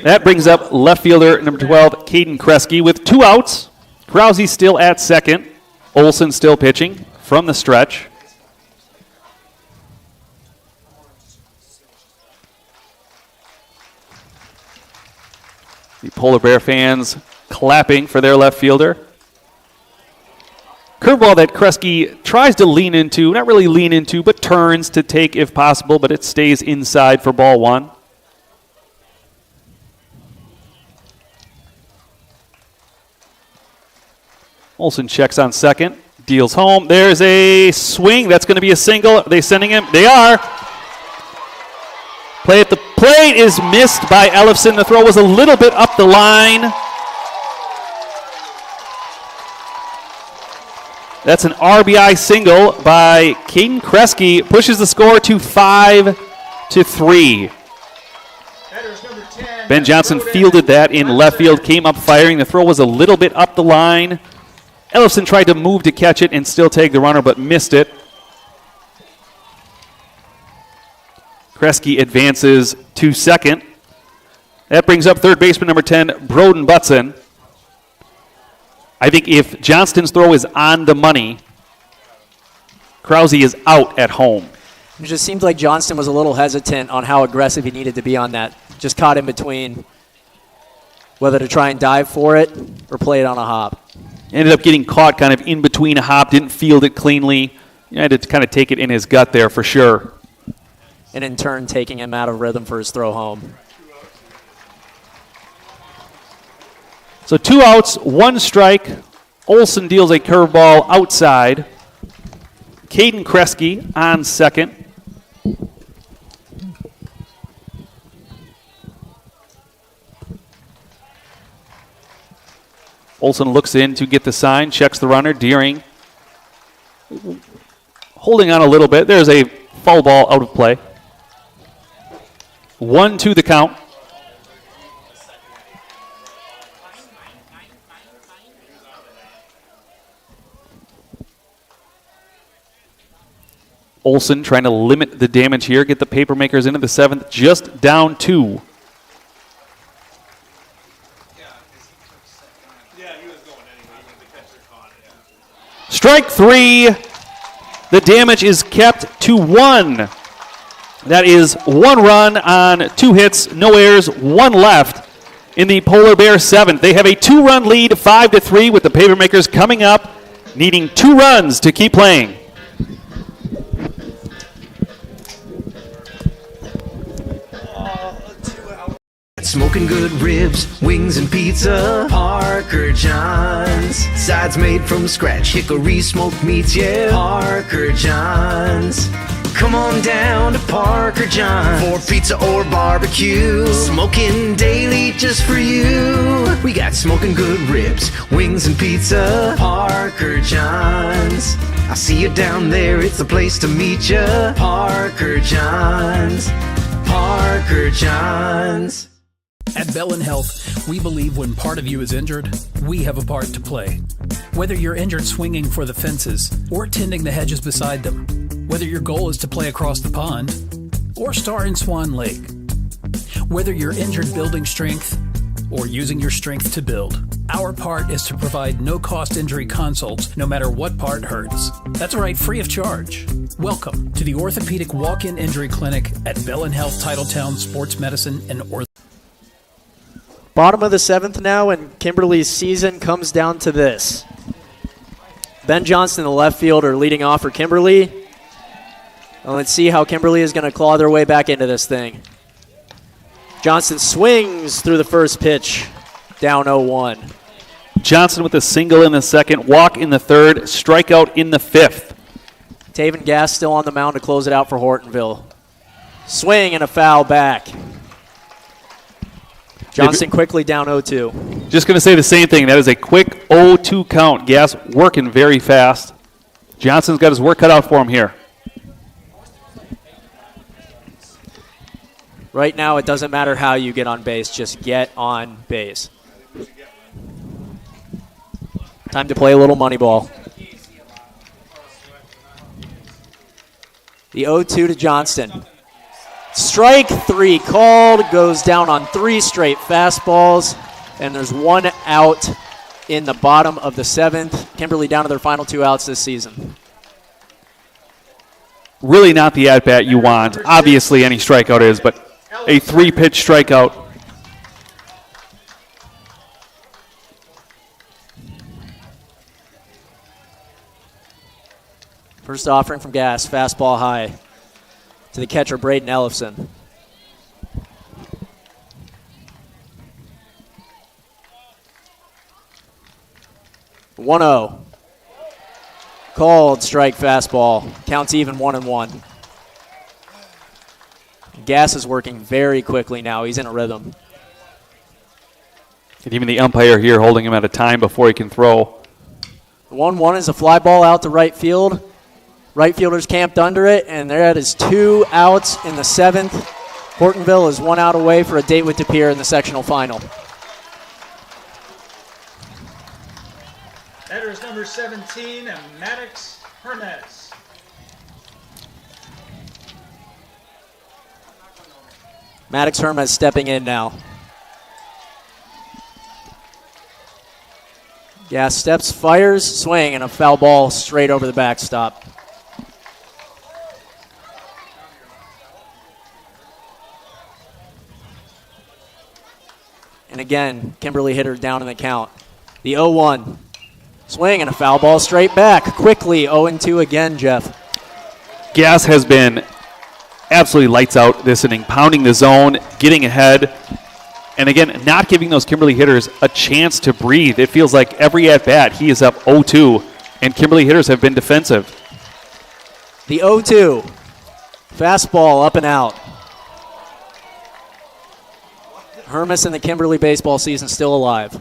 [SPEAKER 4] That brings up left fielder number 12, Caden Kresge, with 2 outs. Krause still at second. Olsen still pitching from the stretch. The Polar Bear fans clapping for their left fielder. Curveball that Kresge tries to lean into, not really lean into, but turns to take if possible, but it stays inside for ball 1. Olsen checks on second, deals home. There's a swing. That's going to be a single. Are they sending him? They are. Play at the plate is missed by Ellefson. The throw was a little bit up the line. That's an RBI single by Caden Kresge. Pushes the score to 5-3. Ben Johnson fielded that in left field, came up firing. The throw was a little bit up the line. Ellefson tried to move to catch it and still take the runner, but missed it. Kresge advances to second. That brings up third baseman number 10, Broden Butson. I think if Johnston's throw is on the money, Krause is out at home.
[SPEAKER 7] It just seemed like Johnston was a little hesitant on how aggressive he needed to be on that. Just caught in between whether to try and dive for it or play it on a hop.
[SPEAKER 4] Ended up getting caught kind of in between a hop, didn't field it cleanly. He had to kind of take it in his gut there for sure.
[SPEAKER 7] And in turn, taking him out of rhythm for his throw home.
[SPEAKER 4] So 2 outs, 1 strike. Olsen deals a curveball outside. Caden Kresge on second. Olsen looks in to get the sign, checks the runner. Deering holding on a little bit. There's a foul ball out of play. 1-2 the count. Olsen trying to limit the damage here, get the Papermakers into the 7th, just down 2. Strike 3. The damage is kept to 1. That is 1 run on 2 hits, no errors, 1 left in the Polar Bear 7th. They have a 2-run lead, 5-3, with the Papermakers coming up, needing 2 runs to keep playing.
[SPEAKER 6] Smoking good ribs, wings, and pizza. Parker John's. Sides made from scratch, hickory smoked meats, yeah. Parker John's. Come on down to Parker John's for pizza or barbecue. Smoking daily just for you. We got smoking good ribs, wings, and pizza. Parker John's. I see you down there, it's the place to meet ya. Parker John's. Parker John's.
[SPEAKER 8] At Bellin Health, we believe when part of you is injured, we have a part to play. Whether you're injured swinging for the fences or tending the hedges beside them, whether your goal is to play across the pond or star in Swan Lake, whether you're injured building strength or using your strength to build, Our part is to provide no-cost injury consults, no matter what part hurts. That's right, free of charge. Welcome to the Orthopedic Walk-In Injury Clinic at Bell & Health Titletown Sports Medicine and Ortho.
[SPEAKER 7] Bottom of the 7th now, and Kimberly's season comes down to this. Ben Johnston, the left fielder, leading off for Kimberly. Well, let's see how Kimberly is going to claw their way back into this thing. Johnston swings through the first pitch, down 0-1.
[SPEAKER 4] Johnson with a single in the second, walk in the third, strikeout in the fifth.
[SPEAKER 7] Taven Gass still on the mound to close it out for Hortonville. Swing and a foul back. Johnston quickly down 0-2.
[SPEAKER 4] Just going to say the same thing. That is a quick 0-2 count. Gass working very fast. Johnson's got his work cut out for him here.
[SPEAKER 7] Right now, it doesn't matter how you get on base. Just get on base. Time to play a little money ball. The 0-2 to Johnston. Strike 3 called. Goes down on 3 straight fastballs. And there's 1 out in the bottom of the 7th. Kimberly down to their final 2 outs this season.
[SPEAKER 4] Really not the at-bat you want. Obviously, any strikeout is, but a 3-pitch strikeout.
[SPEAKER 7] First offering from Gass, fastball high to the catcher, Braden Ellefson. (1-0). Called strike fastball. Counts even 1-1. Gass is working very quickly now. He's in a rhythm.
[SPEAKER 4] And even the umpire here holding him at a time before he can throw.
[SPEAKER 7] The 1-1 is a fly ball out to right field. Right fielder's camped under it, and that is 2 outs in the 7th. Hortonville is 1 out away for a date with De Pere in the sectional final.
[SPEAKER 9] Batter is number 17, Maddox Hermes.
[SPEAKER 7] Maddox Hermes stepping in now. Gass steps, fires, swing, and a foul ball straight over the backstop. And again, Kimberly hit her down in the count. The 0-1. Swing and a foul ball straight back. Quickly 0-2 again, Jeff.
[SPEAKER 4] Gass has been absolutely lights out this inning, pounding the zone, getting ahead, and again, not giving those Kimberly hitters a chance to breathe. It feels like every at-bat he is up 0-2, and Kimberly hitters have been defensive.
[SPEAKER 7] The 0-2. Fastball up and out. Hermes and the Kimberly baseball season still alive.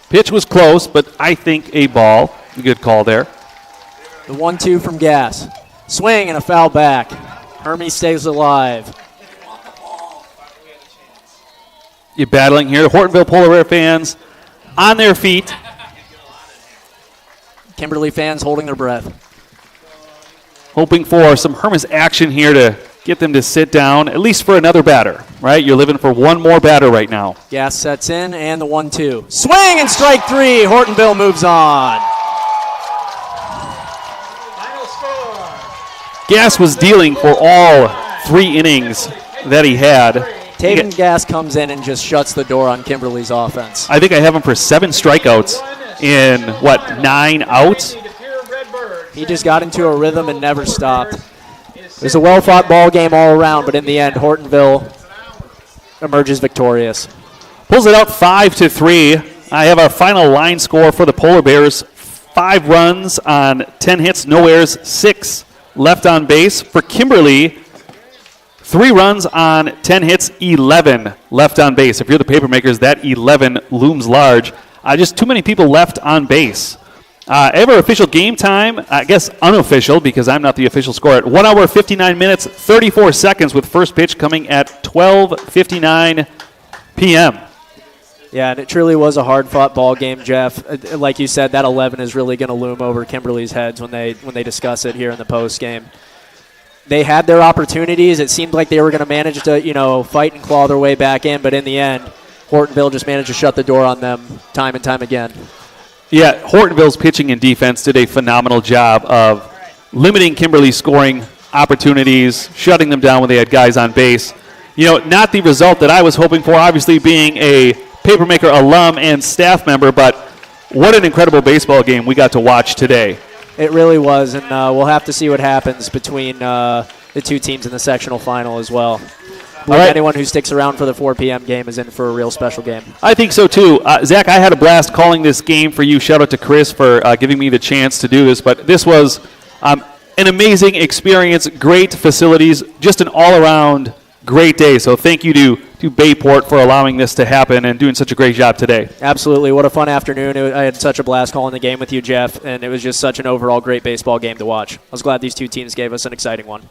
[SPEAKER 4] Pitch was close, but I think a ball. A good call there.
[SPEAKER 7] The 1-2 from Gass. Swing and a foul back. Hermes stays alive.
[SPEAKER 4] You're battling here. The Hortonville Polar Bear fans on their feet.
[SPEAKER 7] Kimberly fans holding their breath.
[SPEAKER 4] Hoping for some Hermes action here to get them to sit down, at least for another batter, right? You're living for one more batter right now.
[SPEAKER 7] Gass sets in, and the 1-2. Swing and strike 3. Hortonville moves on.
[SPEAKER 9] Final score.
[SPEAKER 4] Gass was dealing for all 3 innings that he had.
[SPEAKER 7] Taven Gass comes in and just shuts the door on Kimberly's offense.
[SPEAKER 4] I think I have him for 7 strikeouts in, 9 outs?
[SPEAKER 7] He just got into a rhythm and never stopped. It was a well-fought ball game all around, but in the end, Hortonville emerges victorious.
[SPEAKER 4] Pulls it out 5-3. I have our final line score for the Polar Bears. 5 runs on 10 hits, no errors, 6 left on base. For Kimberly, 3 runs on 10 hits, 11 left on base. If you're the Papermakers, that 11 looms large. Just too many people left on base. Ever official game time, I guess unofficial because I'm not the official score, at 1 hour, 59 minutes, 34 seconds with first pitch coming at 12:59 p.m.
[SPEAKER 7] Yeah, and it truly was a hard-fought ball game, Jeff. Like you said, that 11 is really going to loom over Kimberly's heads when they discuss it here in the post game. They had their opportunities. It seemed like they were going to manage to, fight and claw their way back in, but in the end, Hortonville just managed to shut the door on them time and time again.
[SPEAKER 4] Yeah, Hortonville's pitching and defense did a phenomenal job of limiting Kimberly's scoring opportunities, shutting them down when they had guys on base. Not the result that I was hoping for, obviously being a Papermaker alum and staff member, but what an incredible baseball game we got to watch today.
[SPEAKER 7] It really was, and we'll have to see what happens between the two teams in the sectional final as well. Anyone who sticks around for the 4 p.m. game is in for a real special game.
[SPEAKER 4] I think so, too. Zach, I had a blast calling this game for you. Shout out to Chris for giving me the chance to do this. But this was an amazing experience, great facilities, just an all-around great day. So thank you to Bayport for allowing this to happen and doing such a great job today.
[SPEAKER 7] Absolutely. What a fun afternoon. I had such a blast calling the game with you, Jeff, and it was just such an overall great baseball game to watch. I was glad these two teams gave us an exciting one.